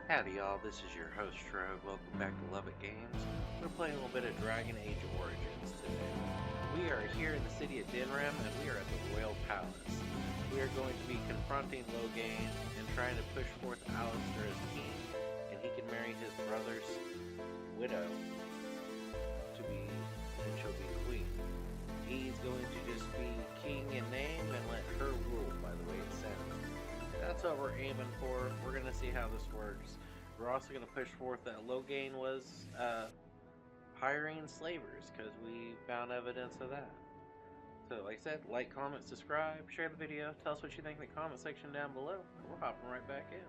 Howdy all, this is your host Trove. Welcome back to LovettGamez. We're playing a little bit of Dragon Age Origins today. We are here in the city of Dinram and we are at the Royal Palace. We are going to be confronting Loghain and trying to push forth Alistair as king, and he can marry his brother's widow and she'll be queen. He's going to just be king in name and let her rule, by the way it sounds. That's what we're aiming for. We're going to see how this works. We're also going to push forth that Loghain was hiring slavers, because we found evidence of that. So, like I said, like, comment, subscribe, share the video, tell us what you think in the comment section down below, and we're hopping right back in.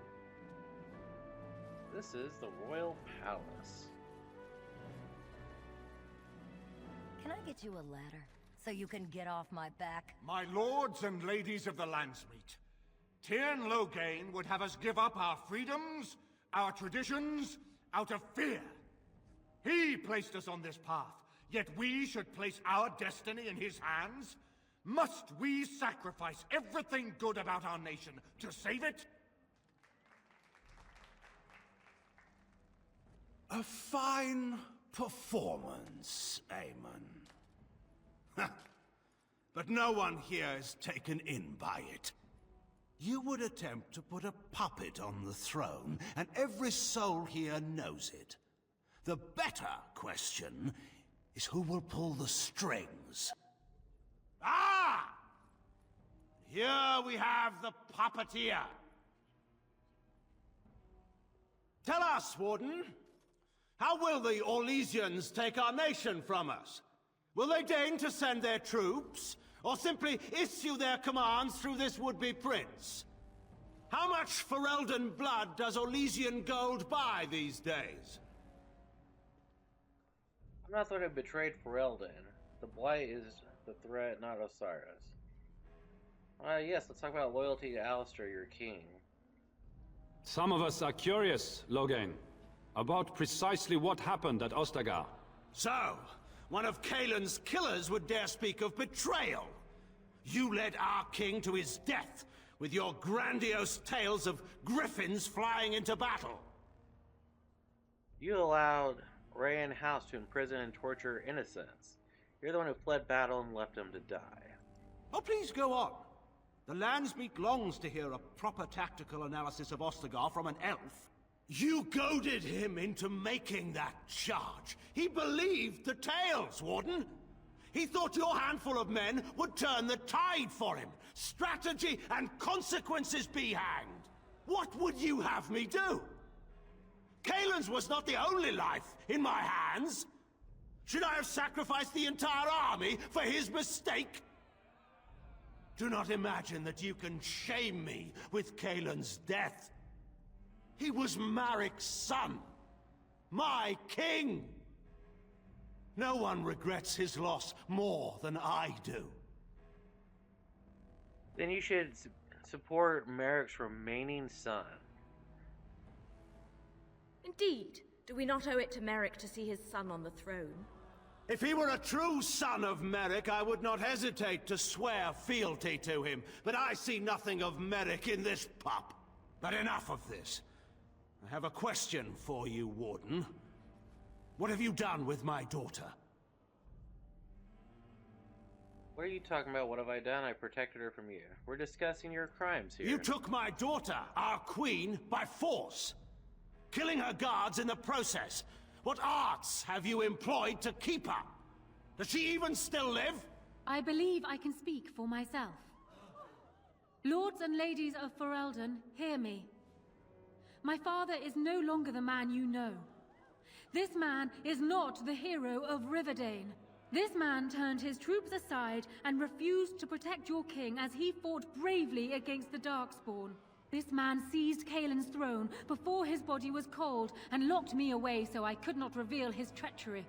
This is the Royal Palace. Can I get you a ladder, so you can get off my back? My lords and ladies of the Landsmeet, Tyrn Loghain would have us give up our freedoms, our traditions, out of fear. He placed us on this path, yet we should place our destiny in his hands? Must we sacrifice everything good about our nation to save it? A fine performance, Aemon. But no one here is taken in by it. You would attempt to put a puppet on the throne, and every soul here knows it. The better question is who will pull the strings. Ah! Here we have the puppeteer. Tell us, Warden, how will the Orlesians take our nation from us? Will they deign to send their troops, or simply issue their commands through this would-be prince? How much Ferelden blood does Orlesian gold buy these days? I'm not the one who betrayed Ferelden. The Blight is the threat, not Osiris. Yes, let's talk about loyalty to Alistair, your king. Some of us are curious, Loghain, about precisely what happened at Ostagar. So, one of Cailan's killers would dare speak of betrayal. You led our king to his death with your grandiose tales of griffins flying into battle. You allowed Rayan House to imprison and torture innocents. You're the one who fled battle and left him to die. Oh, please go on. The Landsmeet longs to hear a proper tactical analysis of Ostagar from an elf. You goaded him into making that charge. He believed the tales, Warden. He thought your handful of men would turn the tide for him. Strategy and consequences be hanged. What would you have me do? Cailan's was not the only life in my hands. Should I have sacrificed the entire army for his mistake? Do not imagine that you can shame me with Cailan's death. He was Marik's son. My king. No one regrets his loss more than I do. Then you should support Marik's remaining son. Indeed. Do we not owe it to Marik to see his son on the throne? If he were a true son of Marik, I would not hesitate to swear fealty to him. But I see nothing of Marik in this pup. But enough of this. I have a question for you, Warden. What have you done with my daughter? What are you talking about? What have I done? I protected her from you. We're discussing your crimes here. You took my daughter, our queen, by force. Killing her guards in the process. What arts have you employed to keep her? Does she even still live? I believe I can speak for myself. Lords and ladies of Ferelden, hear me. My father is no longer the man you know. This man is not the hero of Riverdane. This man turned his troops aside and refused to protect your king as he fought bravely against the Darkspawn. This man seized Cailan's throne before his body was cold and locked me away so I could not reveal his treachery.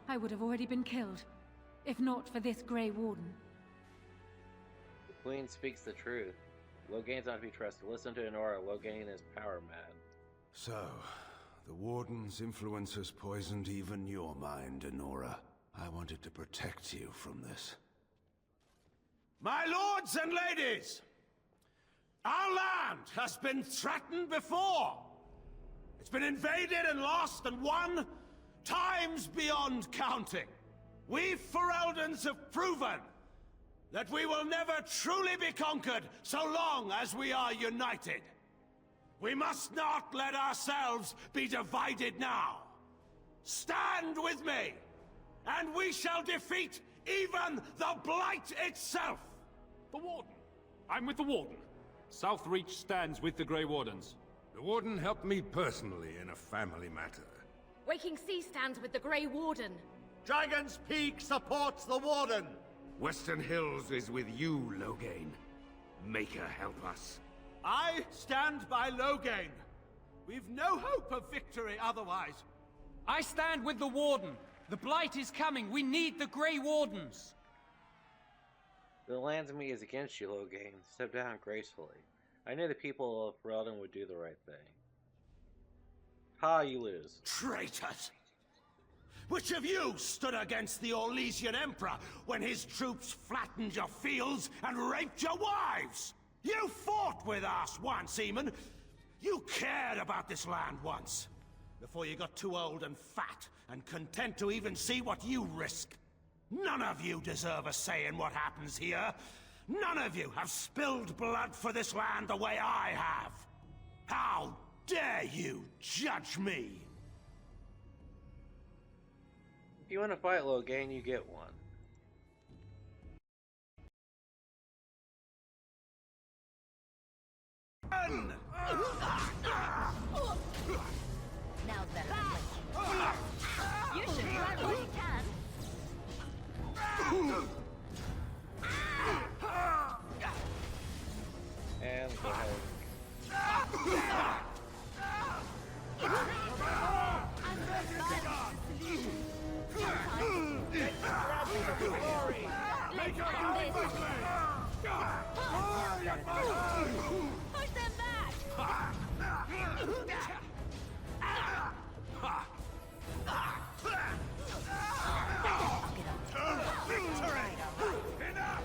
I would have already been killed, if not for this Grey Warden. The Queen speaks the truth. Loghain's not to be trusted. Listen to Enora. Loghain is power mad. So, the Warden's influence has poisoned even your mind, Enora. I wanted to protect you from this. My lords and ladies! Our land has been threatened before! It's been invaded and lost and won times beyond counting. We Fereldans have proven that we will never truly be conquered so long as we are united. We must not let ourselves be divided now. Stand with me, and we shall defeat even the Blight itself! The Warden. I'm with the Warden. Southreach stands with the Grey Wardens. The Warden helped me personally in a family matter. Waking Sea stands with the Grey Warden. Dragon's Peak supports the Warden! Western Hills is with you, Loghain. Make her help us. I stand by Loghain. We've no hope of victory otherwise. I stand with the Warden. The Blight is coming. We need the Grey Wardens. The Landsmeet is against you, Loghain. Step down gracefully. I knew the people of Ferelden would do the right thing. Ha, you lose. Traitors! Which of you stood against the Orlesian Emperor when his troops flattened your fields and raped your wives? You fought with us once, Eamon. You cared about this land once. Before you got too old and fat and content to even see what you risk. None of you deserve a say in what happens here. None of you have spilled blood for this land the way I have. How dare you judge me? If you want to fight, Loghain, you get one. Now's better than later. You should try what you can. And go ahead. Push them back!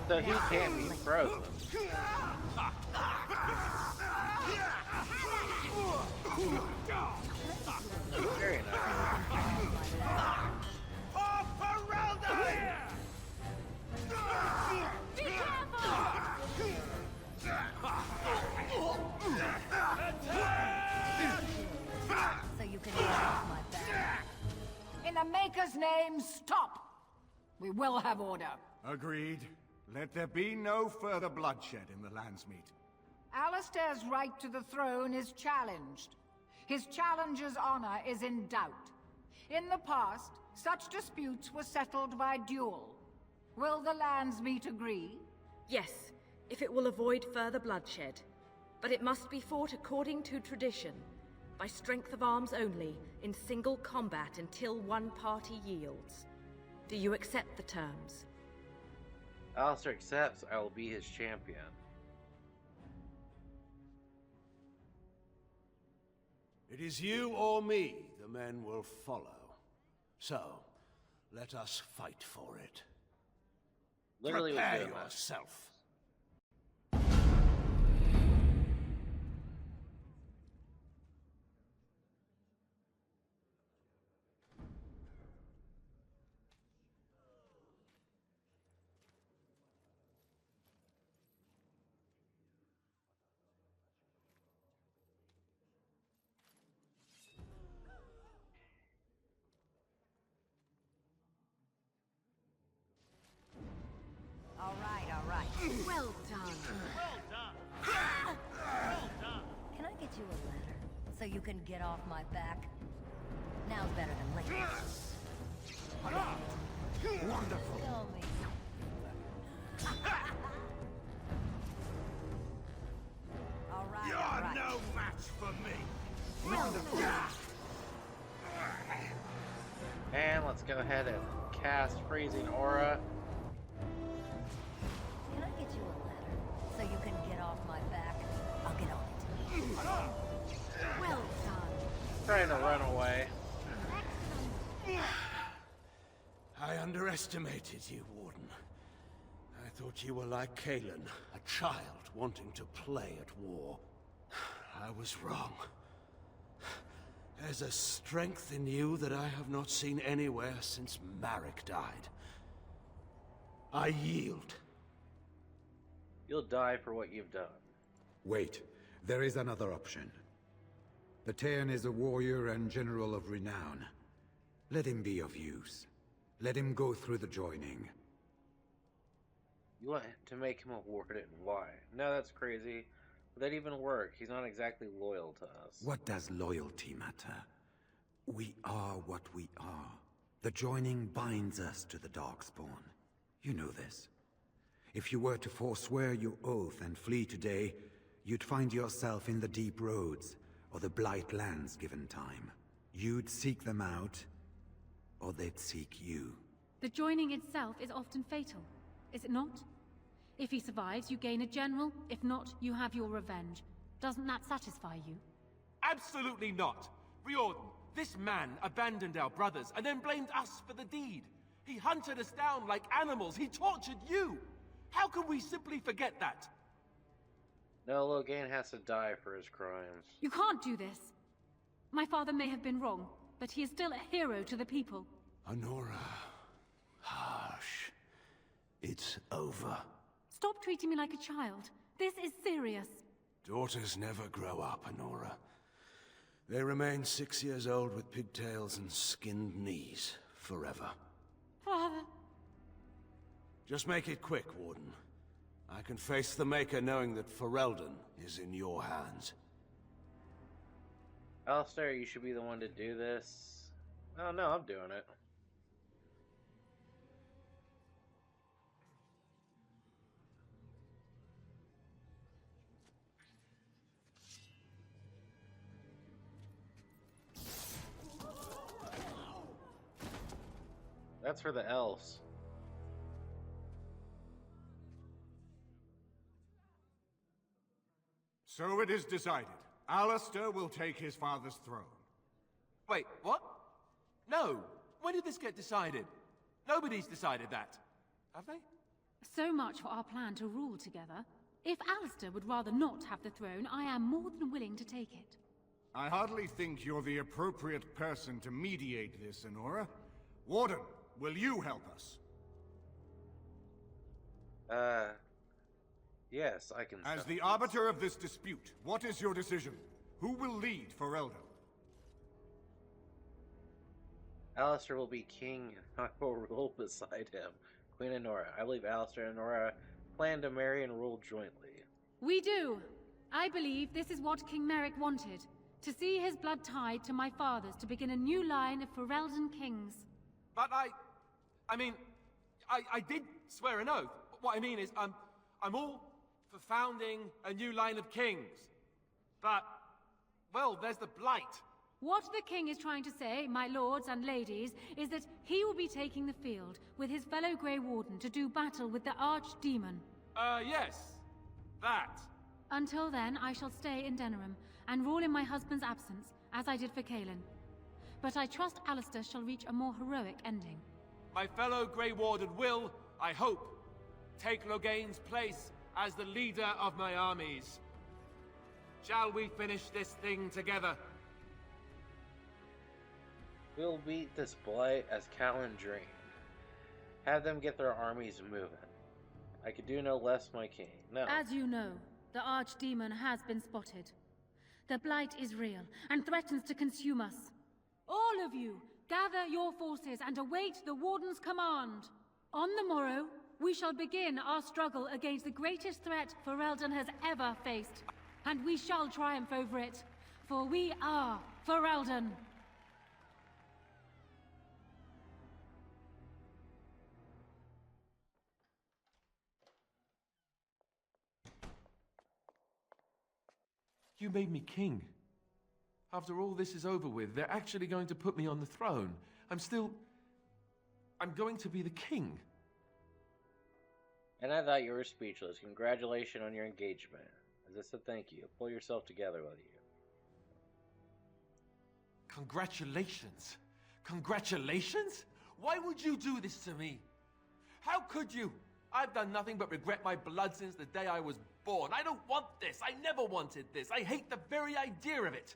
So he can't be frozen. Very nice. For Ferelden! Be careful! So you can get off my back. In the Maker's name, stop! We will have order. Agreed. Let there be no further bloodshed in the Landsmeet. Alistair's right to the throne is challenged. His challenger's honor is in doubt. In the past, such disputes were settled by duel. Will the Landsmeet agree? Yes, if it will avoid further bloodshed. But it must be fought according to tradition, by strength of arms only, in single combat until one party yields. Do you accept the terms? Alistair accepts. I will be his champion. It is you or me the men will follow. So, let us fight for it. Literally was Prepare doing that. yourself. All right. Well done. Can I get you a ladder so you can get off my back? Now's better than later. Wonderful. Tell me. All right. No match for me. And let's go ahead and cast Freezing Aura. Can I get you a ladder so you can get off my back? I'll get on it. Well done. Trying to run away. I underestimated you, Warden. I thought you were like Kalen, a child wanting to play at war. I was wrong. There's a strength in you that I have not seen anywhere since Marek died. I yield. You'll die for what you've done. Wait, there is another option. The Terran is a warrior and general of renown. Let him be of use. Let him go through the joining. You want to make him a warden? Why? No, that's crazy. Would that even work? He's not exactly loyal to us. What does loyalty matter? We are what we are. The joining binds us to the Darkspawn. You know this. If you were to forswear your oath and flee today, you'd find yourself in the Deep Roads, or the Blight Lands given time. You'd seek them out, or they'd seek you. The joining itself is often fatal, is it not? If he survives, you gain a general. If not, you have your revenge. Doesn't that satisfy you? Absolutely not! Riordan, this man abandoned our brothers and then blamed us for the deed. He hunted us down like animals. He tortured you! How can we simply forget that? No, Logain has to die for his crimes. You can't do this. My father may have been wrong, but he is still a hero to the people. Honora... Hush. It's over. Stop treating me like a child. This is serious. Daughters never grow up, Honora. They remain 6 years old with pigtails and skinned knees forever. Father. Just make it quick, Warden. I can face the Maker knowing that Ferelden is in your hands. Alistair, you should be the one to do this. Oh no, I'm doing it. That's for the elves. So it is decided. Alistair will take his father's throne. Wait, what? No! When did this get decided? Nobody's decided that. Have they? So much for our plan to rule together. If Alistair would rather not have the throne, I am more than willing to take it. I hardly think you're the appropriate person to mediate this, Honora. Warden, will you help us? Yes, I can. As the arbiter of this dispute, what is your decision? Who will lead Ferelden? Alistair will be king, and I will rule beside him. Queen Honora. I believe Alistair and Honora plan to marry and rule jointly. We do. I believe this is what King Merrick wanted. To see his blood tied to my father's to begin a new line of Ferelden kings. But I mean, I did swear an oath. What I mean is, I'm all for founding a new line of kings. But, well, there's the Blight. What the king is trying to say, my lords and ladies, is that he will be taking the field with his fellow Grey Warden to do battle with the Archdemon. Yes. That. Until then, I shall stay in Denerim and rule in my husband's absence, as I did for Kaelin. But I trust Alistair shall reach a more heroic ending. My fellow Grey Warden will, I hope, take Logain's place as the leader of my armies. Shall we finish this thing together? We'll beat this blight as Callan drained. Have them get their armies moving. I could do no less, my king. No. As you know, the Archdemon has been spotted. The blight is real and threatens to consume us. All of you, gather your forces and await the Warden's command. On the morrow, we shall begin our struggle against the greatest threat Ferelden has ever faced. And we shall triumph over it, for we are Ferelden. You made me king. After all this is over with, they're actually going to put me on the throne. I'm going to be the king. And I thought you were speechless. Congratulations on your engagement. As I said, thank you. Pull yourself together, will you? Congratulations. Congratulations? Why would you do this to me? How could you? I've done nothing but regret my blood since the day I was born. I don't want this. I never wanted this. I hate the very idea of it.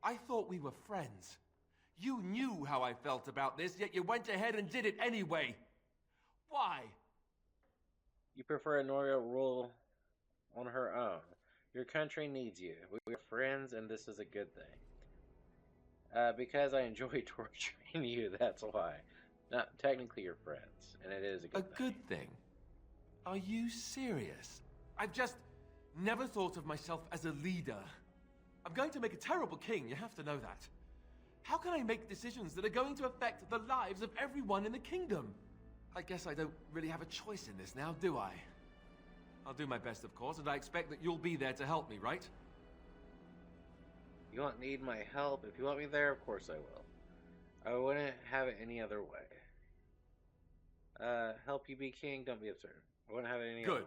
I thought we were friends. You knew how I felt about this, yet you went ahead and did it anyway. Why? You prefer Honoria rule on her own. Your country needs you. We're friends, and this is a good thing. Because I enjoy torturing you, that's why. Not technically you're friends, and it is a good thing. A good thing? Are you serious? I've just never thought of myself as a leader. I'm going to make a terrible king, you have to know that. How can I make decisions that are going to affect the lives of everyone in the kingdom? I guess I don't really have a choice in this now, do I? I'll do my best, of course, and I expect that you'll be there to help me, right? You won't need my help. If you want me there, of course I will. I wouldn't have it any other way. Help you be king? Don't be absurd. I wouldn't have it any other way. Good.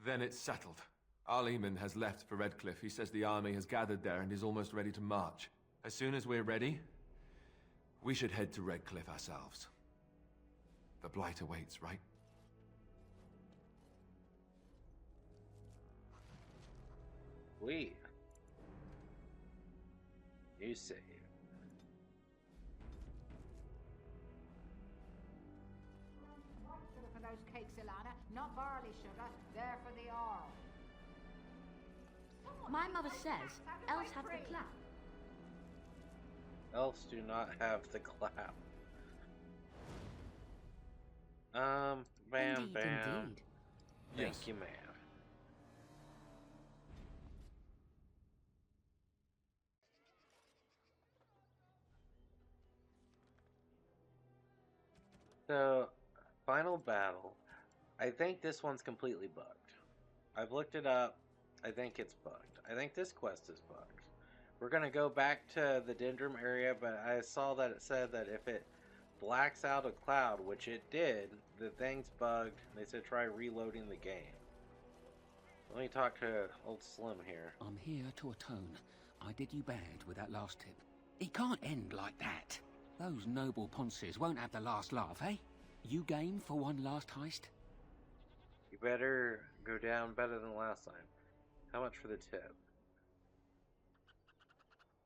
Then it's settled. Arleman has left for Redcliffe. He says the army has gathered there and is almost ready to march. As soon as we're ready, we should head to Redcliffe ourselves. The Blight awaits, right? We. You say. White sugar for those cakes, Ilana, not barley sugar. They're for the Arl. My mother says elves have the clap. Elves do not have the clap. Bam, Indeed, bam. indeed. Thank Yes. you, ma'am. So, final battle. I think this one's completely bugged. I've looked it up. I think it's bugged. I think this quest is bugged. We're going to go back to the Dendrum area, but I saw that it said that if it blacks out a cloud, which it did, the thing's bugged. They said try reloading the game. Let me talk to old Slim here. I'm here to atone. I did you bad with that last tip. It can't end like that. Those noble ponces won't have the last laugh, eh? You game for one last heist? You better go down better than last time. How much for the tip?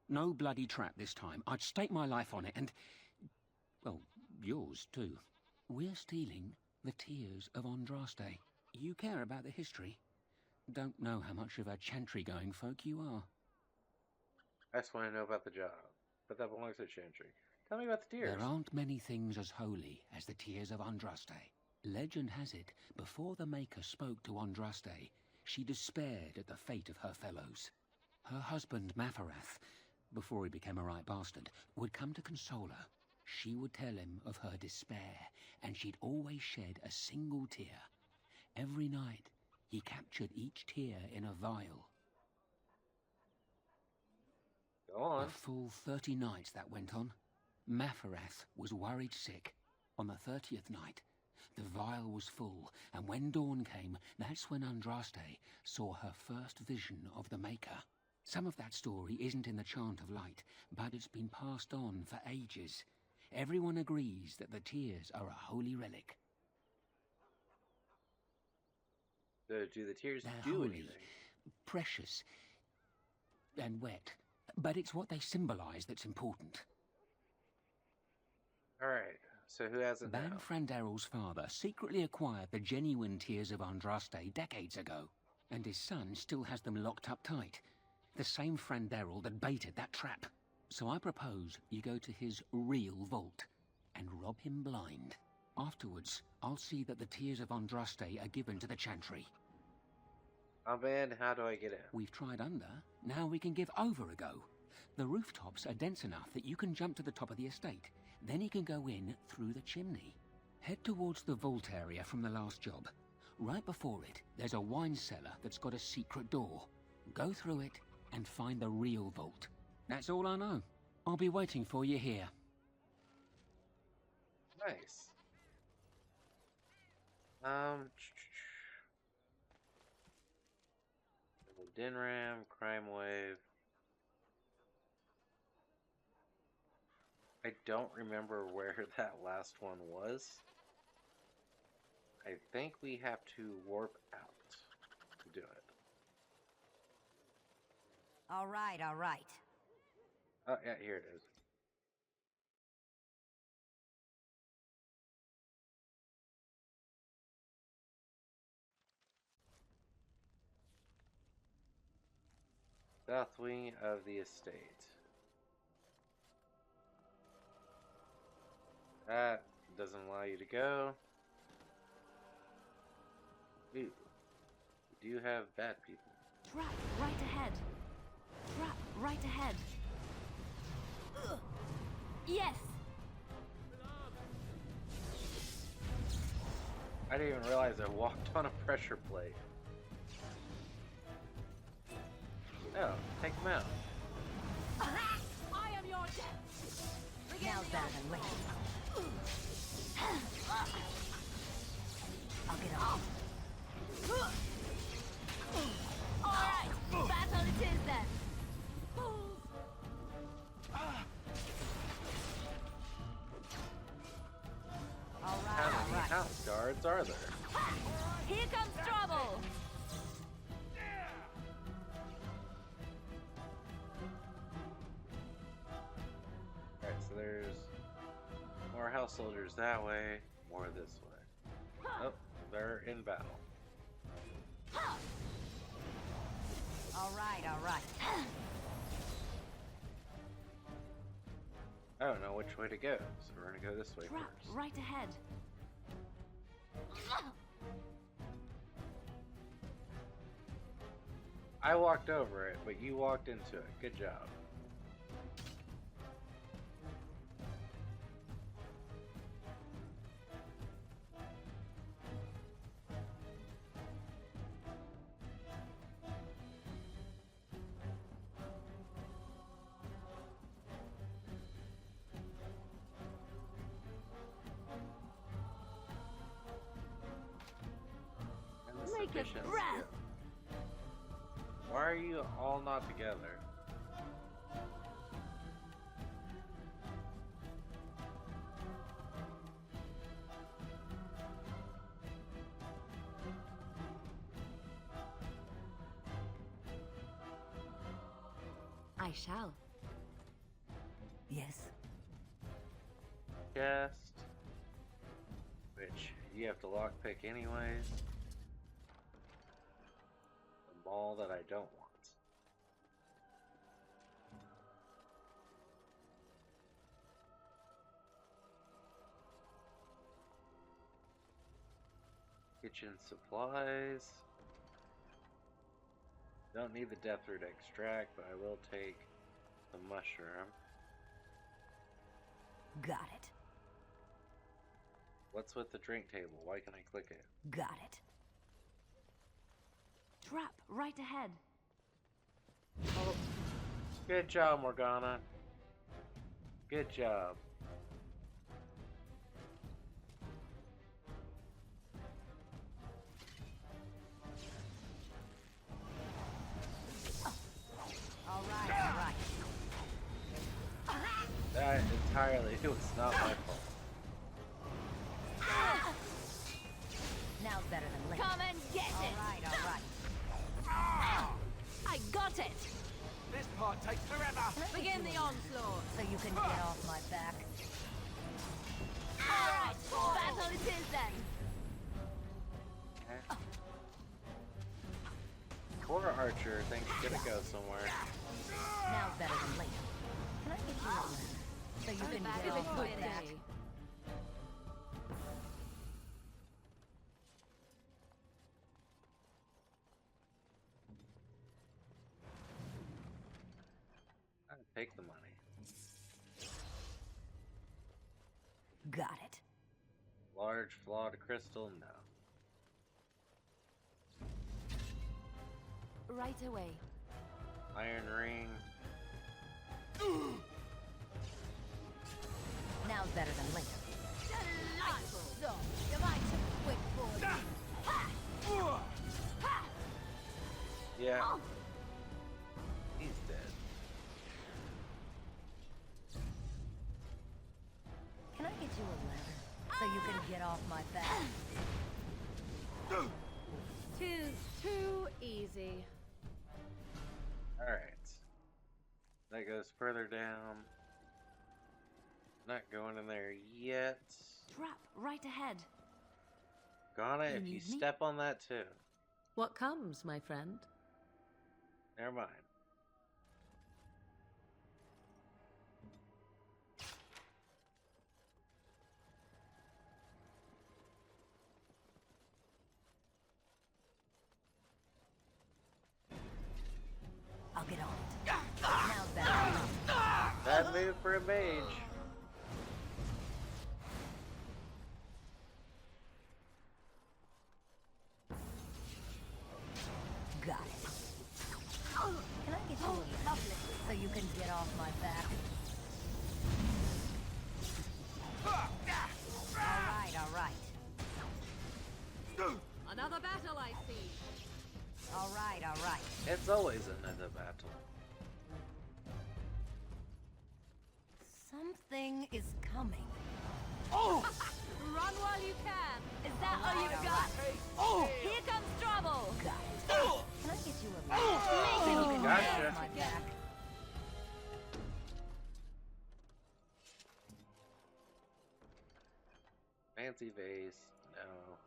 No bloody trap this time. I'd stake my life on it and... well, yours too. We're stealing the tears of Andraste. You care about the history? Don't know how much of a chantry-going folk you are. I just want to know about the job. But that belongs to Chantry. Tell me about the tears. There aren't many things as holy as the tears of Andraste. Legend has it, before the Maker spoke to Andraste, she despaired at the fate of her fellows. Her husband, Mafarath, before he became a right bastard, would come to console her. She would tell him of her despair, and she'd always shed a single tear. Every night, he captured each tear in a vial. Go on. A full 30 nights that went on. Mafarath was worried sick. On the 30th night, the vial was full, and when dawn came, that's when Andraste saw her first vision of the Maker. Some of that story isn't in the Chant of Light, but it's been passed on for ages. Everyone agrees that the tears are a holy relic. Do the tears They're do holy, anything? precious, and wet. But it's what they symbolize that's important. Alright, so who has it Ban now? Frandarel's father secretly acquired the genuine tears of Andraste decades ago, and his son still has them locked up tight. The same Frandarel that baited that trap. So I propose you go to his real vault and rob him blind. Afterwards, I'll see that the tears of Andraste are given to the Chantry. I'm in. How do I get in? We've tried under, now we can give over a go. The rooftops are dense enough that you can jump to the top of the estate. Then you can go in through the chimney. Head towards the vault area from the last job. Right before it, there's a wine cellar that's got a secret door. Go through it and find the real vault. That's all I know. I'll be waiting for you here. Nice. Dinram, Crime Wave. I don't remember where that last one was. I think we have to warp out to do it. All right, all right. Oh, yeah, here it is. South wing of the estate. That doesn't allow you to go. Ooh. We do have bad people. Trap right ahead. Trap right ahead. Ugh. Yes! I didn't even realize I walked on a pressure plate. No, take him out. I am your death! Now's better than later. I'll get off. Alright, battle it is then! How many house guards are there? Here comes trouble! Alright, so there's more house soldiers that way, more this way. Oh, they're in battle. Alright, alright. I don't know which way to go, so we're gonna go this way Trap first. right ahead. I walked over it, but you walked into it. Good job. Make a Sufficient breath! skill. Why are you all not together? I shall. Yes. Chest. Which you have to lockpick anyways. The ball that I don't want. Kitchen supplies. Don't need the death root extract, but I will take the mushroom. Got it. What's with the drink table? Why can I click it? Got it. Trap right ahead. Oh. Good job, Morgana. Good job. Alright. That entirely, it was not my fault. Now's better than later. Come and get it! Alright. I got it! This part takes forever! Begin the onslaught! So you can get off my back. Alright, battle it is then! Okay. Poor Archer thinks he's gonna go somewhere. Now's better than later. Can I get you a ladder? So you can get off my back. Take the money. Got it. Large flawed crystal? No. Right away. Iron ring? Now's better than later. Delightful! So, you might have quick for Yeah. He's dead. Can I get you a ladder? So you can get off my back. Too easy. Alright. That goes further down. Not going in there yet. Trap right ahead. Gonna You if you need me? step on that too. What comes, my friend? Never mind. I'll get on it. Now's better. Bad move for a mage. Got it. Can I get you a uplift so you can get off my back? All right. Another battle, I see. All right. It's always another battle. Something is coming. Oh! Run while you can. Is that all you got? Oh! Here comes trouble. Got it. Can I get you a lift so you can Gotcha. get off my back? Fancy vase, no.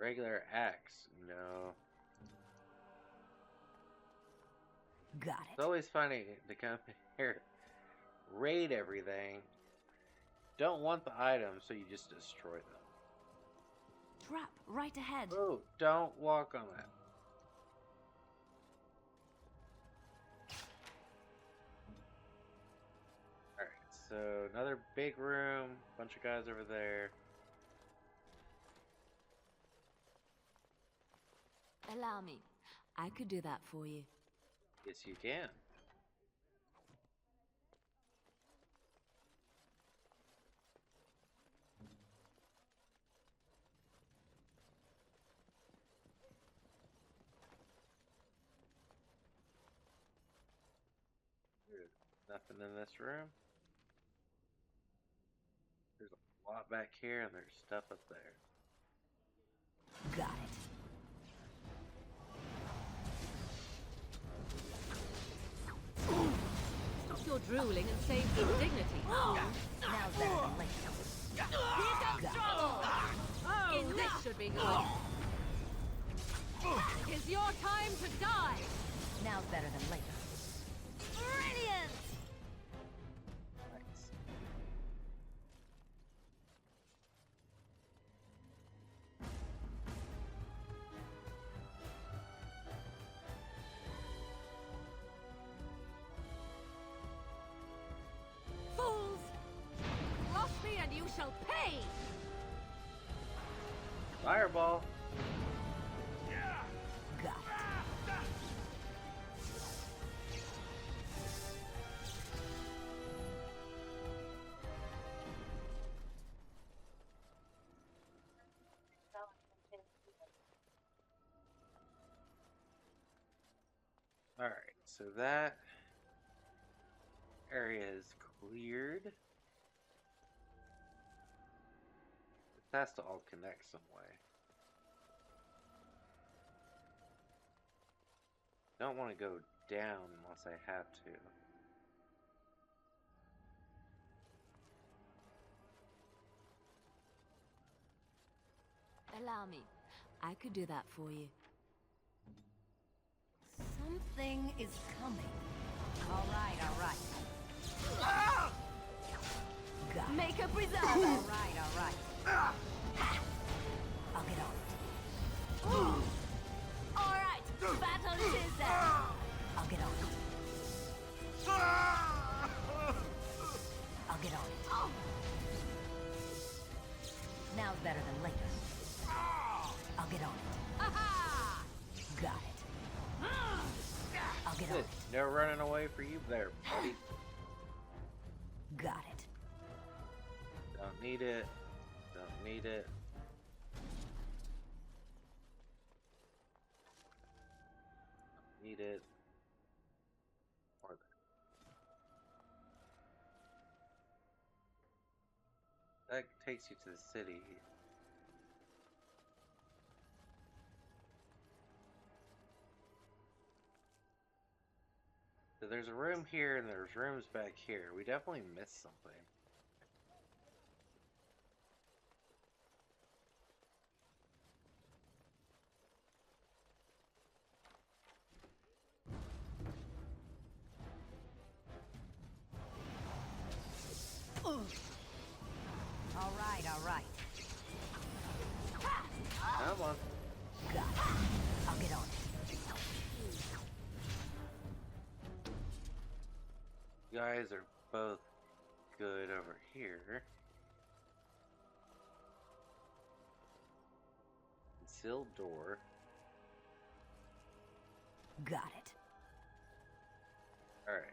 Regular axe, no. Got It's always funny to come here, raid everything. Don't want the items, so you just destroy them. Trap right ahead. Oh, don't walk on that. Alright, so another big room, bunch of guys over there. Allow me. I could do that for you. Yes, you can. There's nothing in this room. There's a lot back here, and there's stuff up there. Got it. Stop your drooling and save your dignity. Now's better than later. Here comes trouble. Oh, this should be good. It's your time to die. Now's better than later. Brilliant. Nice. Fools! Cross me and you shall pay! Fireball. Got it. Alright, so that area is cleared. This has to all connect some way. Don't want to go down unless I have to. Allow me. I could do that for you. Something is coming. All right. Got it. Make a preserve. All right. I'll get on it. All right. Battle it is then. I'll get on it. I'll get on it. Now's better than later. I'll get on it. Aha! Got it. I'll get on Good. it. No running away for you there, buddy. Got it. Don't need it. Don't need it. Don't need it. Or that takes you to the city. To So there's a room here and there's rooms back here. We definitely missed something. All right. Come on. Got it. I'll get on it. You guys are both good over here. Concealed door. Got it. Alright.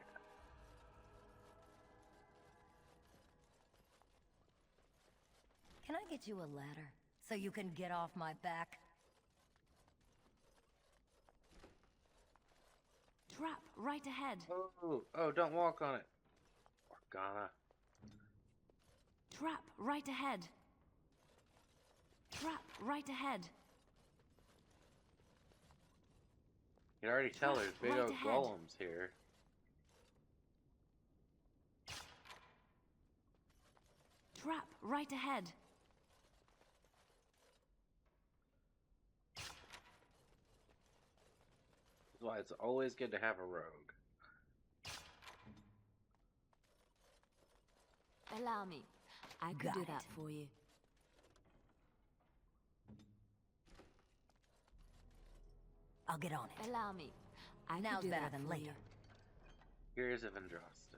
Can I get you a ladder so you can get off my back? Trap right ahead. Oh, don't walk on it. Organa. Trap right ahead. Trap right ahead. You can already tell there's big Right old ahead. golems here. Trap right ahead. That's why it's always good to have a rogue. Allow me. I could Got do it. that for you. I'll get on it. Allow me. I Now's could do better that than for later. you. Here's of Andraste.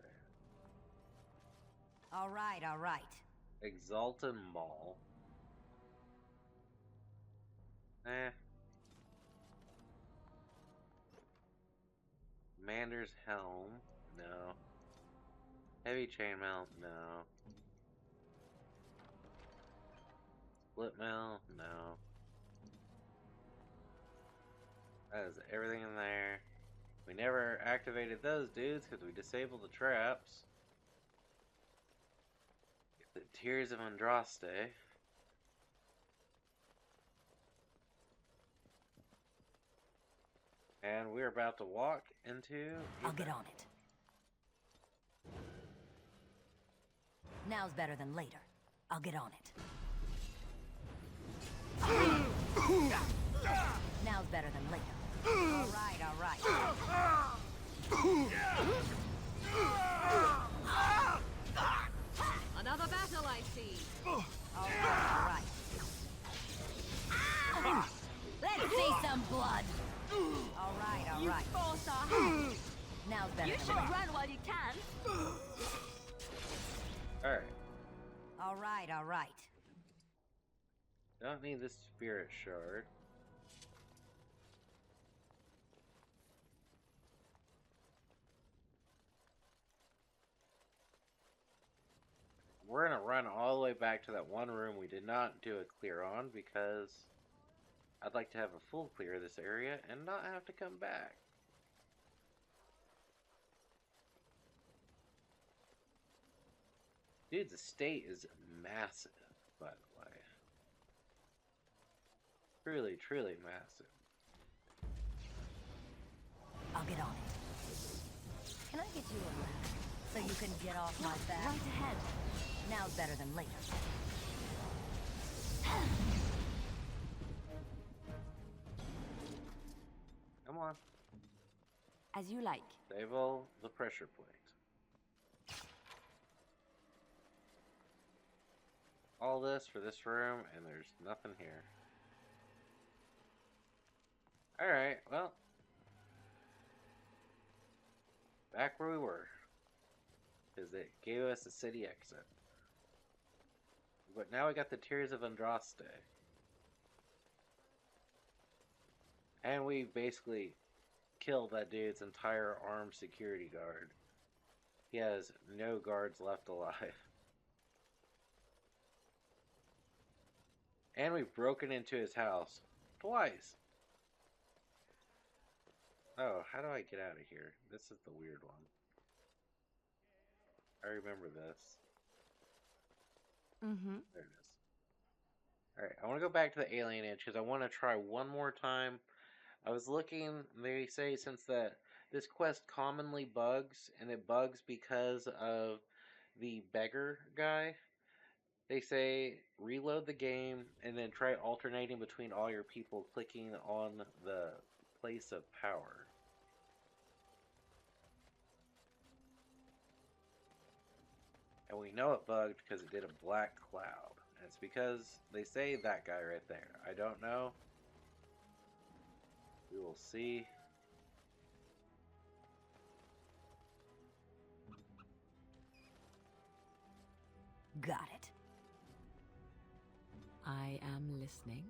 All right. Exalted Mall. Commander's Helm. No. Heavy Chainmail. No. Split Mill. No. That is everything in there. We never activated those dudes because we disabled the traps. The Tears of Andraste. And we're about to walk into... I'll get on it. Now's better than later. I'll get on it. Now's better than later. All right. Another battle, I see. All right. Let's see some blood. All right. You force our hand. Now's better You than should later. run while you can. Alright. All right. Don't need this spirit shard. We're gonna run all the way back to that one room we did not do a clear on because I'd like to have a full clear of this area and not have to come back. Dude's estate is massive, by the way. Truly massive. I'll get on it. Can I get you a ladder so you can get off my back? Right ahead. Now's better than later. Come on. As you like. Disable the pressure plate. All this for this room, and there's nothing here. Alright, well. Back where we were. Because it gave us a city exit. But now we got the Tears of Andraste. And we basically killed that dude's entire armed security guard. He has no guards left alive. And we've broken into his house. Twice. Oh, how do I get out of here? This is the weird one. I remember this. Mm-hmm. There it is. Alright, I want to go back to the alien edge because I want to try one more time. I was looking, they say since the This quest commonly bugs, and it bugs because of the beggar guy. They say reload the game and then try alternating between all your people clicking on the place of power. And we know it bugged because it did a black cloud. And it's because they say that guy right there. I don't know. We will see. Got it. I am listening.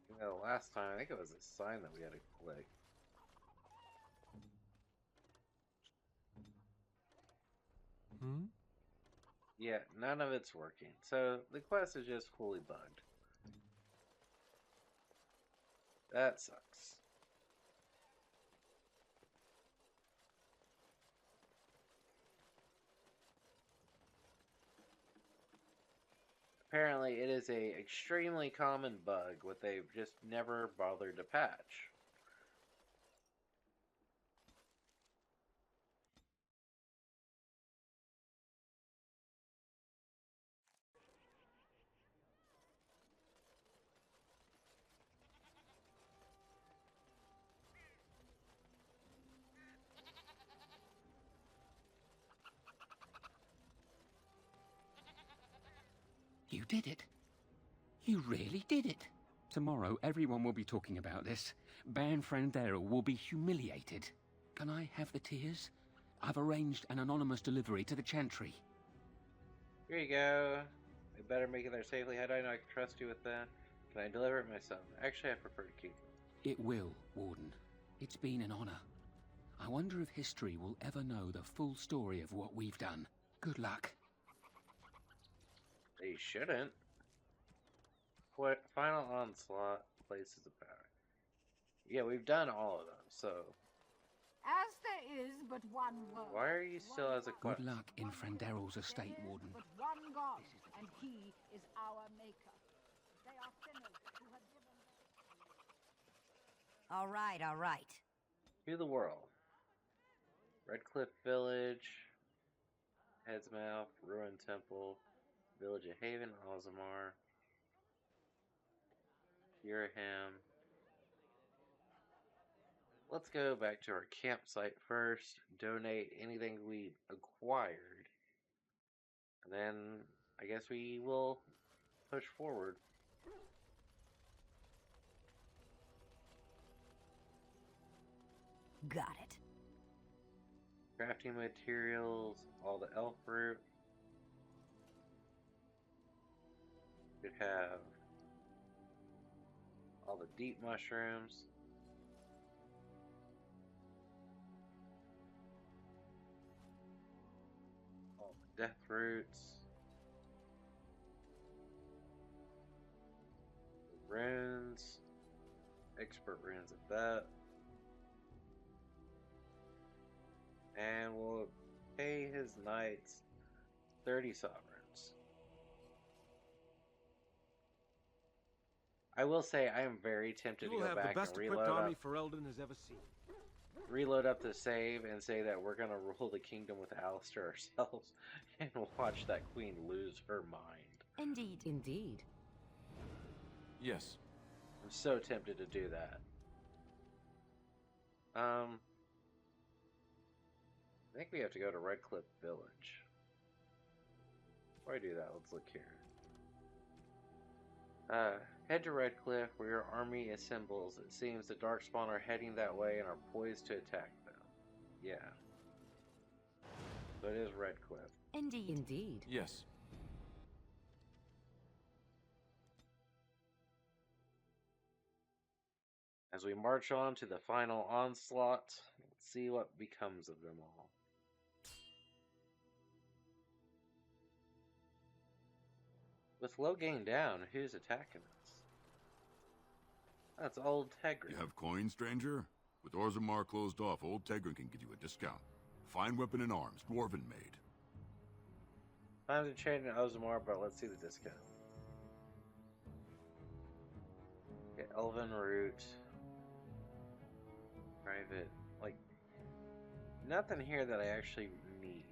You know, last time, I think it was a sign that we had to click. Hmm? Yeah, none of it's working. So the quest is just fully bugged. That sucks. Apparently, it is a extremely common bug, what they've just never bothered to patch. You did it. You really did it. Tomorrow, everyone will be talking about this. Ban Frandero will be humiliated. Can I have the tears? I've arranged an anonymous delivery to the Chantry. Here you go. I better make it there safely. How do I know I can trust you with that? Can I deliver it myself? Actually, I prefer to keep it. It will, Warden. It's been an honor. I wonder if history will ever know the full story of what we've done. Good luck. They shouldn't. Final onslaught, places of power. Yeah, we've done all of them, so... As there is but one world. Why are you still as a quest? Good luck in Frandero's estate, Warden. But one God, and he is our maker. They are sinners who have given... All right. To the world. Redcliffe Village, Headsmouth, Ruined Temple, Village of Haven, Ozamar, Uraham. Let's go back to our campsite first, donate anything we acquired, and then I guess we will push forward. Got it. Crafting materials, all the elf fruit. Could have all the deep mushrooms. All the death roots. The runes. Expert runes at that. And we'll pay his knights 30 sovereigns. I will say I am very tempted to go back and reload the best equipped army Ferelden has ever seen. Reload up the save and say that we're gonna rule the kingdom with Alistair ourselves and watch that queen lose her mind. Indeed. Yes. I'm so tempted to do that. I think we have to go to Redcliffe Village. Before I do that, let's look here. Head to Redcliffe, where your army assembles. It seems the Darkspawn are heading that way and are poised to attack them. Yeah. So it is Redcliffe. Indeed. Yes. As we march on to the final onslaught, let's see what becomes of them all. With Logain down, who's attacking us? That's old Tegrin. You have coin, stranger? With Orzammar closed off, old Tegrin can give you a discount. Fine weapon and arms, dwarven made. Time to change in Ozamar, but let's see the discount. Okay, Elven Root. Private. Like, nothing here that I actually need.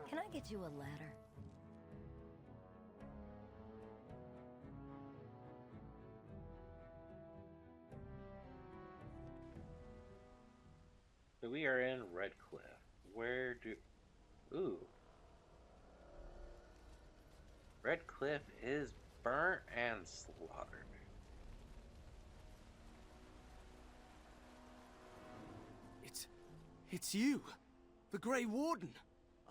Can I get you a ladder? So we are in Redcliffe. Where do... Ooh. Redcliffe is burnt and slaughtered. It's you! The Grey Warden!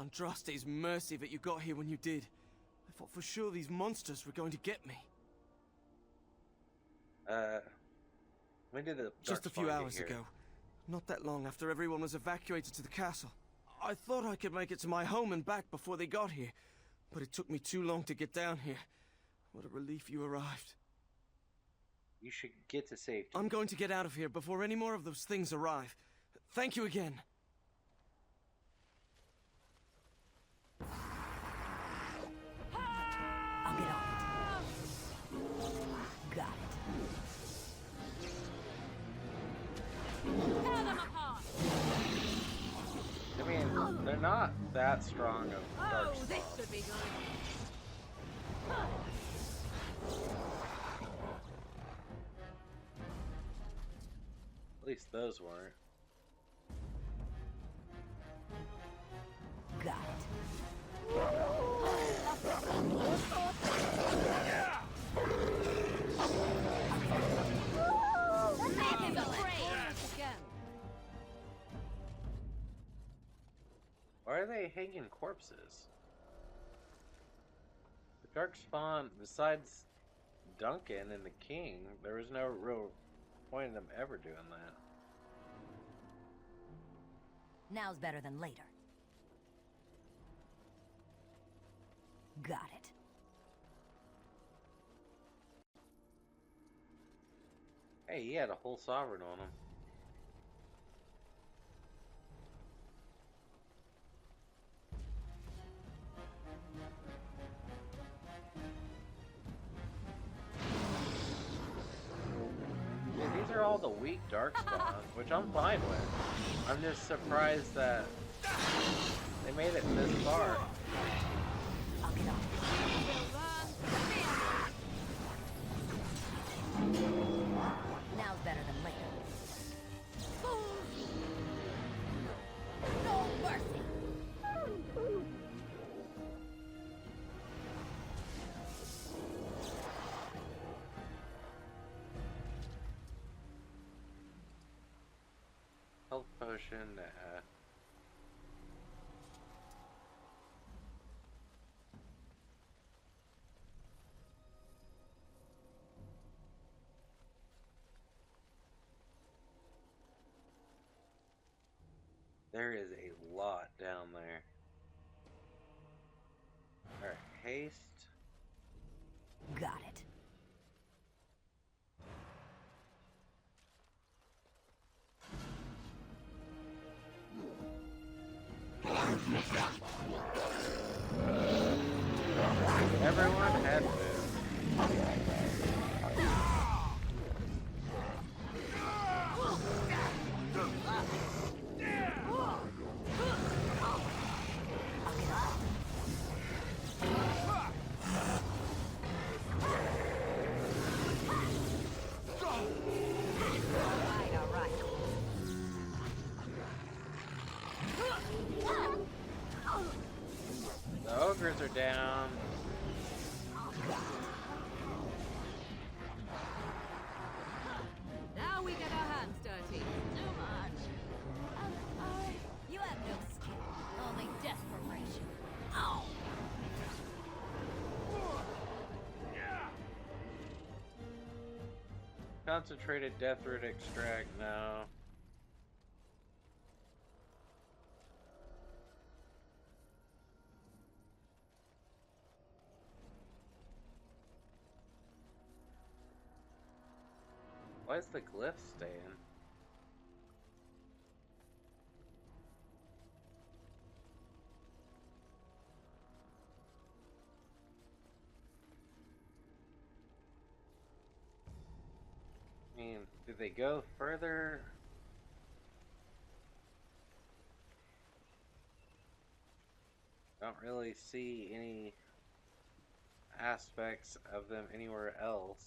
Andraste's mercy that you got here when you did. I thought for sure these monsters were going to get me. When did the Just a few hours ago. Not that long after everyone was evacuated to the castle. I thought I could make it to my home and back before they got here. But it took me too long to get down here. What a relief you arrived. You should get to safety. I'm going to get out of here before any more of those things arrive. Thank you again. I'll get on it. Got it. Tear them apart! I mean, they're not that strong of dark Oh, this spots. should be good. At least those weren't. Got Why are they hanging corpses? The Darkspawn, besides Duncan and the King, there was no real point in them ever doing that. Now's better than later. Got it. Hey, he had a whole sovereign on him. Yeah, these are all the weak Darkspawn, which I'm fine with. I'm just surprised that they made it this far. Now's better than later. No mercy. Health potion, There is a lot down there. Alright, haste. Got it. Everyone had food. The ogres are down. Now we get our hands dirty. Too much. You have no skill, only desperation. Ow! Concentrated death root extract now. Why is the glyph staying? Did they go further? Don't really see any aspects of them anywhere else.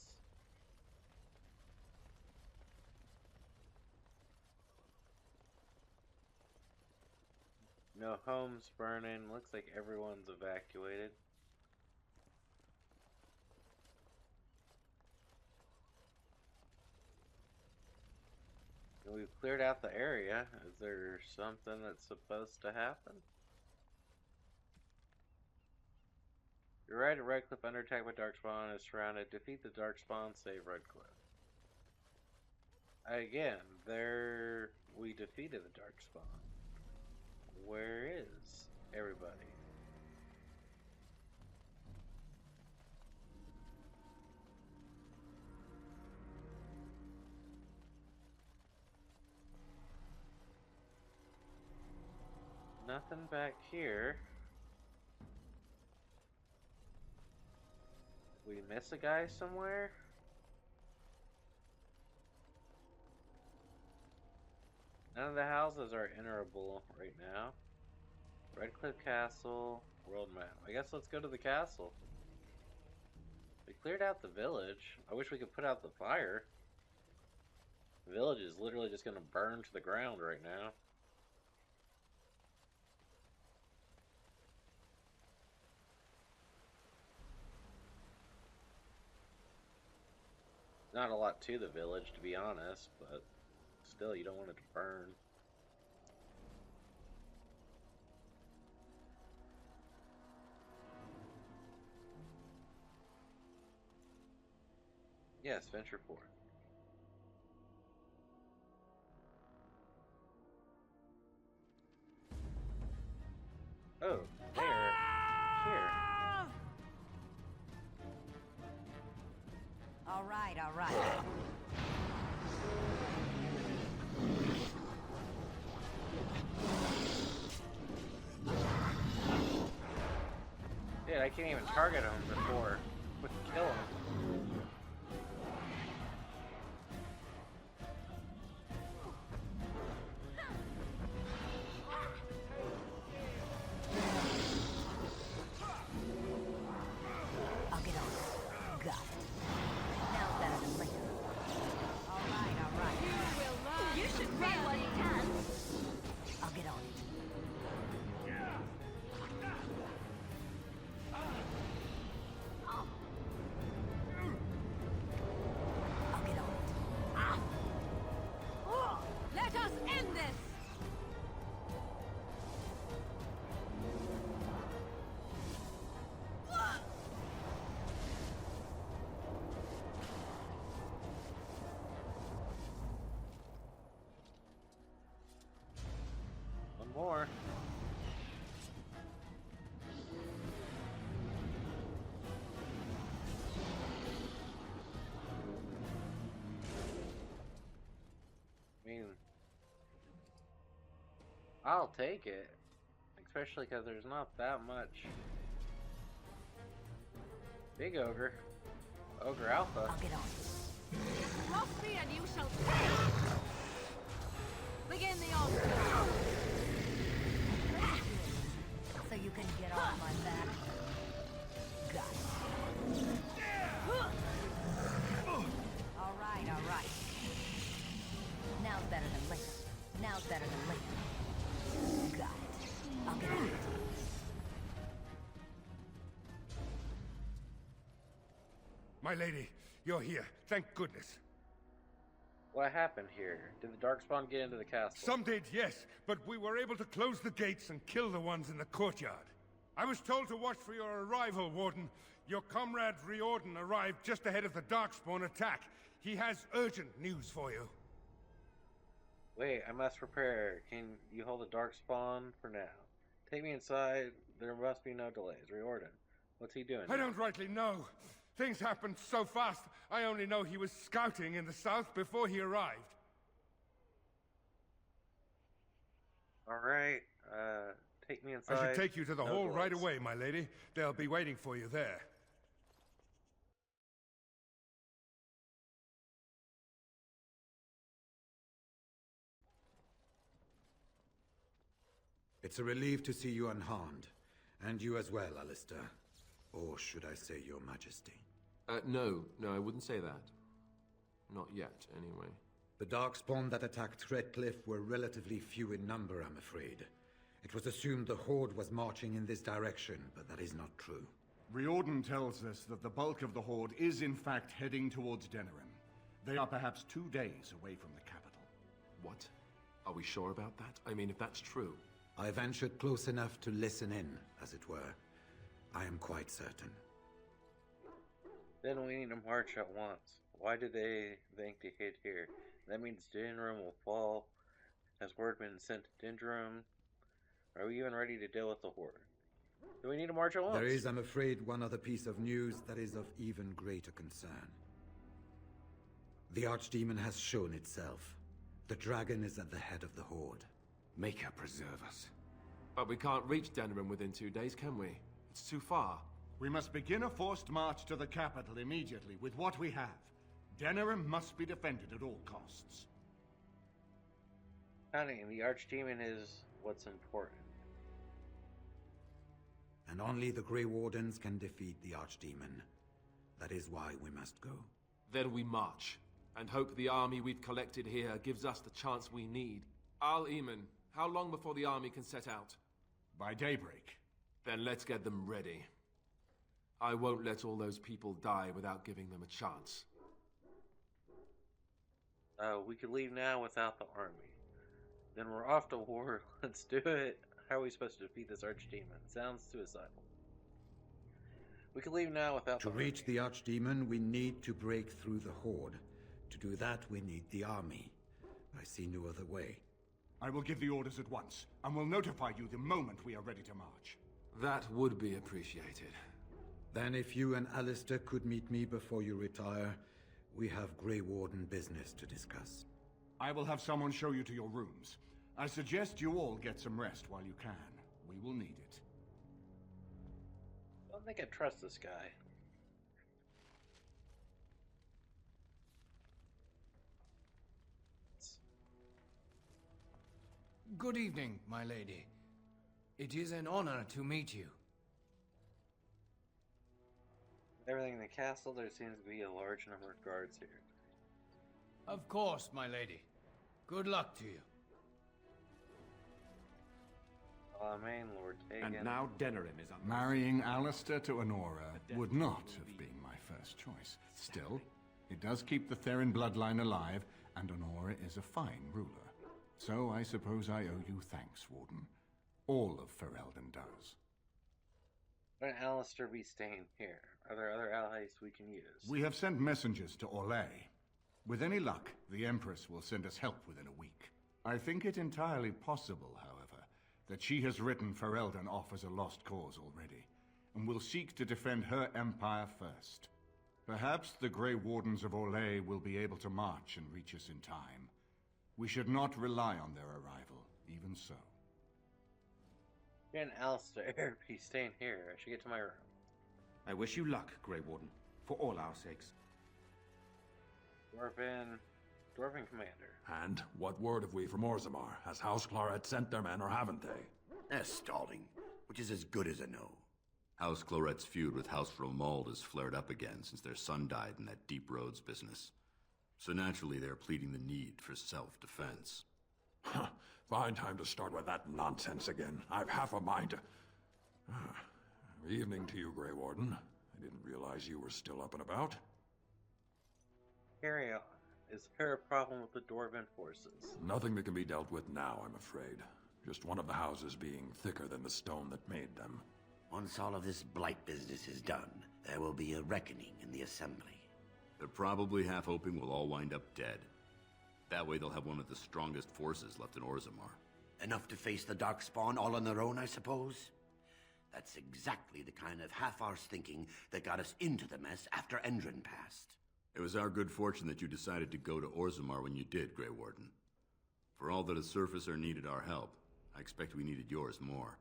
No homes burning. Looks like everyone's evacuated. We've cleared out the area. Is there something that's supposed to happen? You're right at Redcliffe, under attack by Darkspawn, is surrounded. Defeat the Darkspawn, save Redcliffe. Again, there we defeated the Darkspawn. Where is everybody? Nothing back here. Did we miss a guy somewhere? None of the houses are enterable right now. Redcliffe Castle, world map. I guess let's go to the castle. We cleared out the village. I wish we could put out the fire. The village is literally just going to burn to the ground right now. Not a lot to the village, to be honest, but still, you don't want it to burn. Yes, venture forth. Oh, there. Here. All right, all right. Dude, I can't even target him before. But kill him. I'll get on it. Got it. Now better than later. All right. You will learn. You should run while you can. I'll get on it. I'll get on it. Let us end this. One more. I mean, I'll take it. Especially because there's not that much. Big Ogre. Ogre Alpha. I'll get on it. Cross me and you shall pay. Begin the onslaught. So you can get off my back. Got it. All right. Now's better than later. Now's better than later. Got it. I'll get on it. My lady, you're here. Thank goodness. What happened here? Did the Darkspawn get into the castle? Some did, yes, but we were able to close the gates and kill the ones in the courtyard. I was told to watch for your arrival, Warden. Your comrade Riordan arrived just ahead of the Darkspawn attack. He has urgent news for you. Wait, I must prepare. Can you hold the Darkspawn for now? Take me inside. There must be no delays. Riordan, what's he doing? I don't rightly know. Things happened so fast, I only know he was scouting in the south before he arrived. Alright, take me inside. I should take you to the No hall delays. right away, my lady. They'll be waiting for you there. It's a relief to see you unharmed. And you as well, Alistair. Or should I say your majesty? No, I wouldn't say that. Not yet, anyway. The Darkspawn that attacked Redcliffe were relatively few in number, I'm afraid. It was assumed the Horde was marching in this direction, but that is not true. Riordan tells us that the bulk of the Horde is in fact heading towards Denerim. They are perhaps 2 days away from the capital. What? Are we sure about that? I mean, if that's true... I ventured close enough to listen in, as it were. I am quite certain. Then we need to march at once. Why do they think to hit here? That means Denerim will fall. Has word been sent to Denerim? Are we even ready to deal with the Horde? Do we need to march at once? There is, I'm afraid, one other piece of news that is of even greater concern. The Archdemon has shown itself. The dragon is at the head of the Horde. Maker preserve us. But we can't reach Denerim within 2 days, can we? It's too far. We must begin a forced march to the capital immediately with what we have. Denerim must be defended at all costs. Honey, the Archdemon is what's important. And only the Grey Wardens can defeat the Archdemon. That is why we must go. Then we march, and hope the army we've collected here gives us the chance we need. Al-Eamon, how long before the army can set out? By daybreak. Then let's get them ready. I won't let all those people die without giving them a chance. We could leave now without the army. Then we're off to war. Let's do it. How are we supposed to defeat this Archdemon? Sounds suicidal. We could leave now without To reach the Archdemon, we need to break through the Horde. To do that, we need the army. I see no other way. I will give the orders at once, and will notify you the moment we are ready to march. That would be appreciated. Then if you and Alistair could meet me before you retire, we have Grey Warden business to discuss. I will have someone show you to your rooms. I suggest you all get some rest while you can. We will need it. I don't think I trust this guy. Good evening, my lady. It is an honor to meet you. Everything in the castle, there seems to be a large number of guards here. Of course, my lady. Good luck to you. Amen, Lord Tegan. And now Denerim is under... Marrying Alistair to Honora would not have been my first choice. Still, it does keep the Therin bloodline alive, and Honora is a fine ruler. So I suppose I owe you thanks, Warden. All of Ferelden does. Why don't Alistair be staying here? Are there other allies we can use? We have sent messengers to Orlais. With any luck, the Empress will send us help within a week. I think it entirely possible, however, that she has written Ferelden off as a lost cause already, and will seek to defend her empire first. Perhaps the Grey Wardens of Orlais will be able to march and reach us in time. We should not rely on their arrival, even so. Me and Alistair be staying here. I should get to my room. I wish you luck, Grey Warden, for all our sakes. Dwarven commander. And what word have we from Orzammar? Has House Claret sent their men, or haven't they? They're stalling, which is as good as a no. House Claret's feud with House Romald has flared up again since their son died in that Deep Roads business. So naturally they're pleading the need for self-defense. Fine time to start with that nonsense again. I've half a mind to... Evening to you, Grey Warden. I didn't realize you were still up and about. Carry on. Is there a problem with the Dwarven forces? Nothing that can be dealt with now, I'm afraid. Just one of the houses being thicker than the stone that made them. Once all of this blight business is done, there will be a reckoning in the Assembly. They're probably half hoping we'll all wind up dead. That way they'll have one of the strongest forces left in Orzammar. Enough to face the Darkspawn all on their own, I suppose? That's exactly the kind of half-arsed thinking that got us into the mess after Endrin passed. It was our good fortune that you decided to go to Orzammar when you did, Grey Warden. For all that a surfacer needed our help, I expect we needed yours more.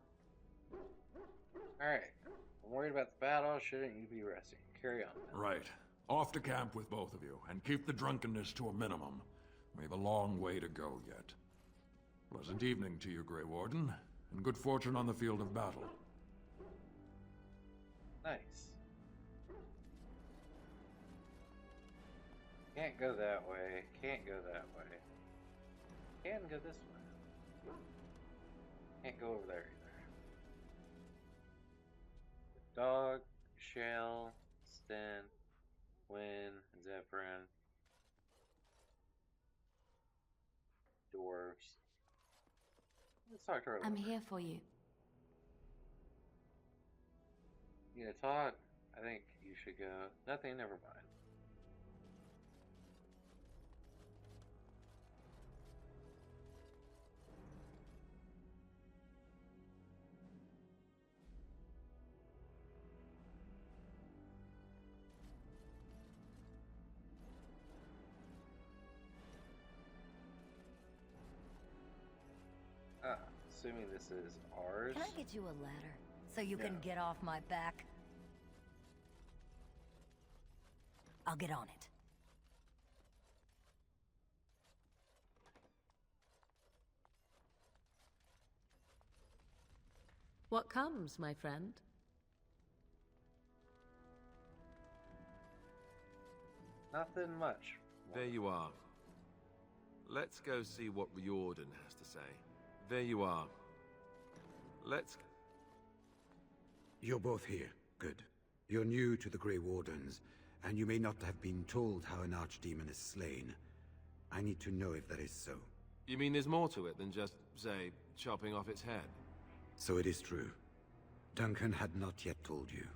Alright. I'm worried about the battle. Shouldn't you be resting? Carry on. Right. Off to camp with both of you, and keep the drunkenness to a minimum. We have a long way to go yet. Pleasant evening to you, Grey Warden. and good fortune on the field of battle. Nice. Can't go that way. Can't go that way. Can go this way. Can't go over there either. Dog, Shell, Sten, Wynn, Zephyrin, dwarves. Let's talk to her. I'm here for you. You gonna talk? I think you should go. Nothing, never mind. Assuming this is ours. Can I get you a ladder so you can get off my back? I'll get on it. What comes, my friend? Nothing much. There you are. Let's go see what Riordan has to say. There you are. Let's... You're both here. Good. You're new to the Grey Wardens, and you may not have been told how an archdemon is slain. I need to know if that is so. You mean there's more to it than just, say, chopping off its head? So it is true. Duncan had not yet told you.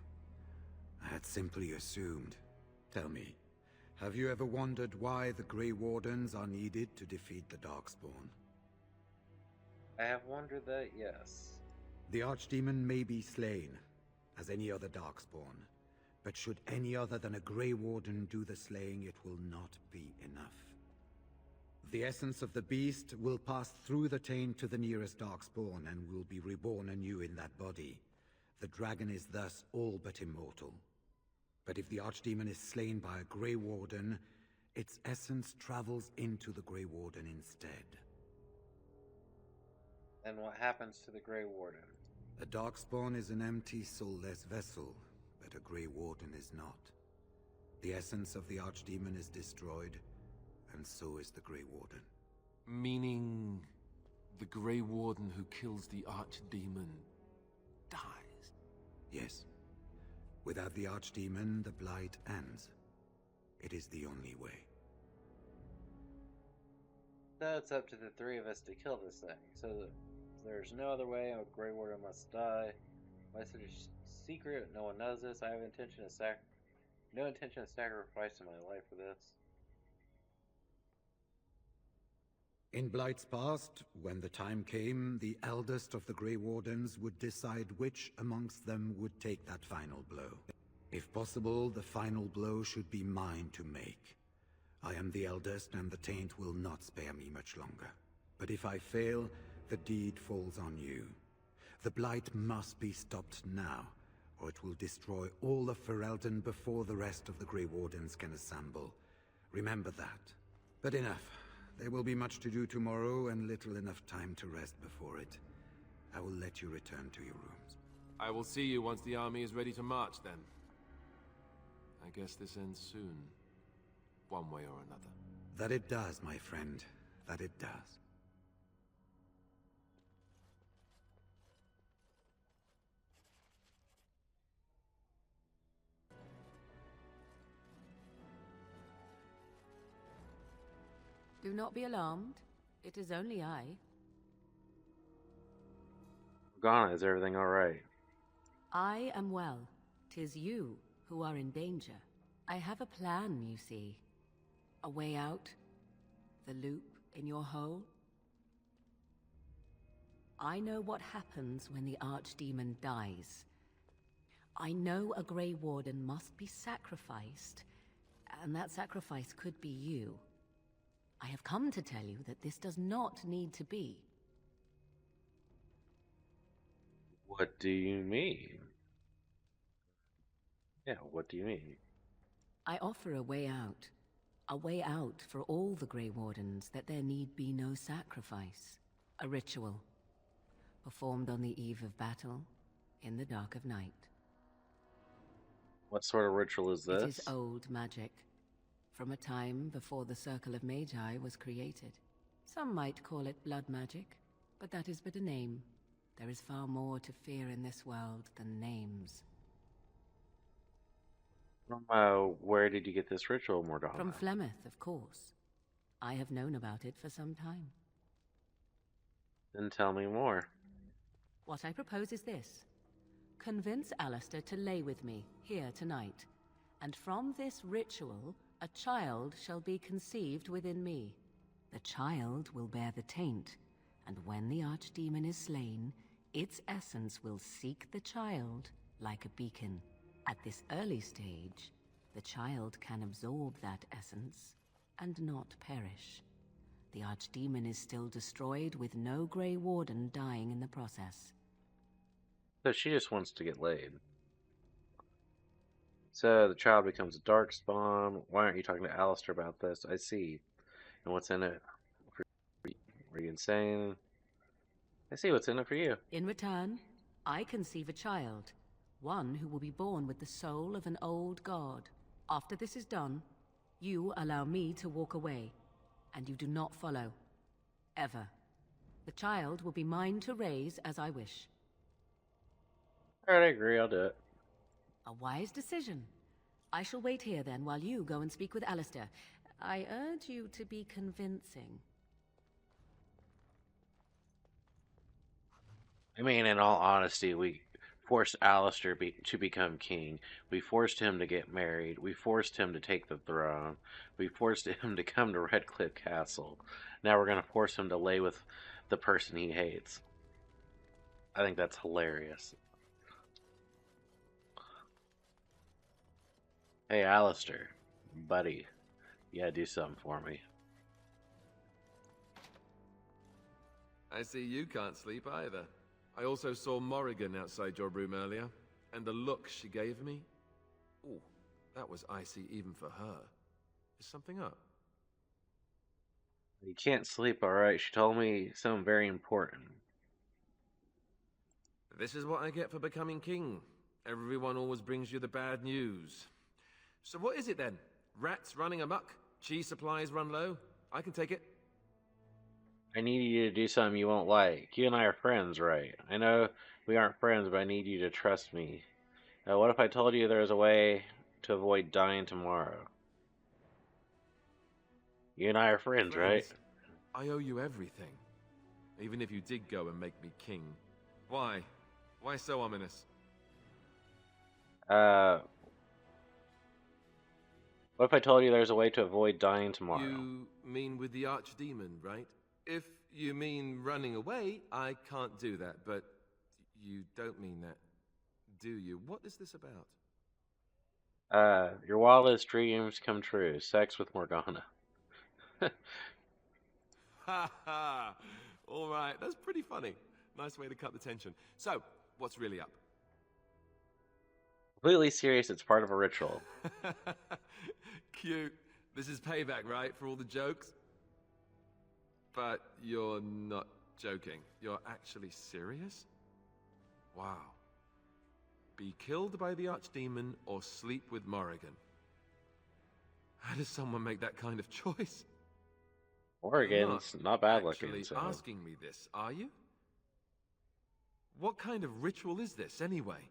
I had simply assumed. Tell me, have you ever wondered why the Grey Wardens are needed to defeat the Darkspawn? I have wondered that, yes. The Archdemon may be slain, as any other Darkspawn, but should any other than a Grey Warden do the slaying, it will not be enough. The essence of the beast will pass through the taint to the nearest Darkspawn and will be reborn anew in that body. The dragon is thus all but immortal. But if the Archdemon is slain by a Grey Warden, its essence travels into the Grey Warden instead. And what happens to the Grey Warden? A Darkspawn is an empty, soulless vessel, but a Grey Warden is not. The essence of the Archdemon is destroyed, and so is the Grey Warden. Meaning... the Grey Warden who kills the Archdemon... dies? Yes. Without the Archdemon, the Blight ends. It is the only way. So it's up to the three of us to kill this thing. So there's no other way. A Grey Warden must die. My secret. No one knows this. I have no intention of sacrificing my life for this. In Blight's past, when the time came, the eldest of the Grey Wardens would decide which amongst them would take that final blow. If possible, the final blow should be mine to make. I am the eldest, and the taint will not spare me much longer. But if I fail, the deed falls on you. The Blight must be stopped now, or it will destroy all of Ferelden before the rest of the Grey Wardens can assemble. Remember that. But enough. There will be much to do tomorrow, and little enough time to rest before it. I will let you return to your rooms. I will see you once the army is ready to march, then. I guess this ends soon. One way or another. That it does, my friend. That it does. Do not be alarmed. It is only I. Morgana, is everything alright? I am well. 'Tis you who are in danger. I have a plan, you see. A way out. The loop in your hole. I know what happens when the Archdemon dies. I know a Grey Warden must be sacrificed, and that sacrifice could be you. I have come to tell you that this does not need to be. What do you mean? Yeah, what do you mean? I offer a way out. A way out for all the Grey Wardens, that there need be no sacrifice. A ritual. performed on the eve of battle, in the dark of night. What sort of ritual is this? It is old magic, from a time before the Circle of Magi was created. Some might call it blood magic, but that is but a name. There is far more to fear in this world than names. Where did you get this ritual, Morgana? From Flemeth, of course. I have known about it for some time. Then tell me more. What I propose is this. Convince Alistair to lay with me, here tonight. And from this ritual, a child shall be conceived within me. The child will bear the taint, and when the archdemon is slain, its essence will seek the child like a beacon. At this early stage, the child can absorb that essence and not perish. The archdemon is still destroyed with no Grey Warden dying in the process. So she just wants to get laid. So the child becomes a darkspawn. Why aren't you talking to Alistair about this? I see. And what's in it? Are you insane? I see what's in it for you. In return, I conceive a child. One who will be born with the soul of an old god. After this is done, you allow me to walk away, and you do not follow. Ever. The child will be mine to raise as I wish. Alright, I agree, I'll do it. A wise decision. I shall wait here then while you go and speak with Alistair. I urge you to be convincing. I mean, in all honesty, we forced Alistair to become king. We forced him to get married. We forced him to take the throne. We forced him to come to Redcliffe Castle. Now we're going to force him to lay with the person he hates. I think that's hilarious. Hey, Alistair. Buddy. You gotta do something for me. I see you can't sleep either. I also saw Morrigan outside your room earlier, and the look she gave me. Ooh, that was icy even for her. Is something up? You can't sleep, alright? She told me something very important. This is what I get for becoming king. Everyone always brings you the bad news. So what is it then? Rats running amok? Cheese supplies run low? I can take it. I need you to do something you won't like. You and I are friends, right? I know we aren't friends, but I need you to trust me. What if I told you there was a way to avoid dying tomorrow? You and I are friends, right? I owe you everything. Even if you did go and make me king. Why? Why so ominous? What if I told you there's a way to avoid dying tomorrow? You mean with the archdemon, right? If you mean running away, I can't do that, but you don't mean that, do you? What is this about? Your wildest dreams come true. Sex with Morgana. Ha ha! Alright, that's pretty funny. Nice way to cut the tension. So, what's really up? Completely serious, it's part of a ritual. Cute. This is payback, right, for all the jokes? But you're not joking. You're actually serious? Wow. Be killed by the archdemon or sleep with Morrigan. How does someone make that kind of choice? Morrigan's not bad looking. Actually So. asking me this, are you? What kind of ritual is this, anyway?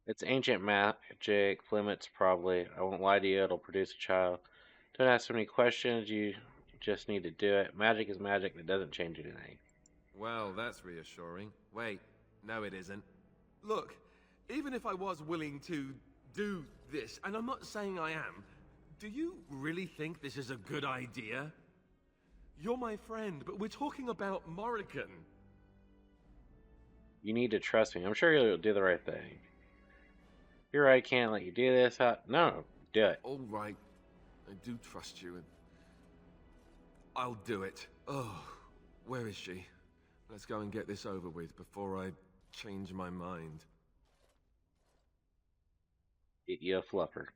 It's ancient magic. Flemeth's probably. I won't lie to you, it'll produce a child. Don't ask so many questions, you just need to do it. Magic is magic, it doesn't change anything. Well, that's reassuring. Wait, no it isn't. Look, even if I was willing to do this, and I'm not saying I am, do you really think this is a good idea? You're my friend, but we're talking about Morrigan. You need to trust me. I'm sure you'll do the right thing. You're right, I can't let you do this. No, do it. All right. I do trust you, and I'll do it. Oh, where is she? Let's go and get this over with before I change my mind. Get you a fluffer.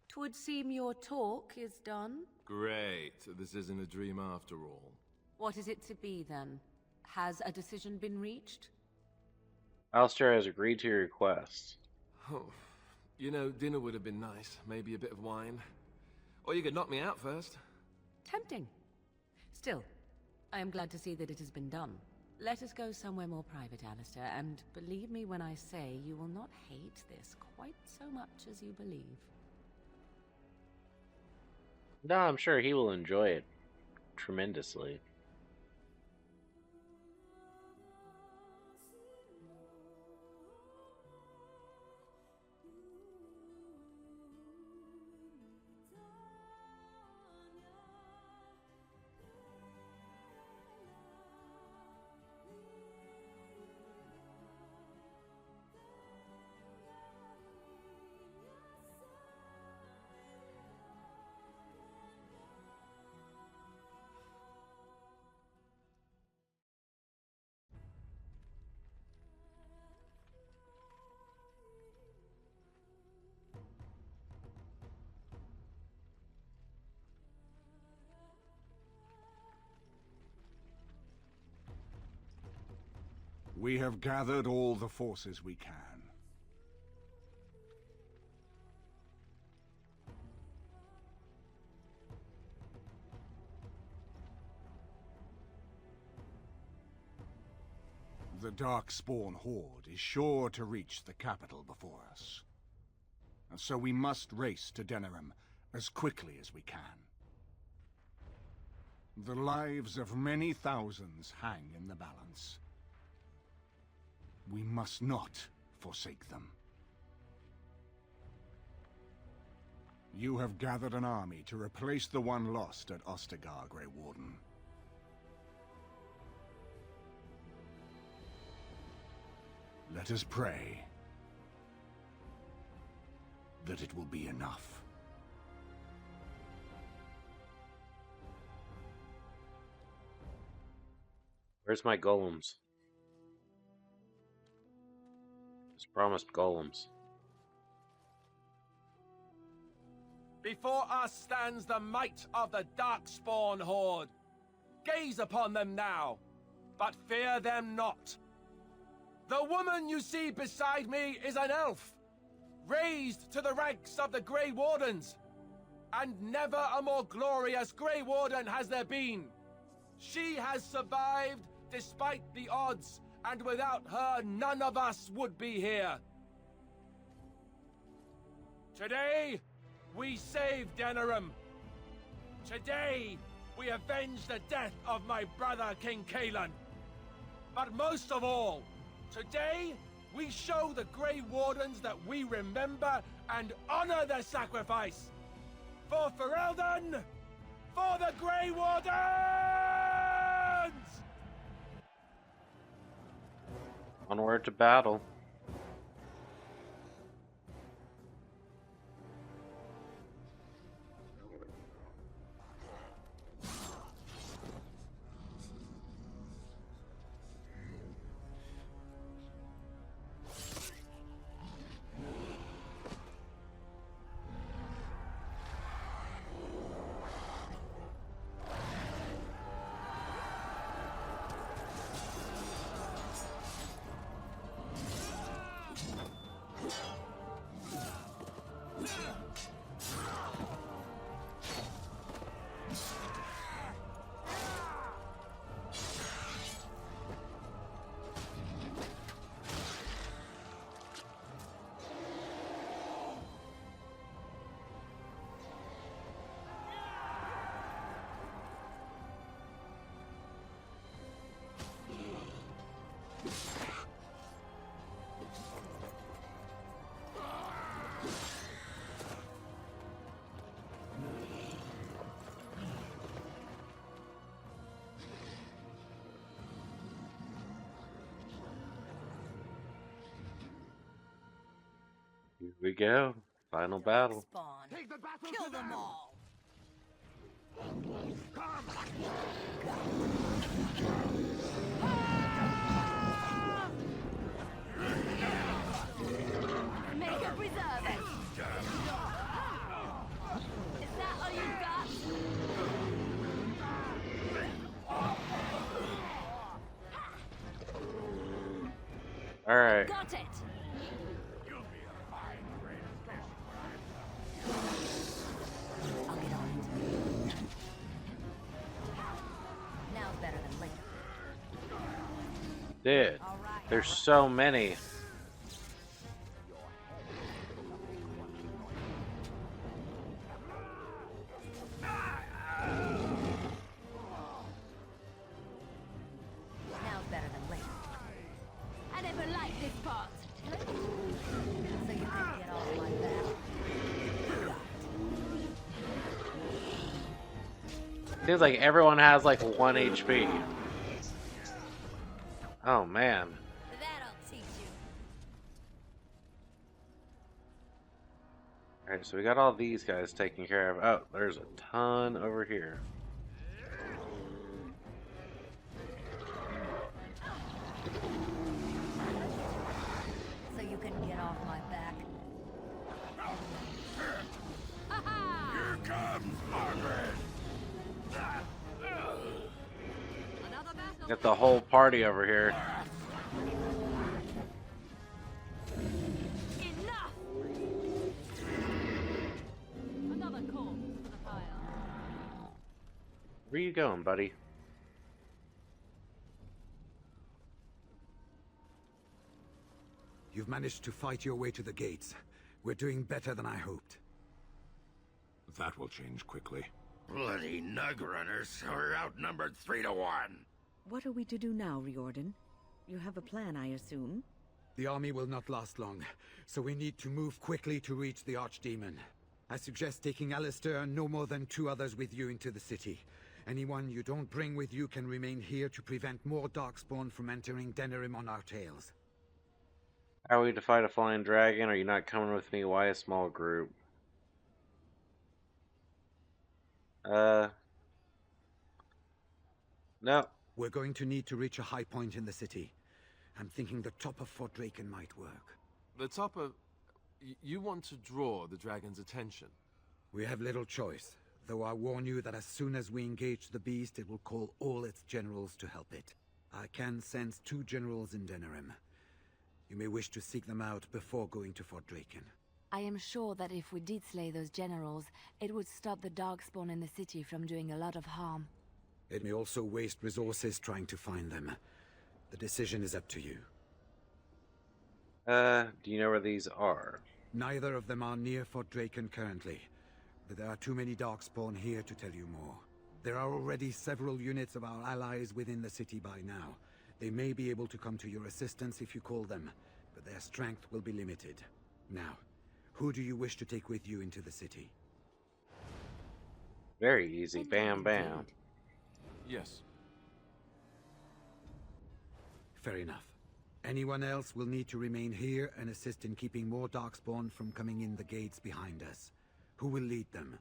'Twould seem your talk is done. Great. This isn't a dream after all. What is it to be, then? Has a decision been reached? Alistair has agreed to your request. Oh, you know, dinner would have been nice. Maybe a bit of wine. Or you could knock me out first. Tempting. Still, I am glad to see that it has been done. Let us go somewhere more private, Alistair, and believe me when I say you will not hate this quite so much as you believe. No, I'm sure he will enjoy it tremendously. We have gathered all the forces we can. The Darkspawn Horde is sure to reach the capital before us. And so we must race to Denerim as quickly as we can. The lives of many thousands hang in the balance. We must not forsake them. You have gathered an army to replace the one lost at Ostagar, Grey Warden. Let us pray that it will be enough. Where's my golems? As promised golems. Before us stands the might of the Darkspawn Horde. Gaze upon them now, but fear them not. The woman you see beside me is an elf, raised to the ranks of the Grey Wardens. And never a more glorious Grey Warden has there been. She has survived despite the odds, and without her none of us would be here. Today, we save Denerim. Today, we avenge the death of my brother King Kaelan. But most of all, today, we show the Grey Wardens that we remember and honor their sacrifice. For Ferelden, for the Grey Wardens! Onward to battle. Here we go. Final battle. Spawn. Kill them all. Make a preserve it. Is that all you got? All right. Got it. I'll get on it. Now's better than later. Dude, there's so many. Now's better than later. I never liked this part. So you can get off my back. Seems like everyone has like 1 HP. Oh man. That'll teach you. Alright, so we got all these guys taken care of. Oh, there's a ton over here. So you can get off my back. Here comes Margaret. Got the whole party over here. Enough. Another corpse for the pile. Where you going, buddy? You've managed to fight your way to the gates. We're doing better than I hoped. That will change quickly. Bloody nug runners are outnumbered 3 to 1. What are we to do now, Riordan? You have a plan, I assume? The army will not last long, so we need to move quickly to reach the Archdemon. I suggest taking Alistair and no more than 2 others with you into the city. Anyone you don't bring with you can remain here to prevent more Darkspawn from entering Denerim on our tails. Are we to fight a flying dragon? Are you not coming with me? Why a small group? No. We're going to need to reach a high point in the city. I'm thinking the top of Fort Draken might work. The top of... You want to draw the dragon's attention? We have little choice, though I warn you that as soon as we engage the beast, it will call all its generals to help it. I can sense 2 generals in Denerim. You may wish to seek them out before going to Fort Draken. I am sure that if we did slay those generals, it would stop the Darkspawn in the city from doing a lot of harm. It may also waste resources trying to find them. The decision is up to you. Do you know where these are? Neither of them are near Fort Draken currently, but there are too many Darkspawn here to tell you more. There are already several units of our allies within the city by now. They may be able to come to your assistance if you call them, but their strength will be limited. Now, who do you wish to take with you into the city? Very easy. Bam, bam. Yes. Fair enough. Anyone else will need to remain here and assist in keeping more Darkspawn from coming in the gates behind us. Who will lead them?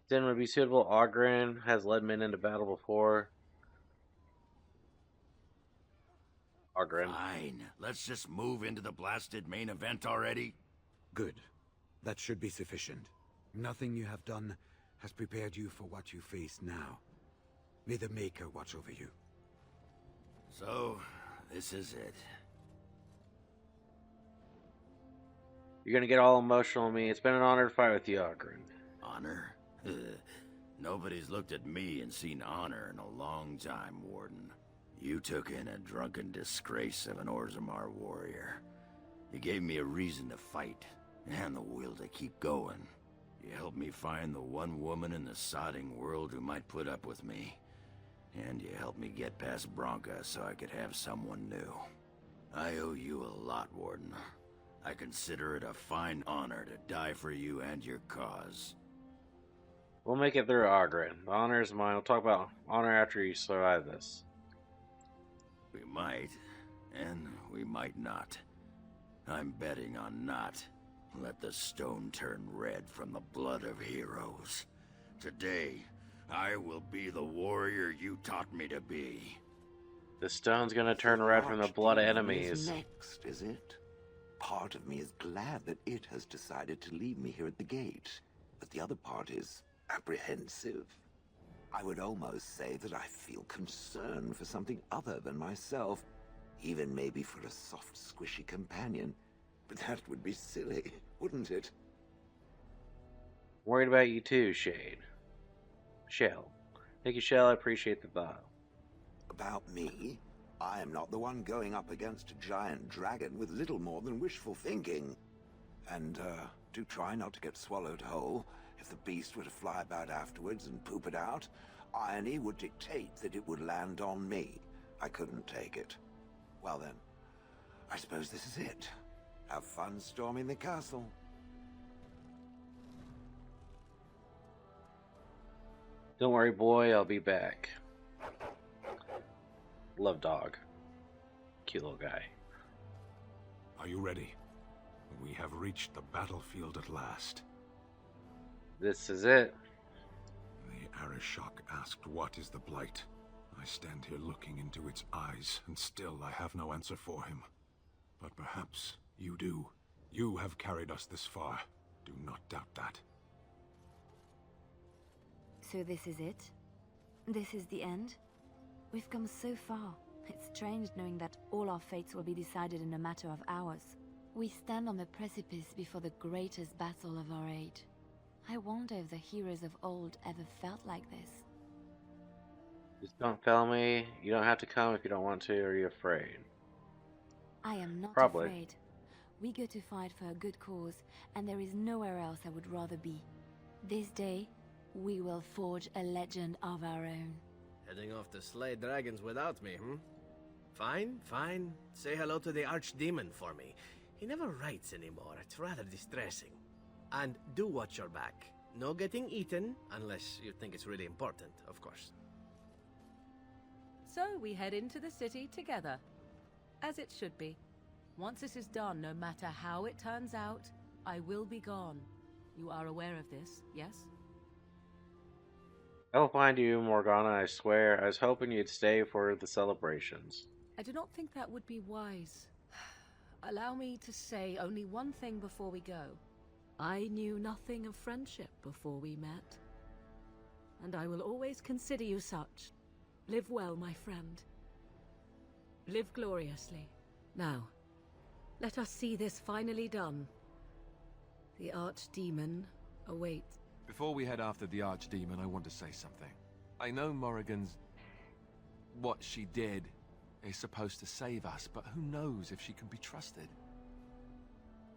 Then would be suitable. Ogren has led men into battle before. Ogren. Fine. Let's just move into the blasted main event already. Good. That should be sufficient. Nothing you have done has prepared you for what you face now. May the Maker watch over you. So, this is it. You're gonna get all emotional on me. It's been an honor to fight with you, Ogren. Honor? Nobody's looked at me and seen honor in a long time, Warden. You took in a drunken disgrace of an Orzammar warrior. You gave me a reason to fight, and the will to keep going. You helped me find the one woman in the sodding world who might put up with me. And you helped me get past Bronca so I could have someone new. I owe you a lot, Warden. I consider it a fine honor to die for you and your cause. We'll make it through, Ogren. The honor is mine. We'll talk about honor after you survive this. We might, and we might not. I'm betting on not. Let the stone turn red from the blood of heroes. Today, I will be the warrior you taught me to be. The stone's gonna turn red from the blood of enemies. Next, is it? Part of me is glad that it has decided to leave me here at the gate, but the other part is apprehensive. I would almost say that I feel concern for something other than myself. Even maybe for a soft, squishy companion. But that would be silly, wouldn't it? Worried about you too, Shade. Shell. Thank you, Shell. I appreciate the thought. About me? I am not the one going up against a giant dragon with little more than wishful thinking. And, do try not to get swallowed whole. If the beast were to fly about afterwards and poop it out, irony would dictate that it would land on me. I couldn't take it. Well then, I suppose this is it. Have fun storming the castle. Don't worry, boy. I'll be back. Love dog. Cute little guy. Are you ready? We have reached the battlefield at last. This is it. The Arishok asked what is the Blight. I stand here looking into its eyes, and still I have no answer for him. But perhaps you do. You have carried us this far. Do not doubt that. So this is it? This is the end? We've come so far. It's strange knowing that all our fates will be decided in a matter of hours. We stand on the precipice before the greatest battle of our age. I wonder if the heroes of old ever felt like this. Just don't fail me. You don't have to come if you don't want to, or you're afraid. I am not Probably. afraid. We go to fight for a good cause, and there is nowhere else I would rather be. This day, we will forge a legend of our own. Heading off to slay dragons without me, Fine, fine. Say hello to the archdemon for me. He never writes anymore. It's rather distressing. And do watch your back. No getting eaten, unless you think it's really important, of course. So we head into the city together. As it should be. Once this is done, no matter how it turns out, I will be gone. You are aware of this, yes? I'll find you, Morgana, I swear. I was hoping you'd stay for the celebrations. I do not think that would be wise. Allow me to say only one thing before we go. I knew nothing of friendship before we met. And I will always consider you such. Live well, my friend. Live gloriously. Now, let us see this finally done. The archdemon awaits. Before we head after the archdemon, I want to say something. I know Morrigan's... what she did is supposed to save us, but who knows if she can be trusted?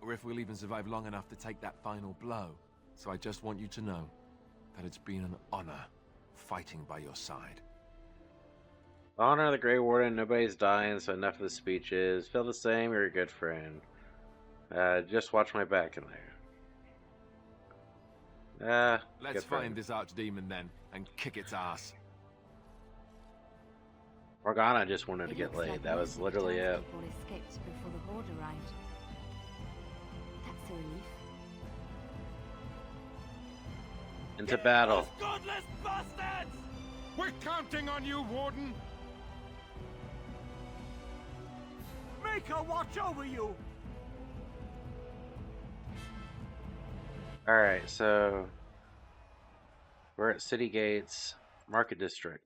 Or if we'll even survive long enough to take that final blow. So I just want you to know that it's been an honor fighting by your side. Honor the Grey Warden, nobody's dying, so enough of the speeches. Feel the same, you're a good friend. Just watch my back in there. Let's find this archdemon then, and kick its ass. Morgana just wanted to get laid. That was literally it. People escaped before the horde arrived. That's a relief. Into battle. Godless bastards! We're counting on you, Warden! Make her watch over you! Alright, so we're at City Gates, Market District.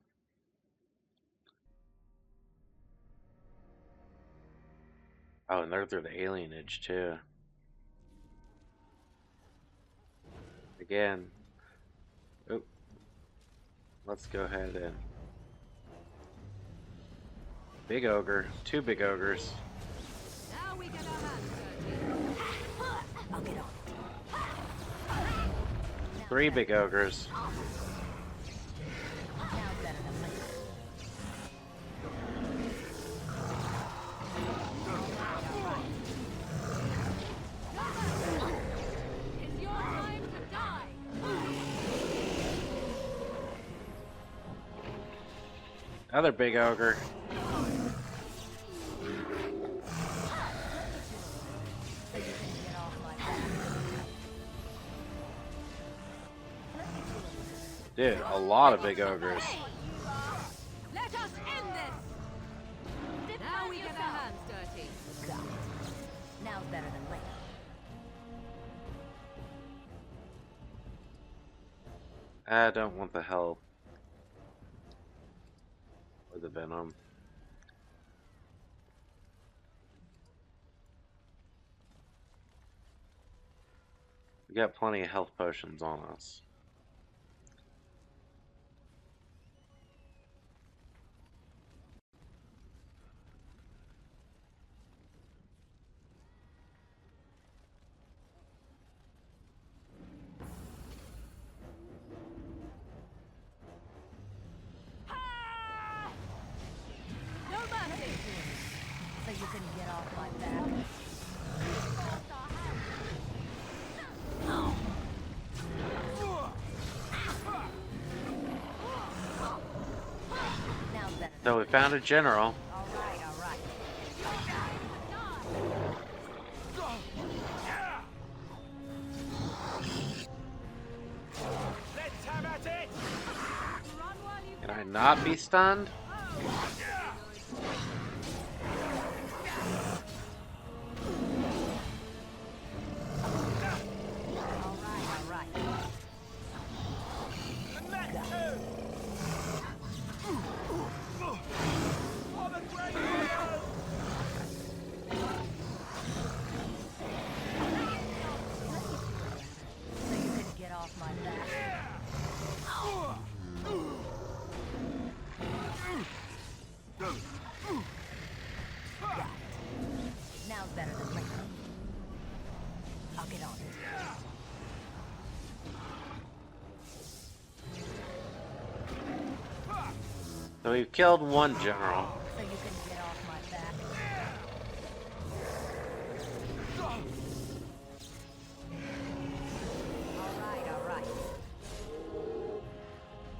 Oh, and they're through the alienage too. Again. Oop. Let's go ahead and... Big ogre. 2 big ogres. Now we get our hands dirty. I'll get on. 3 big ogres. Now better than later. It's your time to die. Another big ogre. Dude, a lot of big ogres. Let us end this. Now we get our hands dirty. Got it. Now's better than later. I don't want the help. Or the venom. We got plenty of health potions on us. No mercy! So you can get off my back. So we found a general. Alright, alright. Let's have at it! Can I not be stunned? So you can get off my back. Got it. Now's better than later. I'll get on it. So we've killed one general. So you can get off my back. Alright, alright.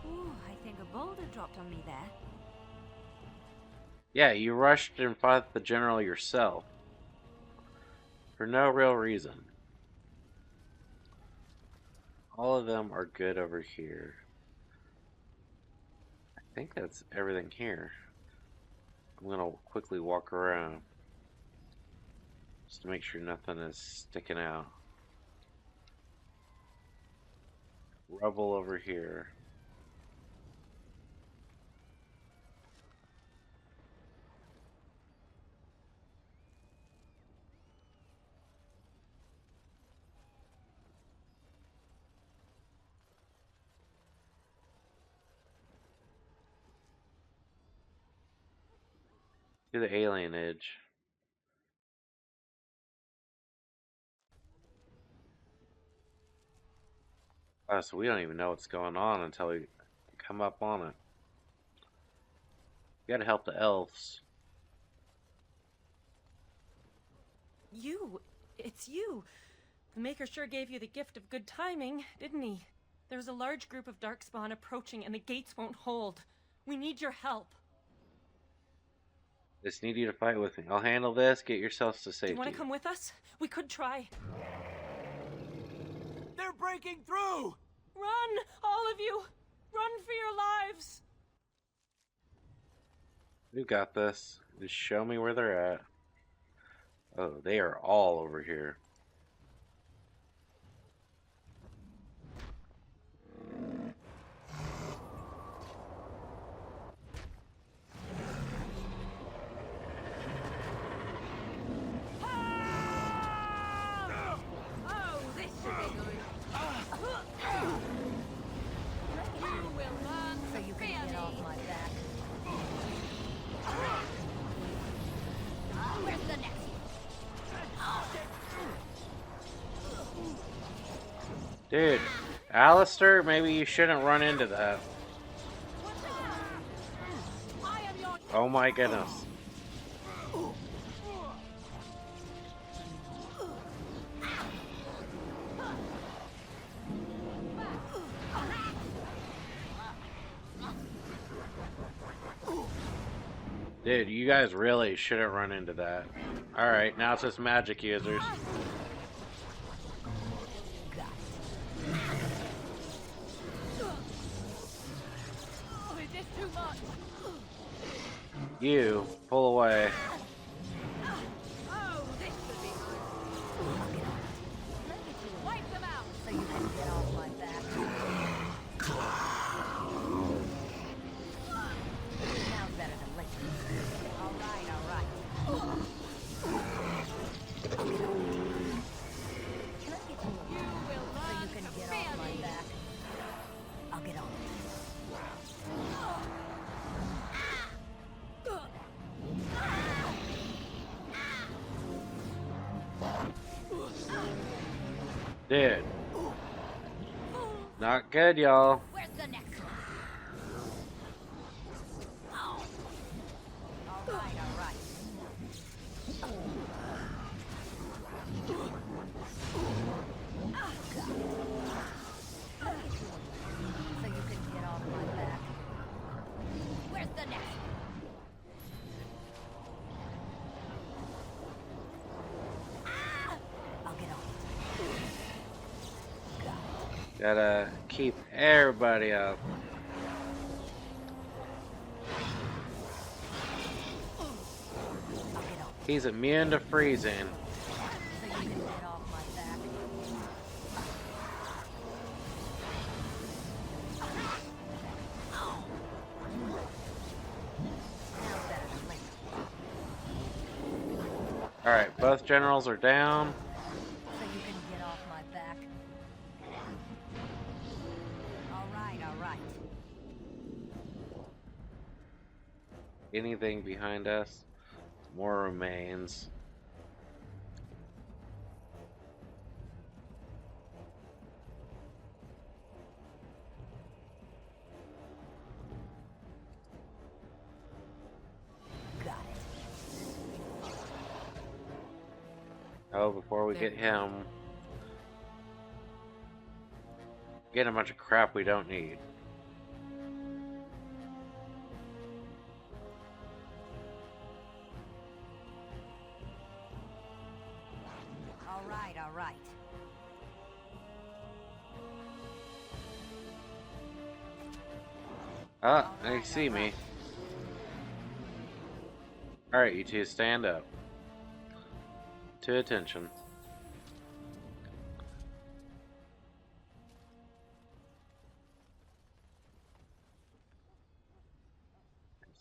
Ooh, I think a boulder dropped on me there. Yeah, you rushed and fought the general yourself. For no real reason. All of them are good over here. I think that's everything here. I'm gonna quickly walk around just to make sure nothing is sticking out. Rubble over here. To the alien edge. Oh, so we don't even know what's going on until we come up on it. We gotta help the elves. You! It's you! The Maker sure gave you the gift of good timing, didn't he? There's a large group of Darkspawn approaching and the gates won't hold. We need your help. Just need you to fight with me. I'll handle this. Get yourselves to Do safety. you want to come with us? We could try. They're breaking through! Run! All of you! Run for your lives! We've got this. Just show me where they're at. Oh, they are all over here. Oh, this should be good. You will learn so you can get off my back. Where's the next? Dude, Alistair, maybe you shouldn't run into that. Oh my goodness. Dude, you guys really shouldn't run into that. Alright, now it's just magic users. Oh, is this too much? You, pull away. Oh, this should be good. Wipe them out so you can get off my back. Now's better than later. Alright, alright. You will Dude. Not good, y'all. Where's the next one? Oh. All right, all right. So you can get off my back. Where's the next one? I'll get off. Gotta keep everybody up. He's immune to freezing. So you can get off my back. Alright, both generals are down. So you can get off my back. All right, all right. Anything behind us? More remains. Got it. Oh, before we get him, get a bunch of crap we don't need. All right, all right. Ah, they see me. Alright, you two, stand up. To attention.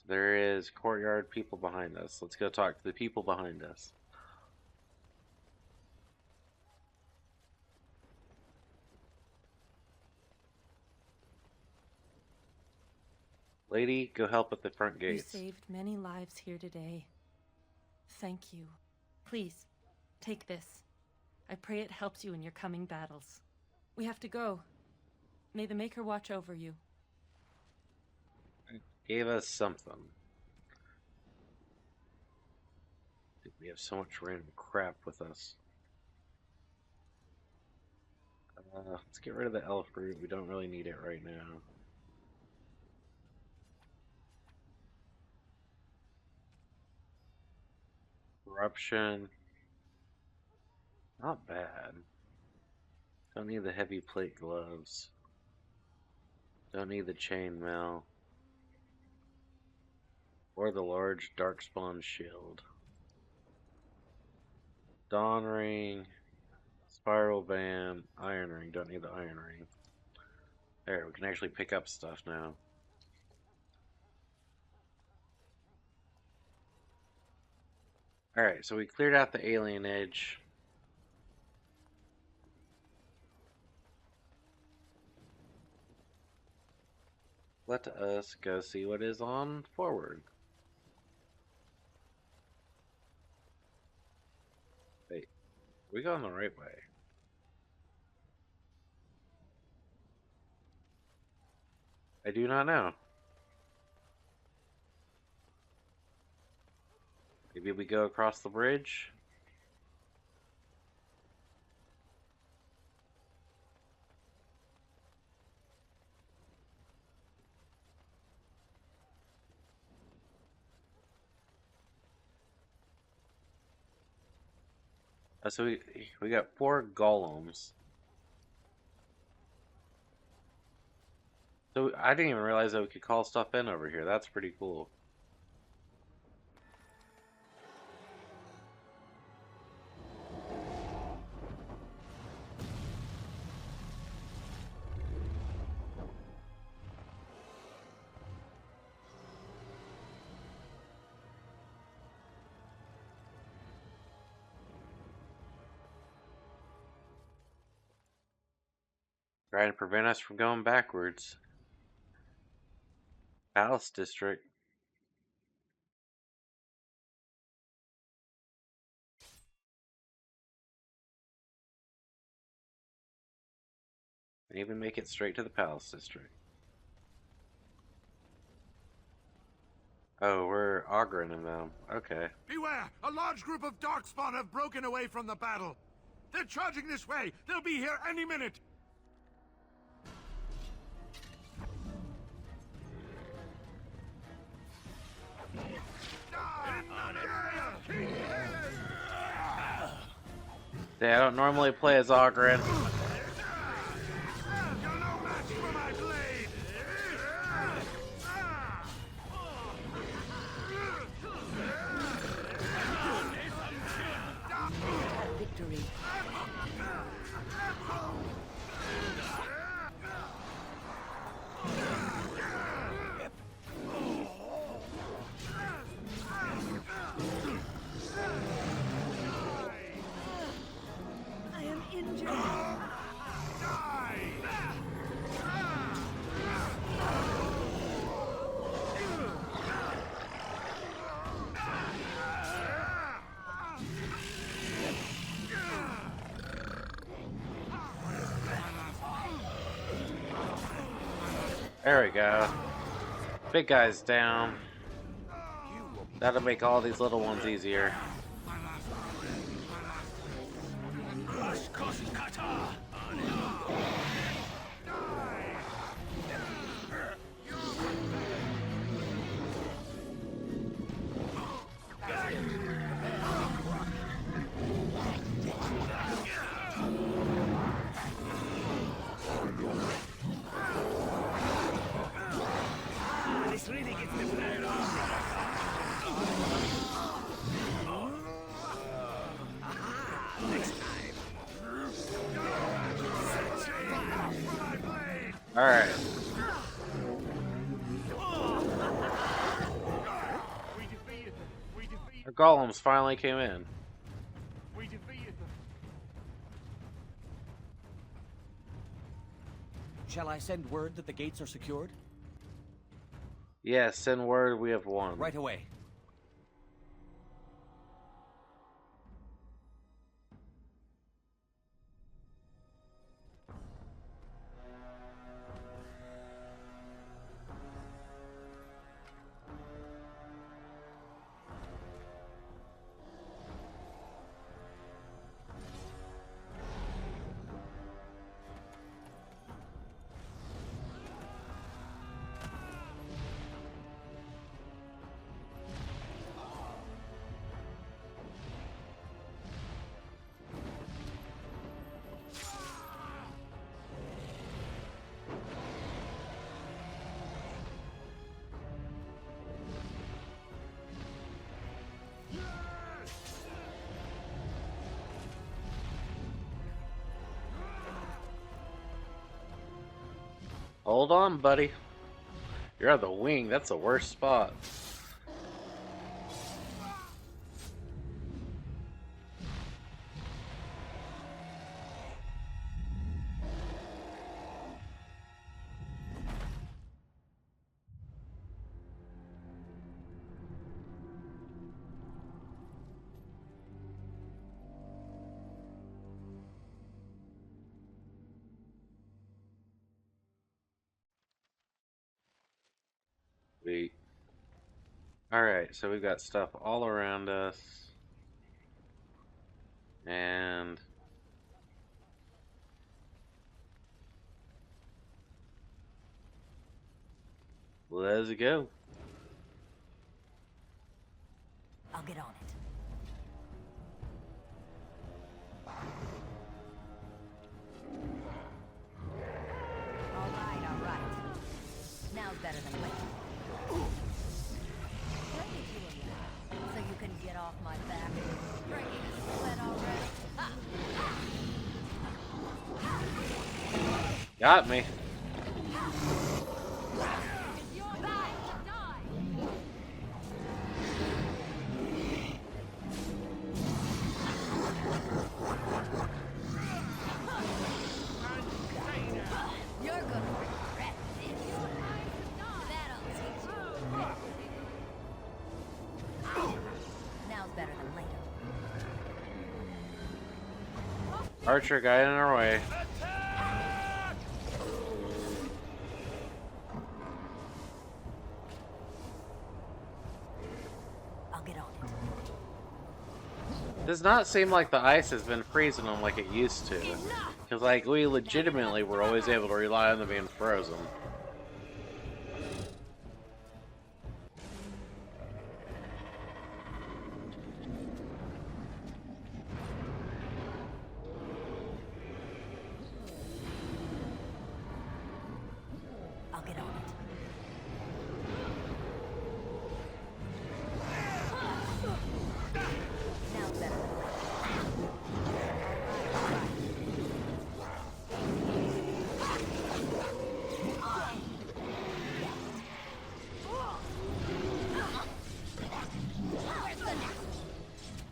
There is courtyard people behind us. Let's go talk to the people behind us. Lady, go help at the front You gates. saved many lives here today. Thank you. Please, take this. I pray it helps you in your coming battles. We have to go. May the Maker watch over you. Gave us something. We have so much random crap with us. Let's get rid of the elf root. We don't really need it right now. Corruption. Not bad. Don't need the heavy plate gloves. Don't need the chainmail. Or the large darkspawn shield. Dawn ring. Spiral band. Iron ring. Don't need the iron ring. There, we can actually pick up stuff now. Alright, so we cleared out the alienage. Let us go see what is on forward. Wait, are we going the right way? I do not know. Maybe we go across the bridge? So we got 4 golems. So I didn't even realize that we could call stuff in over here. That's pretty cool. Trying to prevent us from going backwards. Palace District. And even make it straight to the Palace District. Oh, we're Ogren and them. Okay. Beware! A large group of Darkspawn have broken away from the battle. They're charging this way. They'll be here any minute. Yeah, I don't normally play as Ogren. Victory. I am injured. There we go. Big guy's down. That'll make all these little ones easier. This really gets the blood off. Next time. Alright. Our golems finally came in. Shall I send word that the gates are secured? Yes, send word we have won. Right away. Hold on, buddy. You're on the wing. That's the worst spot. Sweet. Alright, so we've got stuff all around us. And let's go. I'll get on it. All right. Now's better than later. Let me do a lap, so you can get off my back. Breaking a sweat already. Got me. You're gonna regret this. That'll teach you. Now's better than later. Archer guy in our way. Does not seem like the ice has been freezing them like it used to. Because, like, we legitimately were always able to rely on them being frozen. I'll get on it. Now better than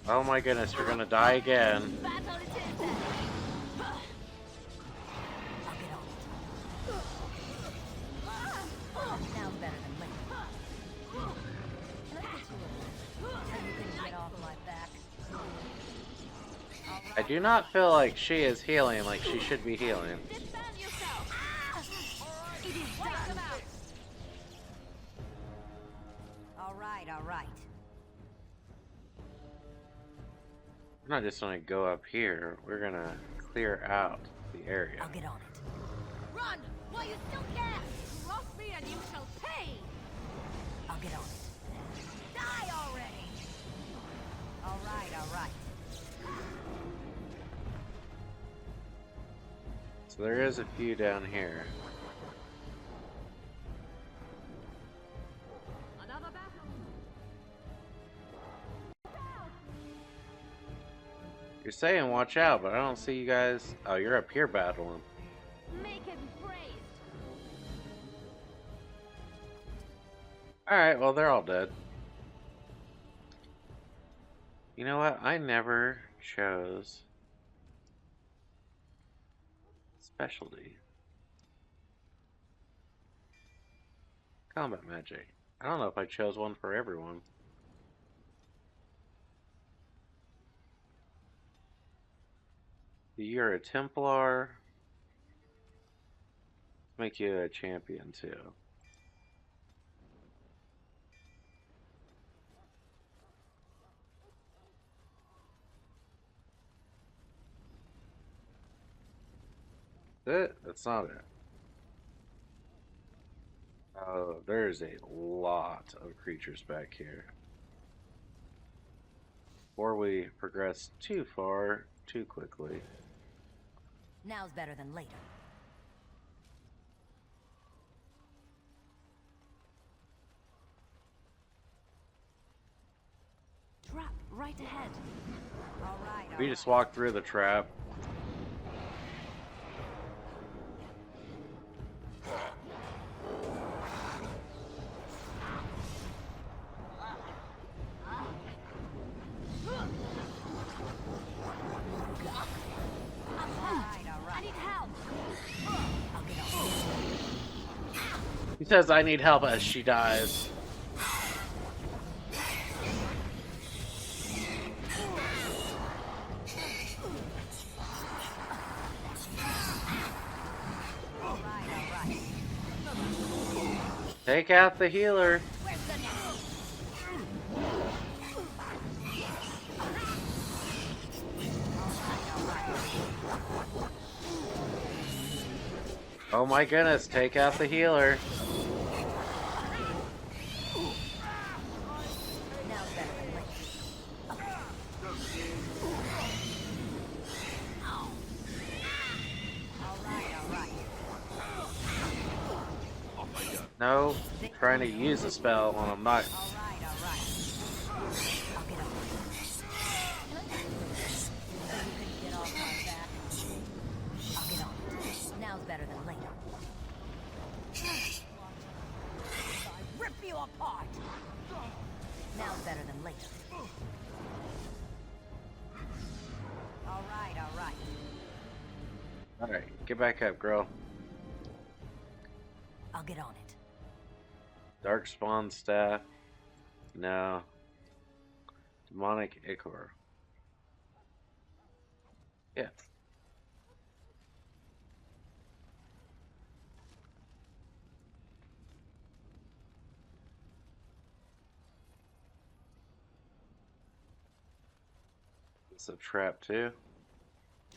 Oh my goodness, you're gonna die again. I do not feel like she is healing like she should be healing. All right. We're not just gonna go up here, we're gonna clear out the area. I'll get on it. Run while you still can! Cross me and you shall pay! I'll get on it. Die already! All right. So there is a few down here. Another battle! You're saying watch out, but I don't see you guys. Oh, you're up here battling. Make him praised! Alright, well, they're all dead. You know what? I never chose specialty. Combat magic. I don't know if I chose one for everyone. You're a Templar. Make you a champion too. That's not it. Oh, there's a lot of creatures back here. Before we progress too far, too quickly. Now's better than later. Trap right ahead. All right. We just walked through the trap. He says I need help as she dies. Take out the healer. Oh my goodness, take out the healer. No, I'm trying to use a spell when I'm not. Now's better than later. Rip you apart. Now's better than later. All right. Alright, get back up, girl. I'll get on it. Darkspawn staff. No. Demonic ichor. Yeah. That's a trap too.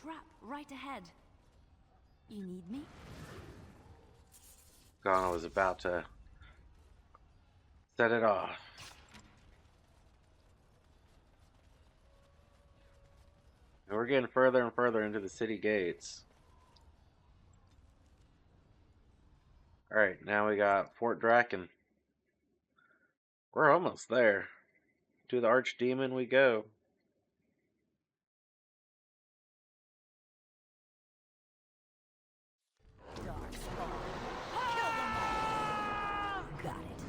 Trap right ahead. You need me? Ghana was about to set it off. And we're getting further and further into the city gates. Alright, now we got Fort Draken. We're almost there. To the Archdemon we go. Got it.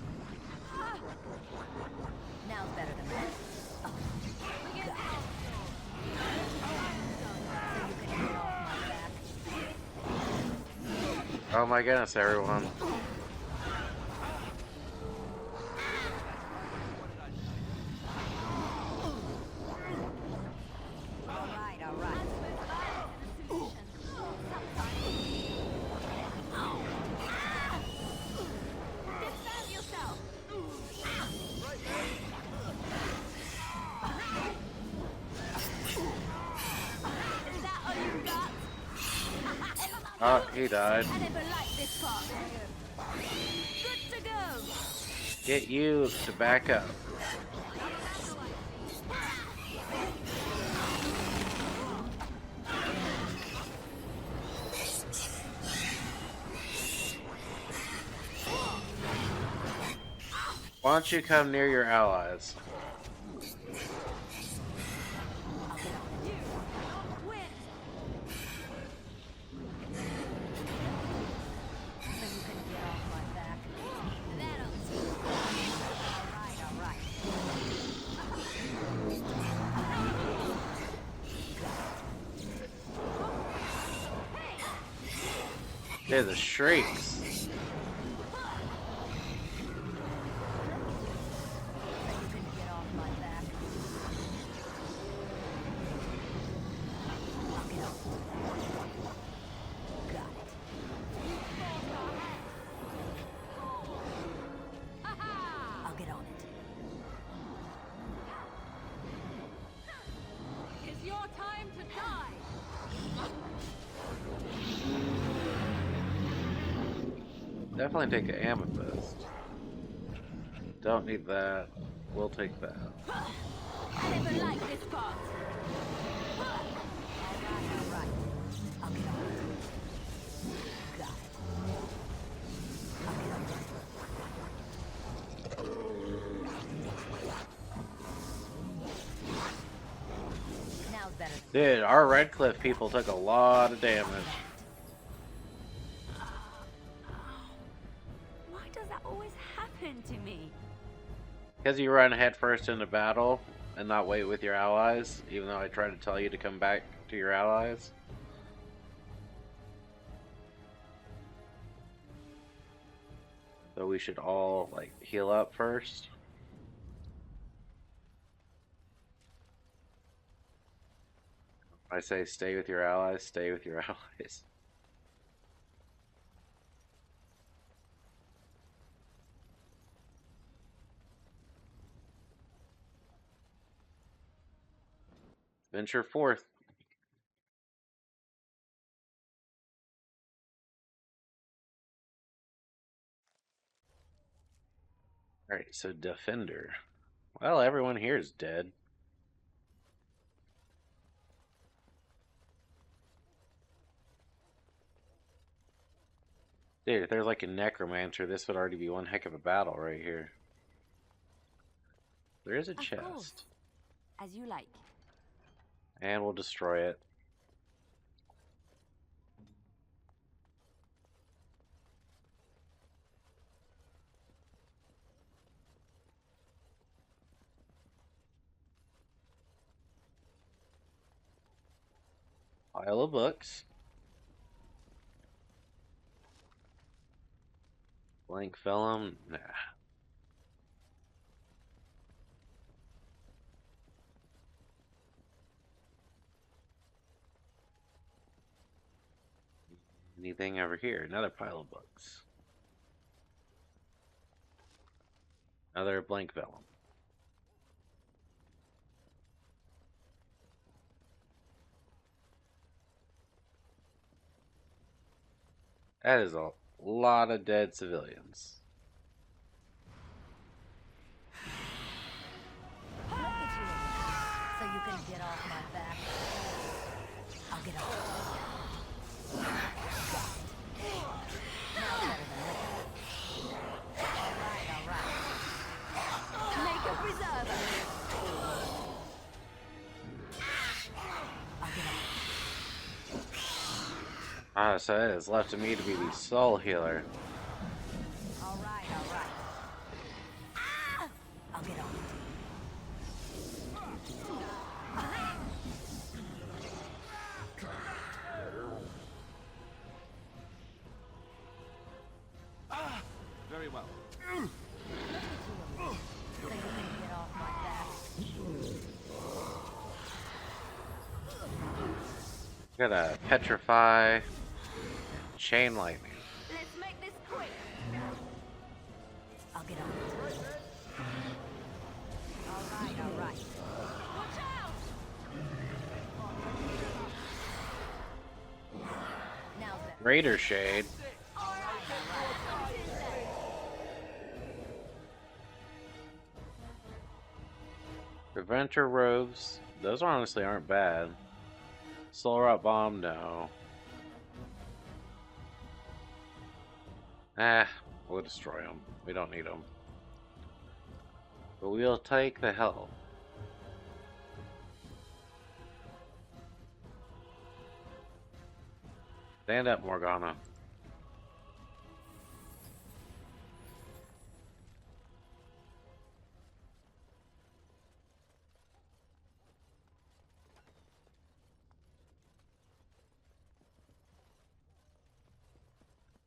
Now's better than that. Oh, got it. So you can get off my back. Oh my goodness, everyone. All right. Defend yourself! Is that all you got? Oh, he died. I never liked this part. Good to go! Get you to back up. Why don't you come near your allies? They're the shrieks. I'll get on it. It's your time to die! Definitely take an amethyst. Don't need that. We'll take that. I never liked this part. All right. I'll get on it. Got it. I'll get on it. Now's better. Dude, our Redcliffe people took a lot of damage. Why does that always happen to me? Because you run headfirst into battle and not wait with your allies, even though I try to tell you to come back to your allies. So we should all, like, heal up first. I say stay with your allies, stay with your allies. Venture forth. Alright, so Defender. Well, everyone here is dead. Dude, if there's like a necromancer, this would already be one heck of a battle right here. There is a Of chest. course. As you like. And we'll destroy it. Pile of books. Blank vellum? Nah. Anything over here? Another pile of books. Another blank vellum. That is a lot of dead civilians. Look at you, so you can get off my back. I'll get off. Now better than later. All right. Make a preserver. I'll get off. So it is left to me to be the soul healer. All right. I'll get off. Very well. So you can get off my back. Gotta petrify, chain lightning. Let's make this quick. I'll get off. All right. Watch out! Now's better. Raider shade. Preventer robes. Those honestly aren't bad. Soul Rot Bomb, no. We'll destroy them. We don't need them. But we'll take the help. Stand up, Morgana.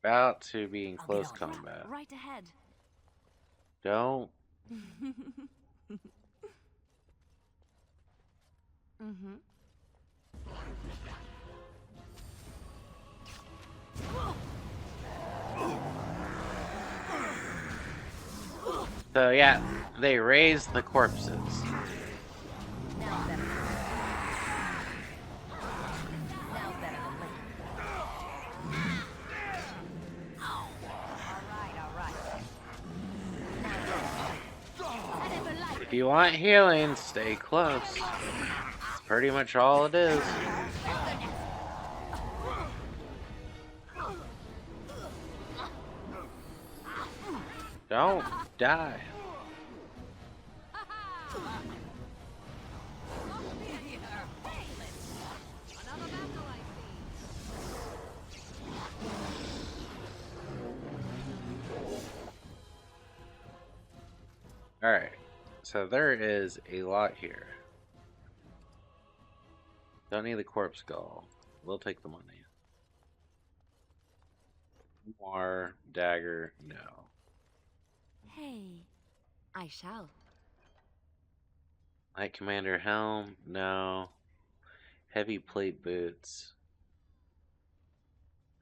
About to be in close combat. Right ahead. Don't. Mm-hmm. So yeah, they raise the corpses. Now better. Now better than later. All right. If you want healing, stay close. That's pretty much all it is. Don't die. Alright, so there is a lot here. Don't need the corpse skull. We'll take the money. More dagger, no. Hey, I shall. Knight Commander helm, no. Heavy plate boots.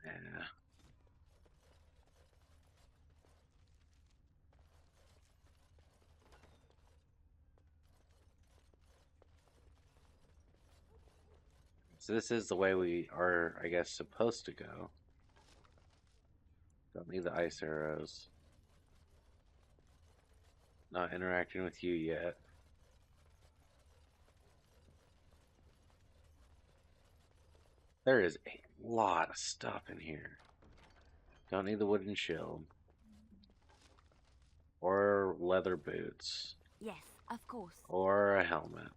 Yeah. So this is the way we are, I guess, supposed to go. Don't need the ice arrows. Not interacting with you yet. There is a lot of stuff in here. Don't need the wooden shield. Or leather boots. Yes, of course. Or a helmet.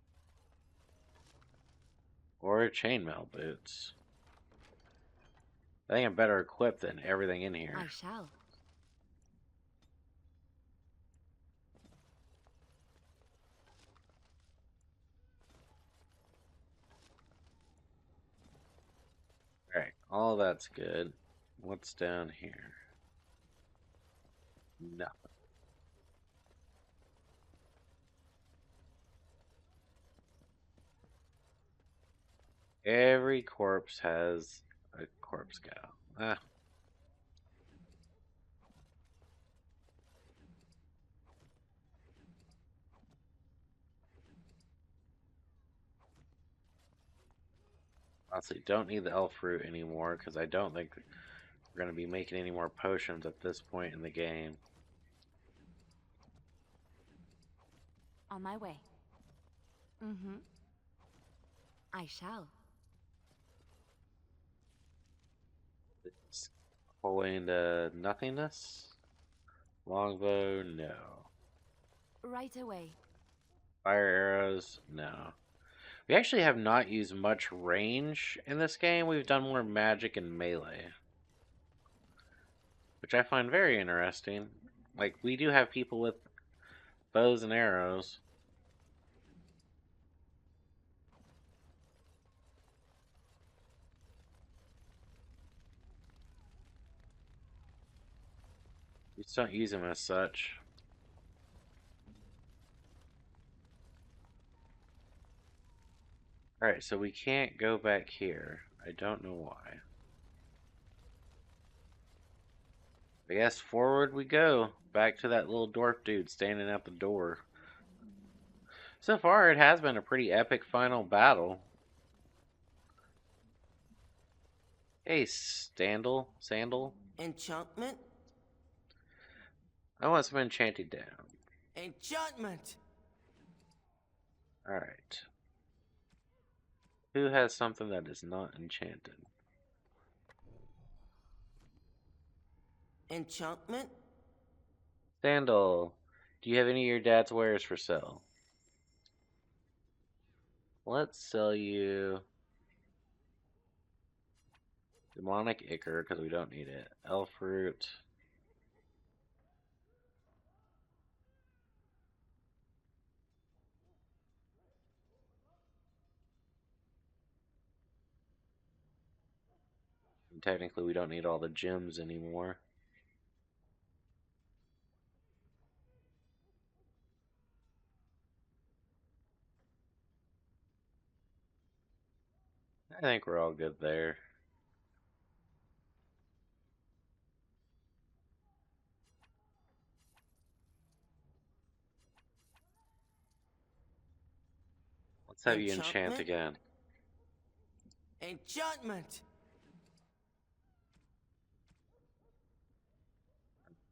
Or chainmail boots. I think I'm better equipped than everything in here. I shall. Alright, all that's good. What's down here? Nothing. Every corpse has a corpse gal. Honestly, don't need the elf fruit anymore because I don't think we're going to be making any more potions at this point in the game. On my way. Mm-hmm. I shall. It's pulling to nothingness. Longbow, no. Right away. Fire arrows, no. We actually have not used much range in this game. We've done more magic and melee, which I find very interesting. Like, we do have people with bows and arrows. We just don't use them as such. Alright, so we can't go back here. I don't know why. I guess forward we go. Back to that little dwarf dude standing at the door. So far, it has been a pretty epic final battle. Hey, Sandal? Enchantment? I want some enchanted down. Enchantment! Alright. Who has something that is not enchanted? Enchantment? Sandal, do you have any of your dad's wares for sale? Let's sell you demonic ichor because we don't need it. Elf root. And technically, we don't need all the gems anymore. I think we're all good there. Let's have you enchant again. Enchantment!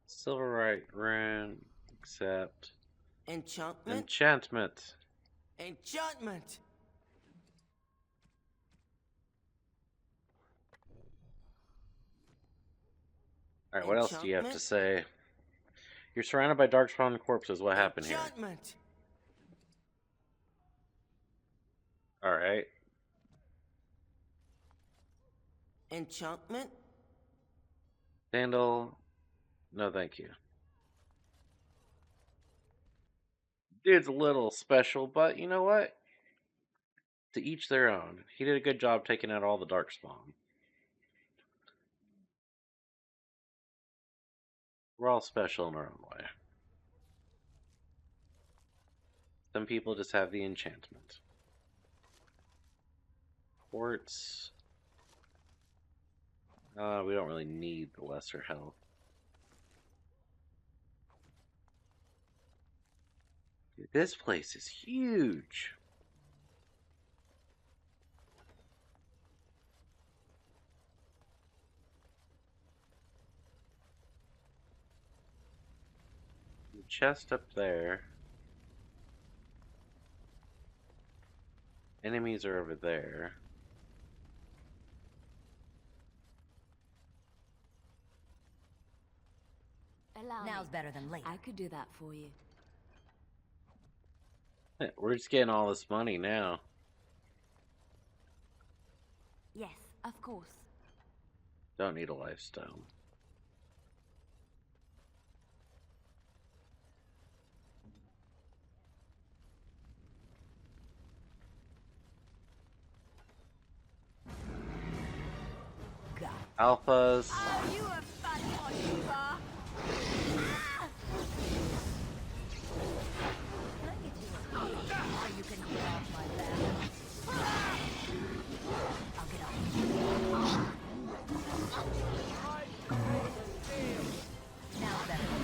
Silverite rune, accept. Enchantment? Enchantment. Enchantment! Alright, what else do you have to say? You're surrounded by darkspawn corpses. What happened here? Enchantment! Alright. Enchantment? Sandal, no thank you. Dude's a little special, but you know what? To each their own. He did a good job taking out all the darkspawn. We're all special in our own way. Some people just have the enchantment. Quartz. We don't really need the lesser health. Dude, this place is huge. The chest up there. Enemies are over there. Now's better than later. I could do that for you. We're just getting all this money now. Yes, of course. Don't need a lifestone. Alphas. Oh, you a fat boy, you are. You can get off my back. I'll get off. Now better than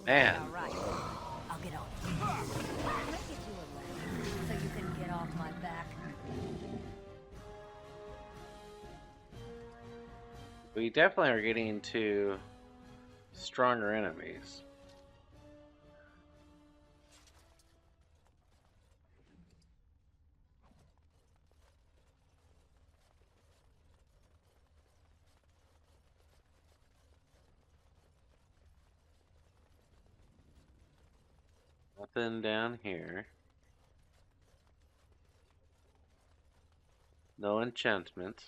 Man. all right. I'll get off. So you can get off my back. We definitely are getting into stronger enemies. Nothing down here. No enchantment.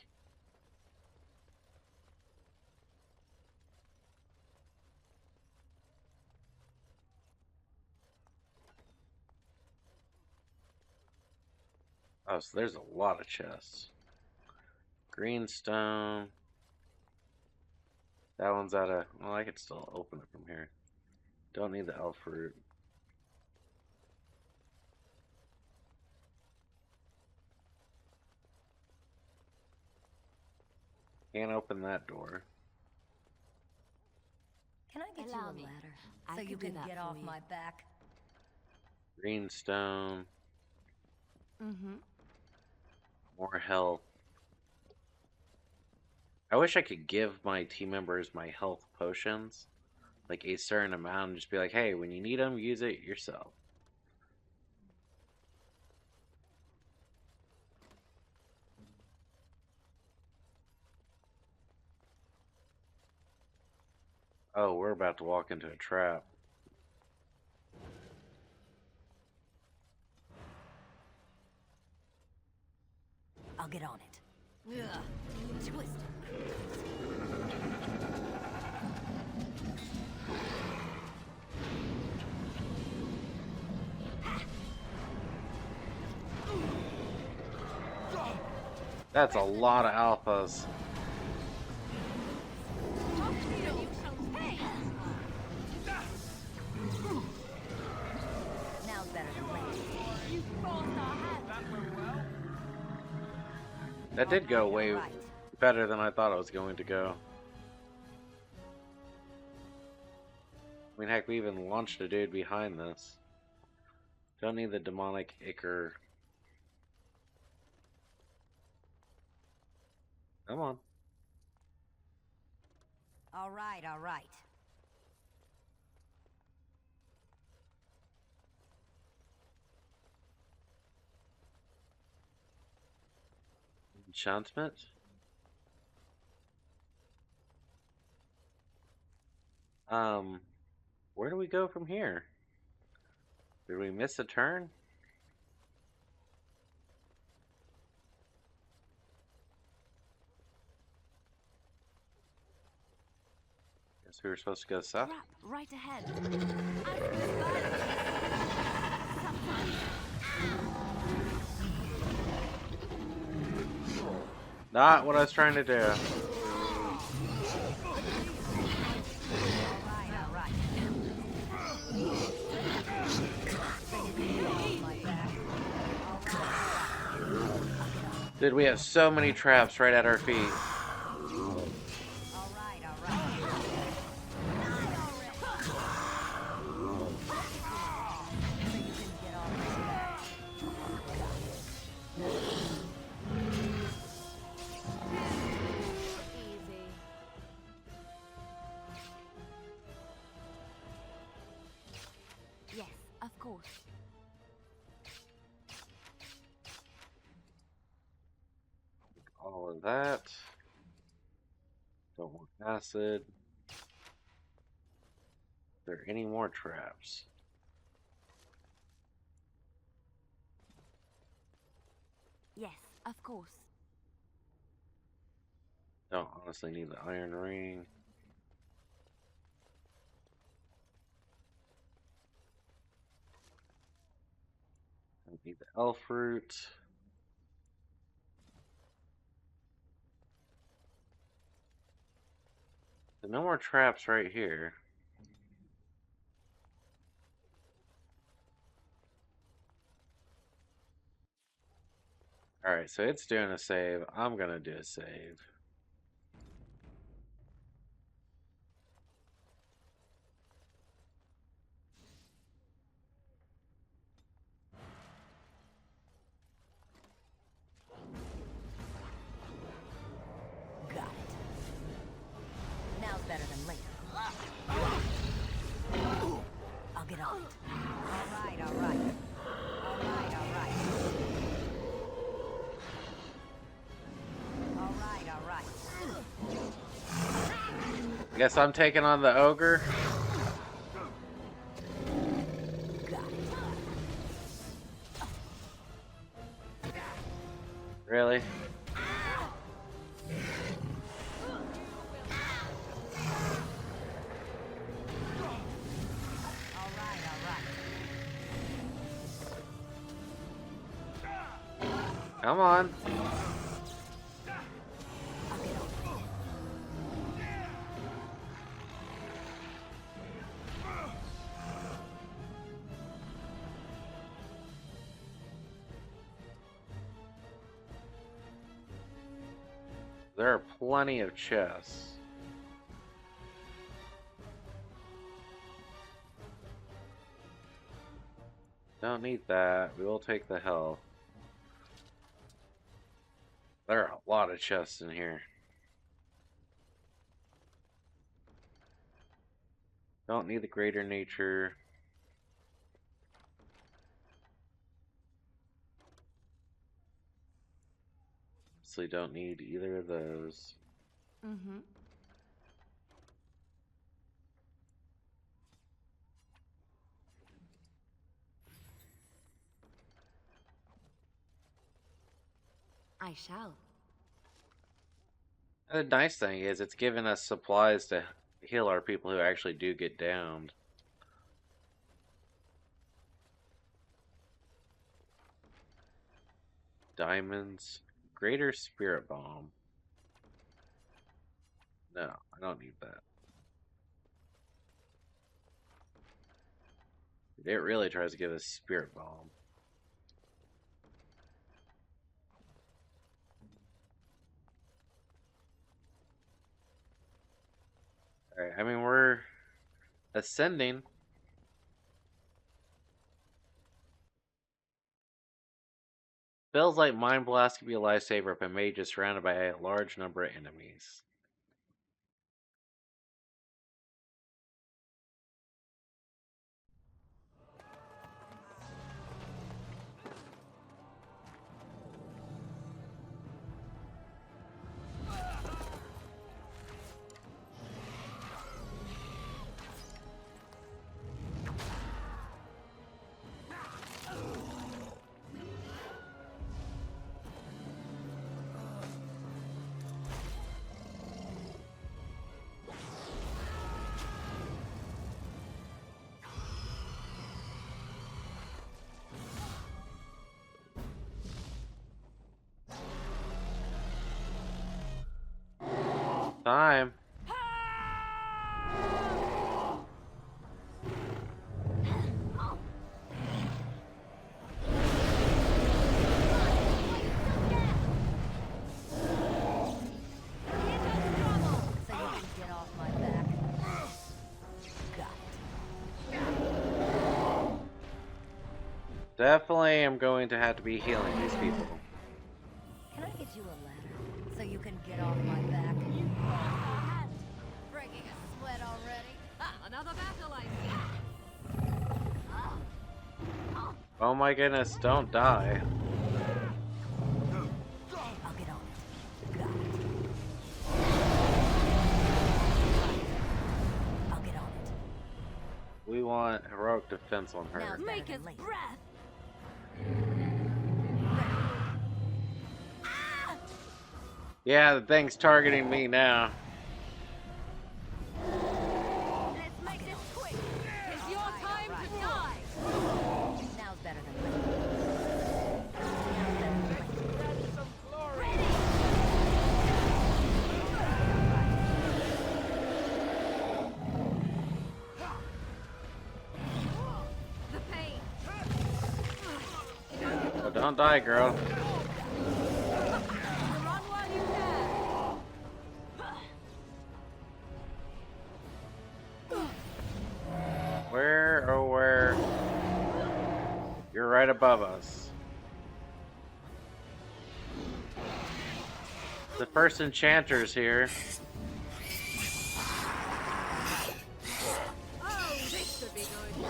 Oh, so there's a lot of chests. Greenstone. That one's out of... Well, I could still open it from here. Don't need the elf fruit. Can't open that door. Can I get Allow you a me. ladder I so could you do can that get for off you. my back? Greenstone. Mm-hmm. More health. I wish I could give my team members my health potions. Like a certain amount and just be like, hey, when you need them, use it yourself. Oh, we're about to walk into a trap. I'll get on it. Ugh. Twist. That's a lot of alphas. Now's better than later. That did go way better than I thought it was going to go. I mean, heck, we even launched a dude behind this. Don't need the demonic ichor. Come on. All right, all right. Enchantment? Where do we go from here? Did we miss a turn? Guess we were supposed to go south. Crap, right ahead. Not what I was trying to do. Dude, we have so many traps right at our feet. Yes, of course. All of that. Don't want acid. Are there any more traps? Yes, of course. Don't honestly need the iron ring. Don't need the elf fruit. So no more traps right here. Alright, so it's doing a save. I'm gonna do a save. Guess I'm taking on the ogre. Really? Come on. There are plenty of chests. Don't need that. We will take the health. There are a lot of chests in here. Don't need the greater nature. Obviously don't need either of those. Mm-hmm. I shall. The nice thing is it's giving us supplies to heal our people who actually do get downed. Diamonds. Greater Spirit Bomb. No, I don't need that. It really tries to give us Spirit Bomb. Alright, I mean, we're ascending. Feels like Mind Blast could be a lifesaver if a mage is surrounded by a large number of enemies. Time. Definitely am going to have to be healing these people. Can I get you a ladder so you can get off my back? Breaking a sweat already? Another battle I Oh my goodness, don't die. I'll get on it. Got it. I'll get on it. We want heroic defense on her. Now make his breath. Yeah, the thing's targeting me now. Let's make this quick. It's your time to die. Now's better than The pain. Oh, don't die, girl. Run while you can. Where, oh where? You're right above us. The first enchanter's here. Oh, this should be good.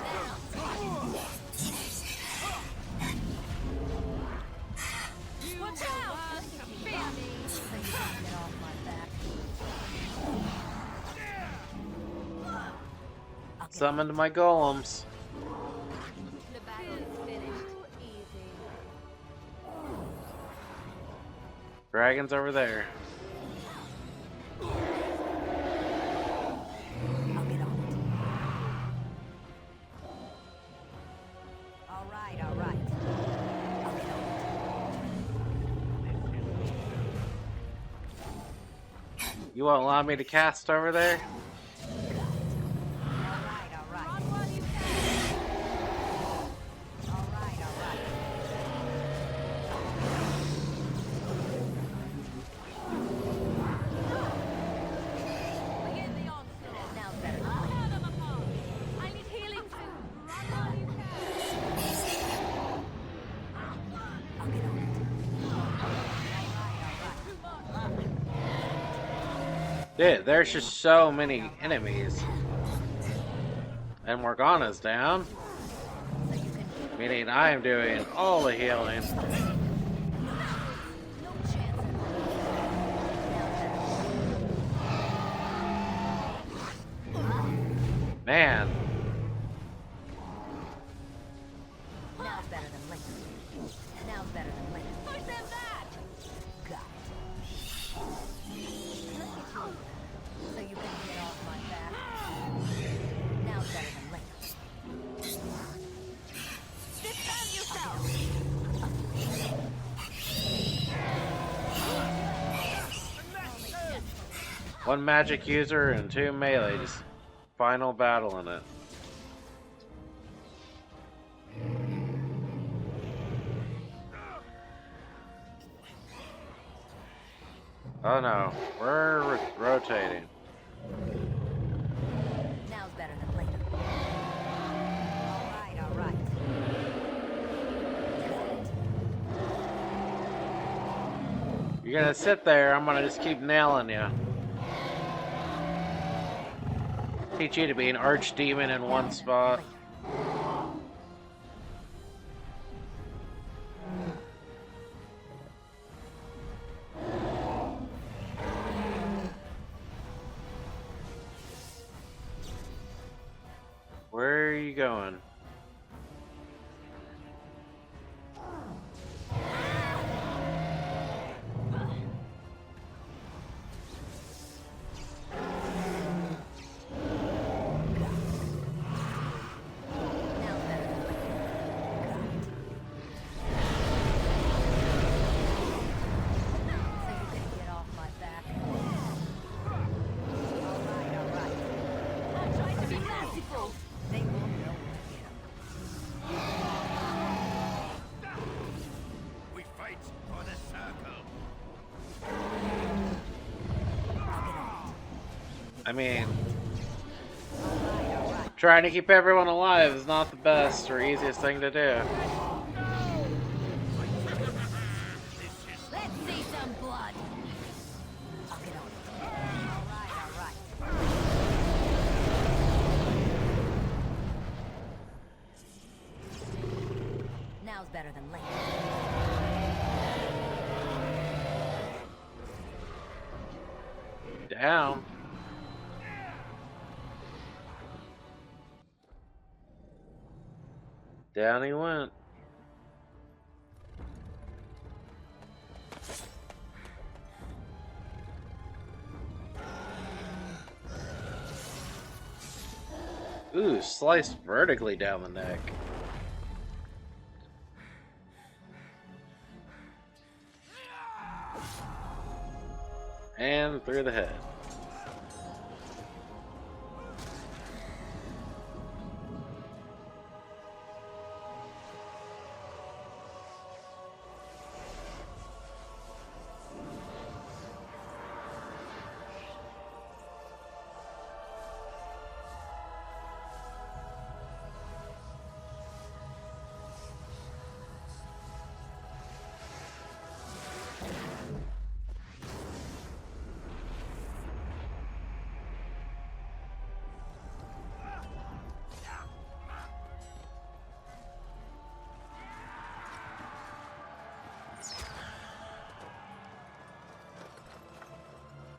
Watch out! Fear me. so you can get off my back. Summoned my golems. The battle is finished. Easy. Dragons over there. All right. You won't allow me to cast over there? Dude, there's just so many enemies. And Morgana's down. Meaning I am doing all the healing. Man. Now's better than later. Now's better than later. Push them back! Got it. So you can get off my back. Now's better than later. Defend yourself! One magic user and 2 melees. Final battle in it. Oh no, we're rotating. Now's better than later. All right. You're gonna sit there, I'm gonna just keep nailing you. Teach you to be an archdemon in one spot. Where are you going? I mean, trying to keep everyone alive is not the best or easiest thing to do. Let's see some blood. Now's better than later. Down. Down he went. Ooh, sliced vertically down the neck. And through the head.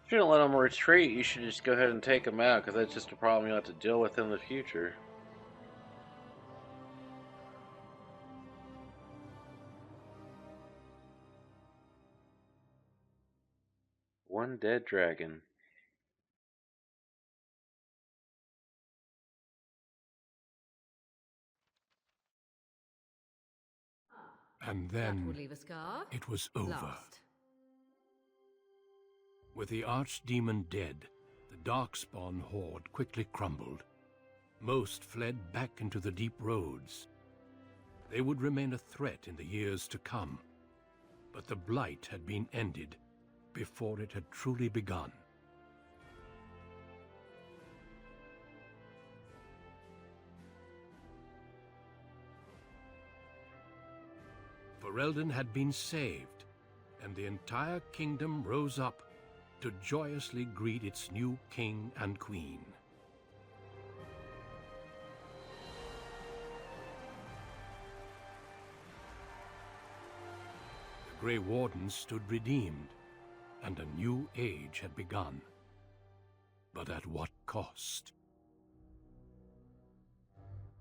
If you don't let them retreat, you should just go ahead and take them out, because that's just a problem you'll have to deal with in the future. One dead dragon. And That will then leave a scar. it was over. Last. With the archdemon dead, the Darkspawn horde quickly crumbled. Most fled back into the deep roads. They would remain a threat in the years to come. But the blight had been ended before it had truly begun. Ferelden had been saved, and the entire kingdom rose up to joyously greet its new king and queen. The Grey Wardens stood redeemed, and a new age had begun. But at what cost?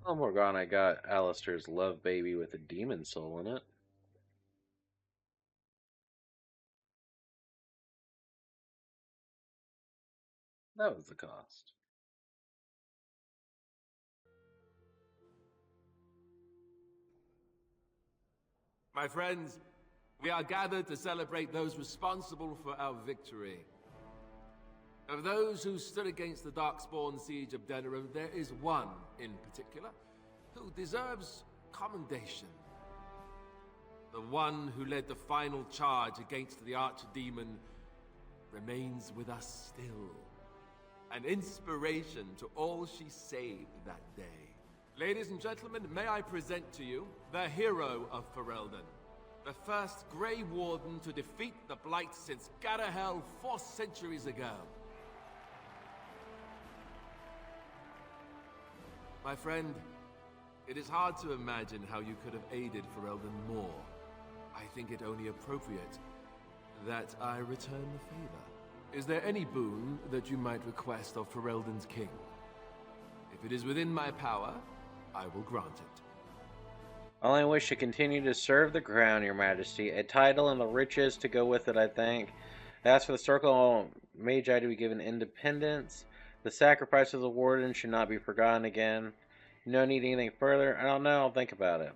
Oh, Morgana got Alistair's love baby with a demon soul in it. That was the cost. My friends, we are gathered to celebrate those responsible for our victory. Of those who stood against the Darkspawn siege of Denerim, there is one in particular who deserves commendation. The one who led the final charge against the Archdemon remains with us still. An inspiration to all she saved that day. Ladies and gentlemen, may I present to you the hero of Ferelden, the first Grey Warden to defeat the Blight since Garahel 4 centuries ago. My friend, it is hard to imagine how you could have aided Ferelden more. I think it only appropriate that I return the favor. Is there any boon that you might request of Ferelden's king? If it is within my power, I will grant it. I only wish to continue to serve the crown, your majesty. A title and the riches to go with it, I think. As for the circle Magi to be given independence, the sacrifice of the warden should not be forgotten again. You don't need anything further? I don't know, I'll think about it.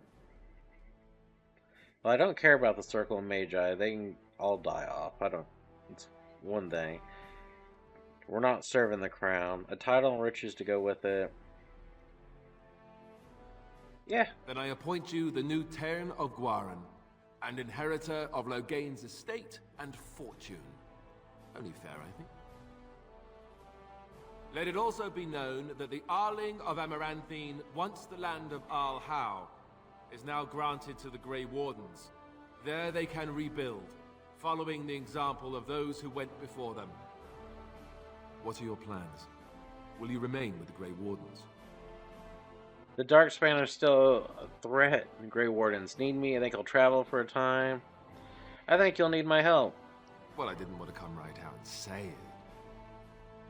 Well, I don't care about the circle of Magi. They can all die off. It's one thing. We're not serving the crown. A title and riches to go with it. Yeah. Then I appoint you the new Tairn of Gwaran, and inheritor of Logain's estate and fortune. Only fair, I think. Let it also be known that the Arling of Amaranthine, once the land of Arl How, is now granted to the Grey Wardens. There they can rebuild, following the example of those who went before them. What are your plans? Will you remain with the Grey Wardens? The Darkspan are still a threat. The Grey Wardens need me. I think I'll travel for a time. I think you'll need my help. Well, I didn't want to come right out and say it,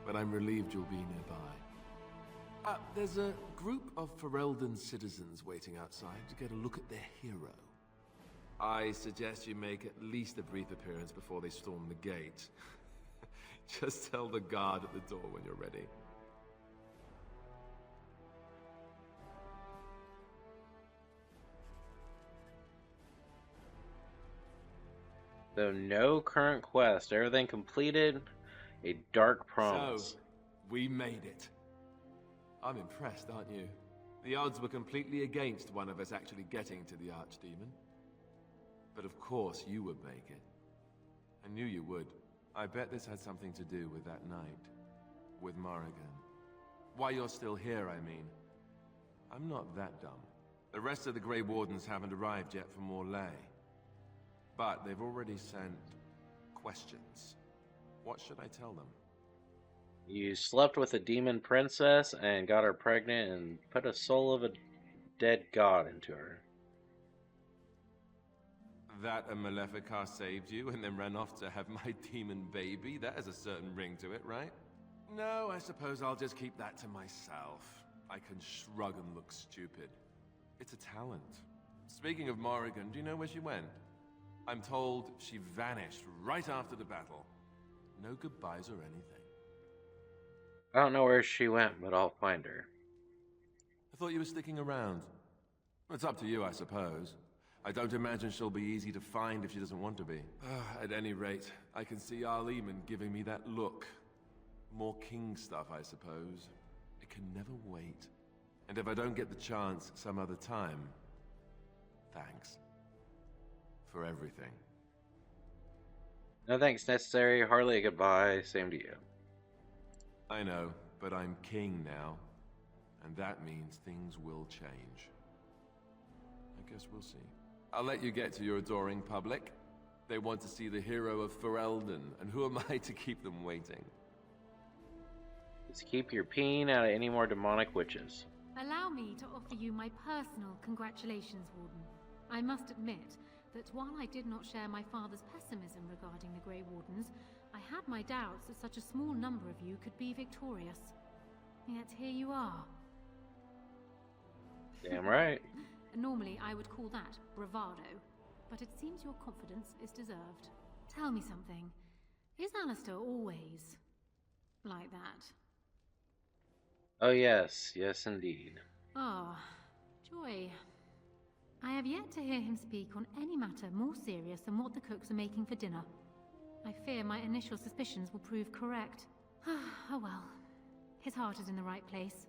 but I'm relieved you'll be nearby. There's a group of Ferelden citizens waiting outside to get a look at their hero. I suggest you make at least a brief appearance before they storm the gate. Just tell the guard at the door when you're ready. Though no current quest, everything completed, a dark promise. So, we made it. I'm impressed, aren't you? The odds were completely against one of us actually getting to the Archdemon. But of course you would make it. I knew you would. I bet this had something to do with that night. With Morrigan. Why you're still here, I mean. I'm not that dumb. The rest of the Grey Wardens haven't arrived yet from Morlaix. But they've already sent questions. What should I tell them? You slept with a demon princess and got her pregnant and put a soul of a dead god into her. That a Maleficar saved you and then ran off to have my demon baby? That has a certain ring to it, right? No, I suppose I'll just keep that to myself. I can shrug and look stupid. It's a talent. Speaking of Morrigan, do you know where she went? I'm told she vanished right after the battle. No goodbyes or anything. I don't know where she went, but I'll find her. I thought you were sticking around. It's up to you, I suppose. I don't imagine she'll be easy to find if she doesn't want to be. At any rate, I can see Arleman giving me that look. More king stuff, I suppose. It can never wait. And if I don't get the chance some other time, thanks. For everything. No thanks necessary, hardly a goodbye, same to you. I know, but I'm king now. And that means things will change. I guess we'll see. I'll let you get to your adoring public. They want to see the hero of Ferelden, and who am I to keep them waiting? Just keep your peen out of any more demonic witches. Allow me to offer you my personal congratulations, Warden. I must admit that while I did not share my father's pessimism regarding the Grey Wardens, I had my doubts that such a small number of you could be victorious. Yet here you are. Damn right. Normally I would call that bravado, but it seems your confidence is deserved. Tell me something. Is Alistair always like that? Oh yes, yes indeed. Ah, joy. I have yet to hear him speak on any matter more serious than what the cooks are making for dinner. I fear my initial suspicions will prove correct. Oh well. His heart is in the right place.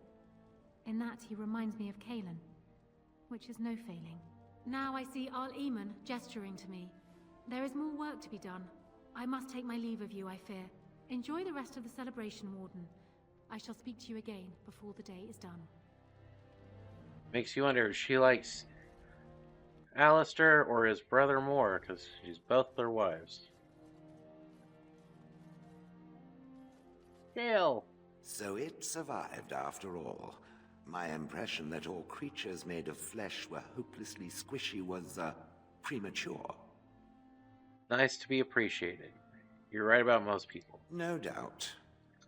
In that he reminds me of Kaelin, which is no failing. Now I see Arl Eamon gesturing to me. There is more work to be done. I must take my leave of you, I fear. Enjoy the rest of the celebration, Warden. I shall speak to you again before the day is done. Makes you wonder if she likes Alistair or his brother more, because she's both their wives. Hail! So it survived after all. My impression that all creatures made of flesh were hopelessly squishy was, premature. Nice to be appreciated. You're right about most people. No doubt.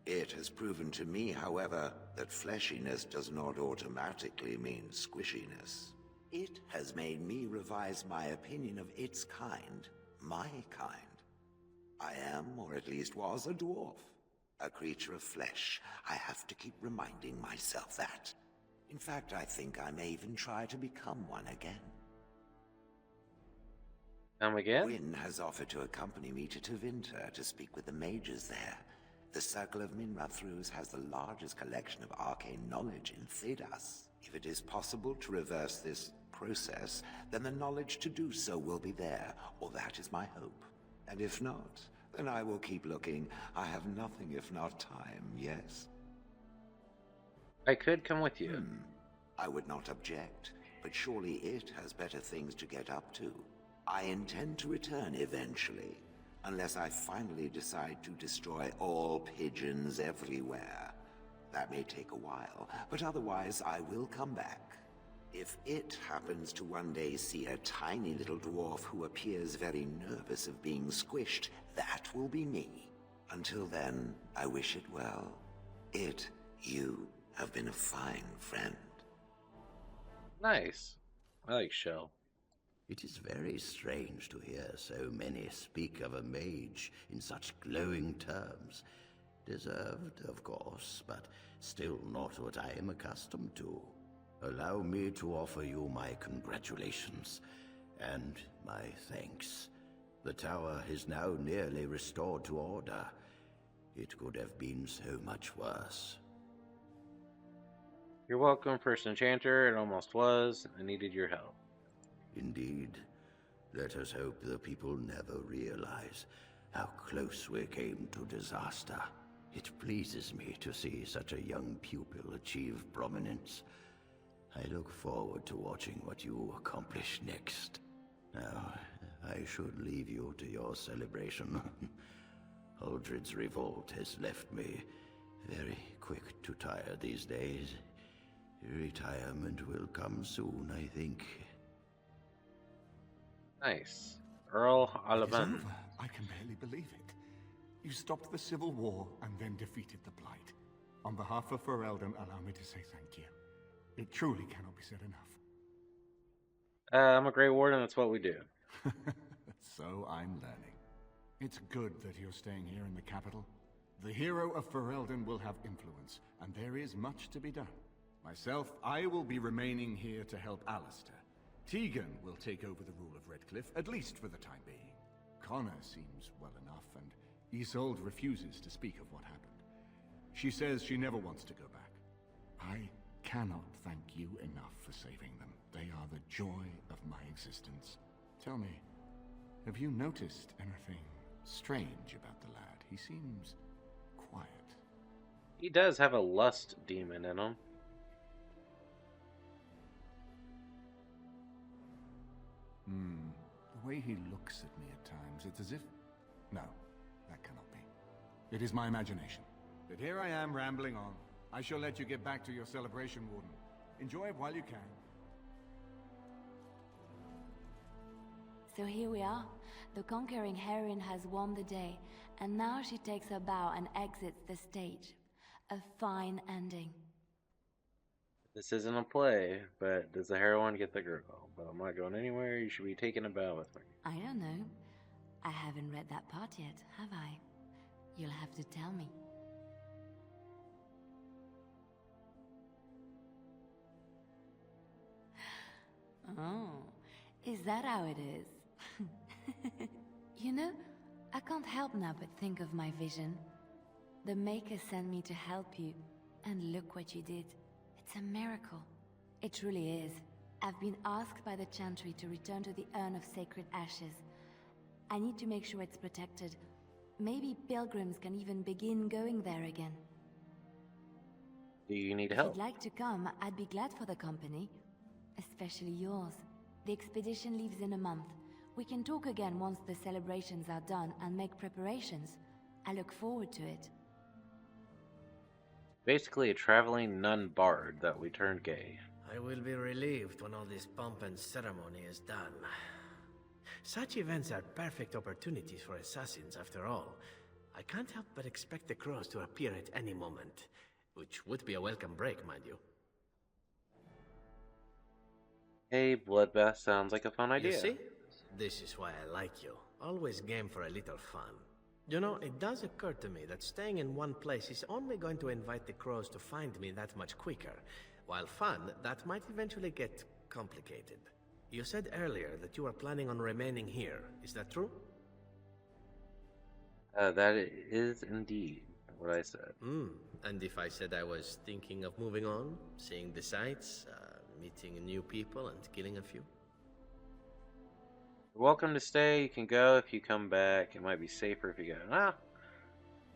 It has proven to me, however, that fleshiness does not automatically mean squishiness. It has made me revise my opinion of its kind, my kind. I am, or at least was, a dwarf. A creature of flesh. I have to keep reminding myself that. In fact, I think I may even try to become one again. Again? Wynne has offered to accompany me to Tevinter to speak with the mages there. The Circle of Minrathrus has the largest collection of arcane knowledge in Thedas. If it is possible to reverse this process, then the knowledge to do so will be there, or that is my hope. And if not, then I will keep looking. I have nothing if not time, yes? I could come with you. I would not object, but surely it has better things to get up to. I intend to return eventually, unless I finally decide to destroy all pigeons everywhere. That may take a while, but otherwise I will come back. If it happens to one day see a tiny little dwarf who appears very nervous of being squished, that will be me. Until then, I wish it well. You have been a fine friend. Nice. I like Shell. It is very strange to hear so many speak of a mage in such glowing terms. Deserved, of course, but still not what I am accustomed to. Allow me to offer you my congratulations, and my thanks. The tower is now nearly restored to order. It could have been so much worse. You're welcome, First Enchanter. It almost was. I needed your help. Indeed. Let us hope the people never realize how close we came to disaster. It pleases me to see such a young pupil achieve prominence. I look forward to watching what you accomplish next. Now, I should leave you to your celebration. Uldred's revolt has left me very quick to tire these days. Retirement will come soon, I think. Nice. Earl It is Alaban. over. I can barely believe it. You stopped the Civil War and then defeated the Blight. On behalf of Ferelden, allow me to say thank you. It truly cannot be said enough. I'm a Grey Warden, that's what we do. So I'm learning. It's good that you're staying here in the capital. The hero of Ferelden will have influence, and there is much to be done. Myself, I will be remaining here to help Alistair. Tegan will take over the rule of Redcliffe, at least for the time being. Connor seems well enough, and Isolde refuses to speak of what happened. She says she never wants to go back. I cannot thank you enough for saving them. They are the joy of my existence. Tell me, have you noticed anything strange about the lad? He seems quiet. He does have a lust demon in him. The way he looks at me at times, it's as if... No, that cannot be. It is my imagination. But here I am rambling on. I shall let you get back to your celebration, Warden. Enjoy it while you can. So here we are. The conquering heroine has won the day, and now she takes her bow and exits the stage. A fine ending. This isn't a play, but does the heroine get the girl? But I'm not going anywhere. You should be taking a bow with me. I don't know. I haven't read that part yet, have I? You'll have to tell me. Oh, is that how it is? You know, I can't help now but think of my vision. The Maker sent me to help you, and look what you did. It's a miracle. It truly is. I've been asked by the Chantry to return to the Urn of Sacred Ashes. I need to make sure it's protected. Maybe pilgrims can even begin going there again. Do you need If help? you'd like to come, I'd be glad for the company. Especially yours. The expedition leaves in a month. We can talk again once the celebrations are done and make preparations. I look forward to it. Basically a traveling nun bard that we turned gay. I will be relieved when all this pomp and ceremony is done. Such events are perfect opportunities for assassins, after all. I can't help but expect the crows to appear at any moment, which would be a welcome break, mind you. Hey, bloodbath sounds like a fun idea. You see? This is why I like you. Always game for a little fun. You know, it does occur to me that staying in one place is only going to invite the crows to find me that much quicker. While fun, that might eventually get complicated. You said earlier that you are planning on remaining here. Is that true? That is indeed what I said. And if I said I was thinking of moving on, seeing the sights, meeting new people and killing a few? You're welcome to stay. You can go if you come back. It might be safer if you go.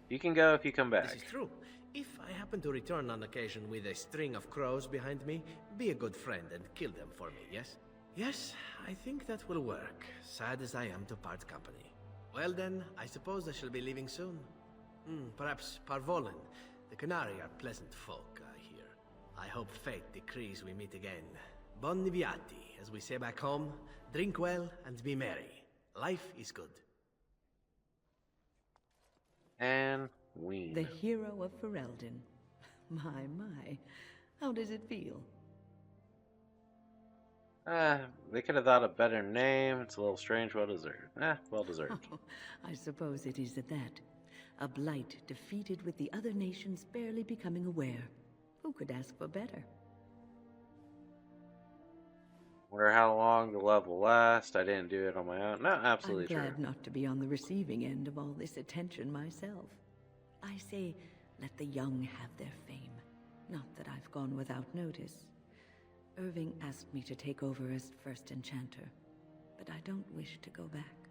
You can go if you come back. This is true. If I happen to return on occasion with a string of crows behind me, be a good friend and kill them for me, yes? Yes, I think that will work, sad as I am to part company. Well then, I suppose I shall be leaving soon. Perhaps Parvolen. The Canary are pleasant folk, I hear. I hope fate decrees we meet again. Bon niviati, as we say back home. Drink well and be merry. Life is good. And we. The hero of Ferelden. My. How does it feel? They could have thought a better name. It's a little strange. Well deserved. Well deserved. I suppose it is at that. A blight defeated with the other nations barely becoming aware. Who could ask for better? Wonder how long the love will last. I didn't do it on my own. No, absolutely I'm true. glad not to be on the receiving end of all this attention myself. I say, let the young have their fame. Not that I've gone without notice. Irving asked me to take over as first enchanter, but I don't wish to go back.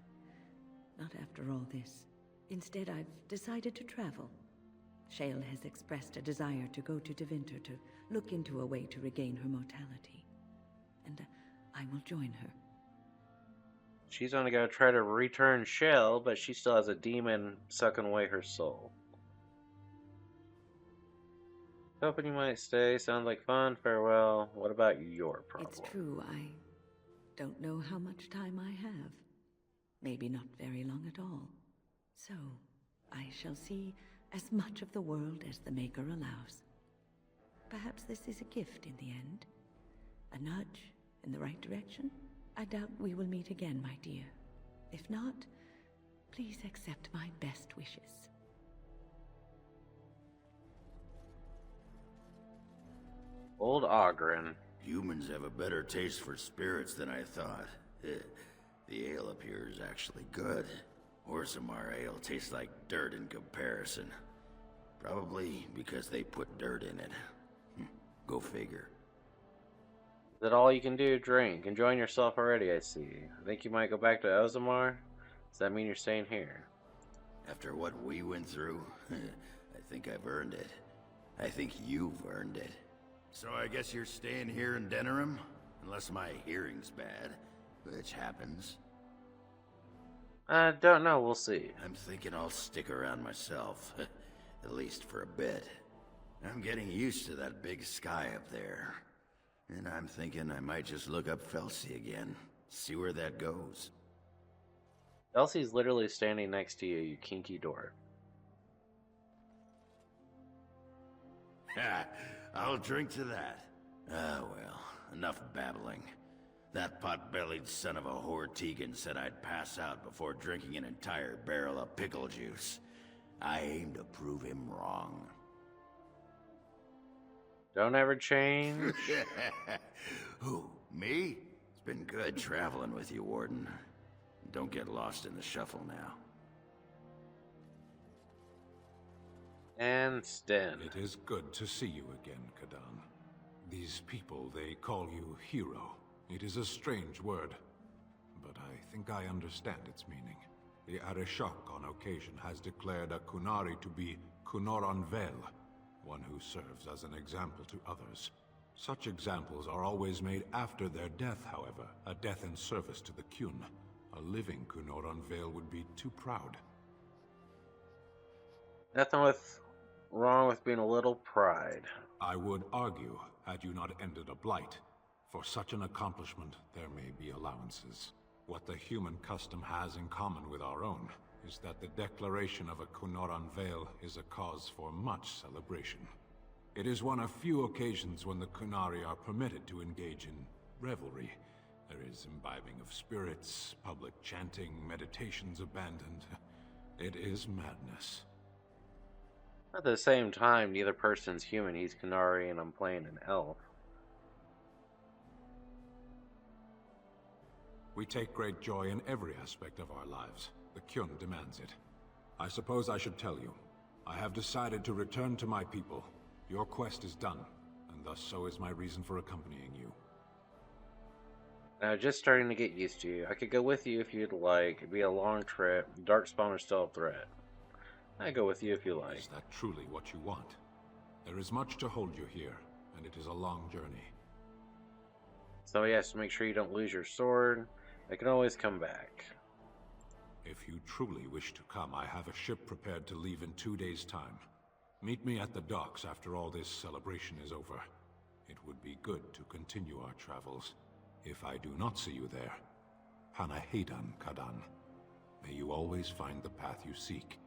Not after all this. Instead, I've decided to travel. Shale has expressed a desire to go to Devinter to look into a way to regain her mortality. And I will join her. She's gonna go try to return Shell, but she still has a demon sucking away her soul. Hoping you might stay. Sounds like fun. Farewell. What about your problem? It's true, I don't know how much time I have. maybe not very long at all. So, I shall see as much of the world as the Maker allows. Perhaps this is a gift in the end. A nudge in the right direction? I doubt we will meet again, my dear. If not, please accept my best wishes. Old Ogren. Humans have a better taste for spirits than I thought. The ale up here is actually good. Orzammar ale tastes like dirt in comparison. Probably because they put dirt in it. Go figure. Is that all you can do? Drink. Enjoying yourself already, I see. I think you might go back to Orzammar? Does that mean you're staying here? After what we went through, I think I've earned it. I think you've earned it. So I guess you're staying here in Denerim? Unless my hearing's bad, which happens. I don't know, we'll see. I'm thinking I'll stick around myself, at least for a bit. I'm getting used to that big sky up there. And I'm thinking I might just look up Felsi again, see where that goes. Elsie's literally standing next to you, you kinky dork. Ha! I'll drink to that. Ah, well, enough babbling. That pot-bellied son of a whore Tegan said I'd pass out before drinking an entire barrel of pickle juice. I aim to prove him wrong. Don't ever change. Who, me? It's been good traveling with you, Warden. Don't get lost in the shuffle now. And Sten. It is good to see you again, Kadan. These people, they call you hero. It is a strange word, but I think I understand its meaning. The Arishok on occasion has declared a Kunari to be Kunoran Vel, one who serves as an example to others. Such examples are always made after their death, however, a death in service to the Kyun. A living Kunoran Vel would be too proud. Nothing wrong with being a little pride. I would argue, had you not ended a blight, for such an accomplishment there may be allowances. What the human custom has in common with our own is that the declaration of a Kunoran Vel is a cause for much celebration. It is one of few occasions when the Kunari are permitted to engage in revelry. There is imbibing of spirits, public chanting, meditations abandoned. It is madness. At the same time, neither person's human. He's Kunari and I'm playing an elf. We take great joy in every aspect of our lives. The Kyun demands it. I suppose I should tell you. I have decided to return to my people. Your quest is done, and thus so is my reason for accompanying you. Now, just starting to get used to you. I could go with you if you'd like. It'd be a long trip. Darkspawn are still a threat. I'd go with you if you like. Is that truly what you want? There is much to hold you here, and it is a long journey. So yes, make sure you don't lose your sword. I can always come back. If you truly wish to come, I have a ship prepared to leave in 2 days' time. Meet me at the docks after all this celebration is over. It would be good to continue our travels. If I do not see you there, Hanahedan Kadan. May you always find the path you seek.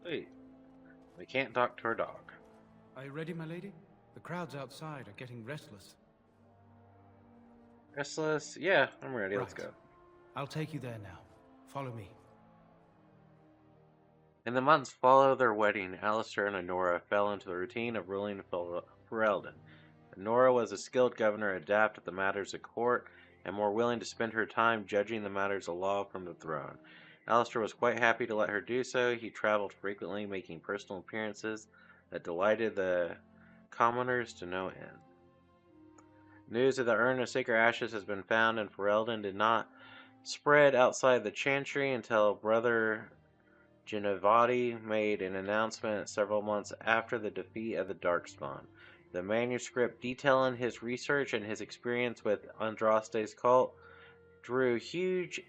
Wait, we can't talk to our dog. Are you ready, my lady? The crowds outside are getting restless. Restless? Yeah, I'm ready. Let's go. I'll take you there now. Follow me. In the months following their wedding, Alistair and Honora fell into the routine of ruling Ferelden. Honora was a skilled governor, adept at the matters of court, and more willing to spend her time judging the matters of law from the throne. Alistair was quite happy to let her do so. He traveled frequently, making personal appearances that delighted the commoners to no end. News of the urn of sacred ashes has been found in Ferelden did not spread outside the chantry until Brother Genevati made an announcement several months after the defeat of the Darkspawn. The manuscript detailing his research and his experience with Andraste's cult drew huge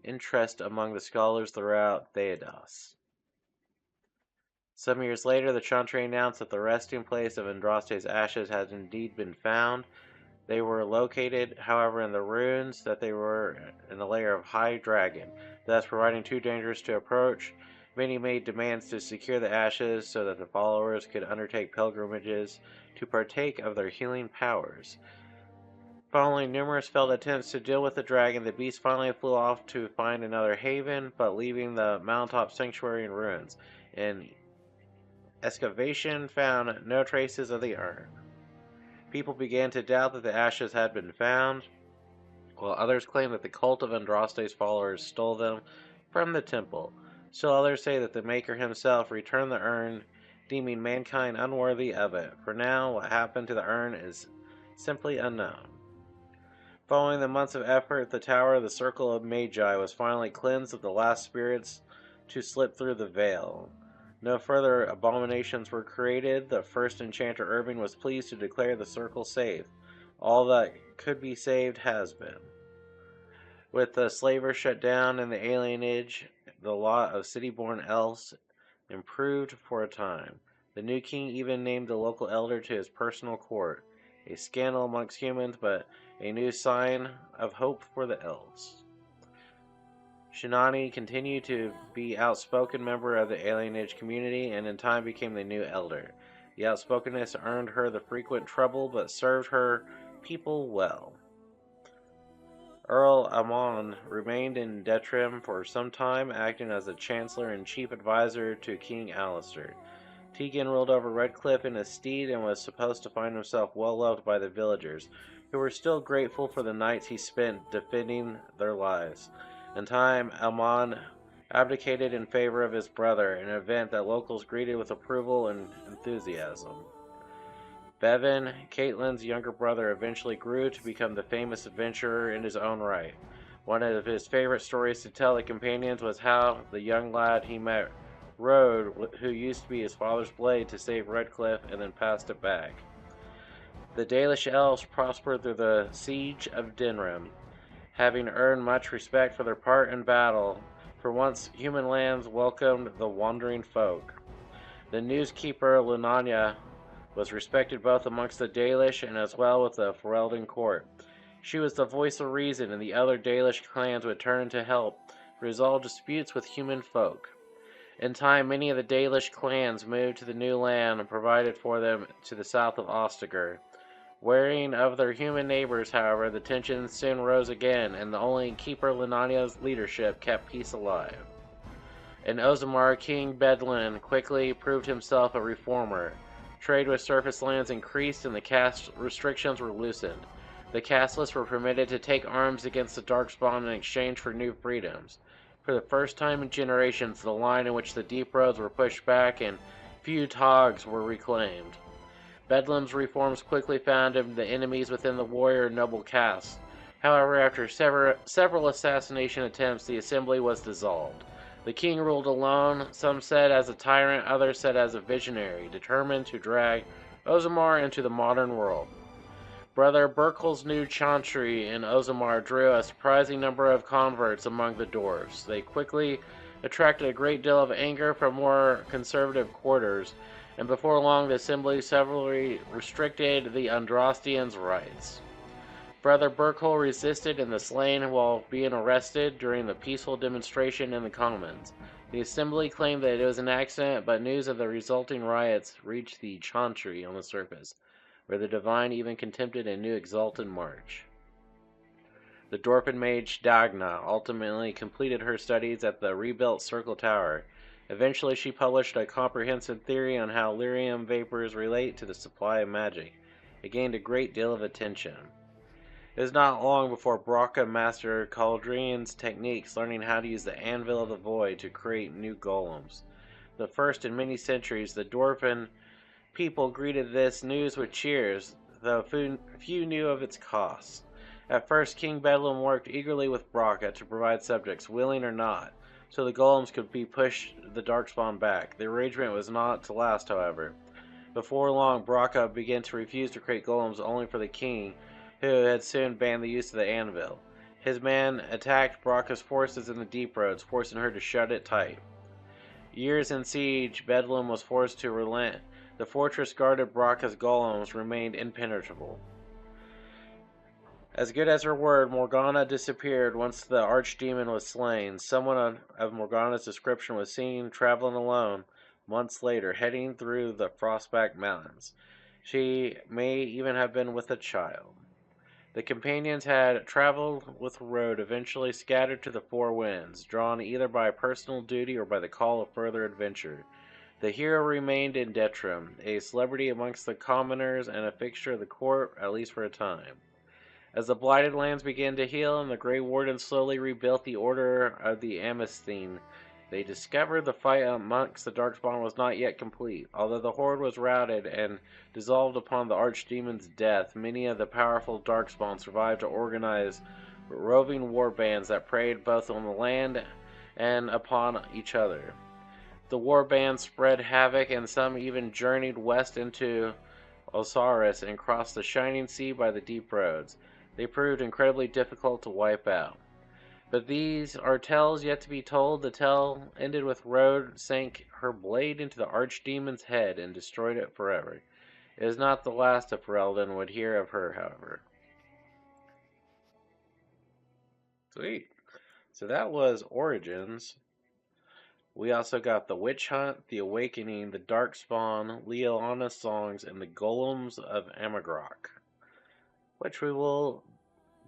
interest among the scholars throughout Theodos. Some years later, the chantry announced that the resting place of Andraste's ashes had indeed been found. They were located, however, in the ruins that they were in a layer of high dragon, thus providing too dangerous to approach. Many made demands to secure the ashes so that the followers could undertake pilgrimages to partake of their healing powers. Following numerous failed attempts to deal with the dragon, the beast finally flew off to find another haven, but leaving the mountaintop sanctuary in ruins. An excavation found no traces of the urn. People began to doubt that the ashes had been found, while others claim that the cult of Andraste's followers stole them from the temple. Still others say that the Maker himself returned the urn, deeming mankind unworthy of it. For now, what happened to the urn is simply unknown. Following the months of effort, the Tower of the Circle of Magi was finally cleansed of the last spirits to slip through the veil. No further abominations were created. The first enchanter Irving was pleased to declare the circle safe. All that could be saved has been. With the slavers shut down and the alienage, the lot of city-born elves improved for a time. The new king even named the local elder to his personal court. A scandal amongst humans, but a new sign of hope for the elves. Shinani continued to be an outspoken member of the alienage community and in time became the new elder. The outspokenness earned her the frequent trouble but served her people well. Earl Amon remained in Detrim for some time, acting as the chancellor and chief advisor to King Alistair. Tegan ruled over Redcliffe in his stead and was supposed to find himself well loved by the villagers, who were still grateful for the nights he spent defending their lives. In time, Amon abdicated in favor of his brother, an event that locals greeted with approval and enthusiasm. Bevan, Caitlyn's younger brother, eventually grew to become the famous adventurer in his own right. One of his favorite stories to tell the companions was how the young lad he met rode, who used to be his father's blade, to save Redcliffe and then passed it back. The Dalish elves prospered through the siege of Dinram, having earned much respect for their part in battle. For once, human lands welcomed the wandering folk. The newskeeper Lunania was respected both amongst the Dalish and as well with the Ferelden court. She was the voice of reason, and the other Dalish clans would turn to help resolve disputes with human folk. In time, many of the Dalish clans moved to the new land and provided for them to the south of Ostagar. Wearing of their human neighbors, however, the tensions soon rose again, and the only keeper Lunania's leadership kept peace alive. In Ozamar, King Bedlin quickly proved himself a reformer. Trade with surface lands increased and the caste restrictions were loosened. The casteless were permitted to take arms against the Darkspawn in exchange for new freedoms. For the first time in generations, the line in which the deep roads were pushed back and few togs were reclaimed. Bedlam's reforms quickly found him the enemies within the warrior and noble caste. However, after several assassination attempts, the assembly was dissolved. The king ruled alone, some said as a tyrant, others said as a visionary, determined to drag Ozamar into the modern world. Brother Burkel's new chantry in Ozamar drew a surprising number of converts among the dwarves. They quickly attracted a great deal of anger from more conservative quarters, and before long the assembly severally restricted the Andrastians' rights. Brother Burkle resisted and was slain while being arrested during the peaceful demonstration in the Commons. The assembly claimed that it was an accident, but news of the resulting riots reached the chantry on the surface, where the divine even contemplated a new exalted march. The dwarfen mage Dagna ultimately completed her studies at the rebuilt Circle Tower. Eventually she published a comprehensive theory on how lyrium vapors relate to the supply of magic. It gained a great deal of attention. It was not long before Braca mastered Cauldrian's techniques, learning how to use the Anvil of the Void to create new golems. The first in many centuries, the dwarfen people greeted this news with cheers, though few knew of its costs. At first, King Bedlam worked eagerly with Braca to provide subjects, willing or not, so the golems could be pushed the Darkspawn back. The arrangement was not to last, however. Before long, Braca began to refuse to create golems only for the king, who had soon banned the use of the anvil. His men attacked Braca's forces in the deep roads, forcing her to shut it tight. Years in siege, Bedlam was forced to relent. The fortress guarded Braca's golems remained impenetrable. As good as her word, Morgana disappeared once the archdemon was slain. Someone of Morgana's description was seen traveling alone months later, heading through the Frostback Mountains. She may even have been with a child. The companions had traveled with the road, eventually scattered to the four winds, drawn either by personal duty or by the call of further adventure. The hero remained in Detram, a celebrity amongst the commoners and a fixture of the court, at least for a time. As the blighted lands began to heal and the Grey Wardens slowly rebuilt the Order of the Amethystine, they discovered the fight amongst the Darkspawn was not yet complete. Although the Horde was routed and dissolved upon the Archdemon's death, many of the powerful Darkspawn survived to organize roving war bands that preyed both on the land and upon each other. The war bands spread havoc, and some even journeyed west into Osiris and crossed the Shining Sea by the deep roads. They proved incredibly difficult to wipe out. But these are tales yet to be told. The tale ended with Rhode sank her blade into the archdemon's head and destroyed it forever. It is not the last of Ferelden would hear of her, however. Sweet. So that was Origins. We also got The Witch Hunt, The Awakening, The Darkspawn, Leolana's Songs, and The Golems of Amagrok, which we will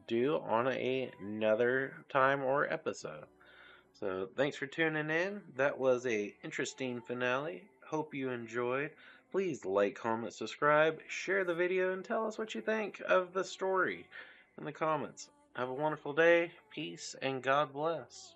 do on another time or episode. So thanks for tuning in. That was a interesting finale. Hope you enjoyed. Please like, comment, subscribe, share the video, and tell us what you think of the story in the comments. Have a wonderful day. Peace and God bless.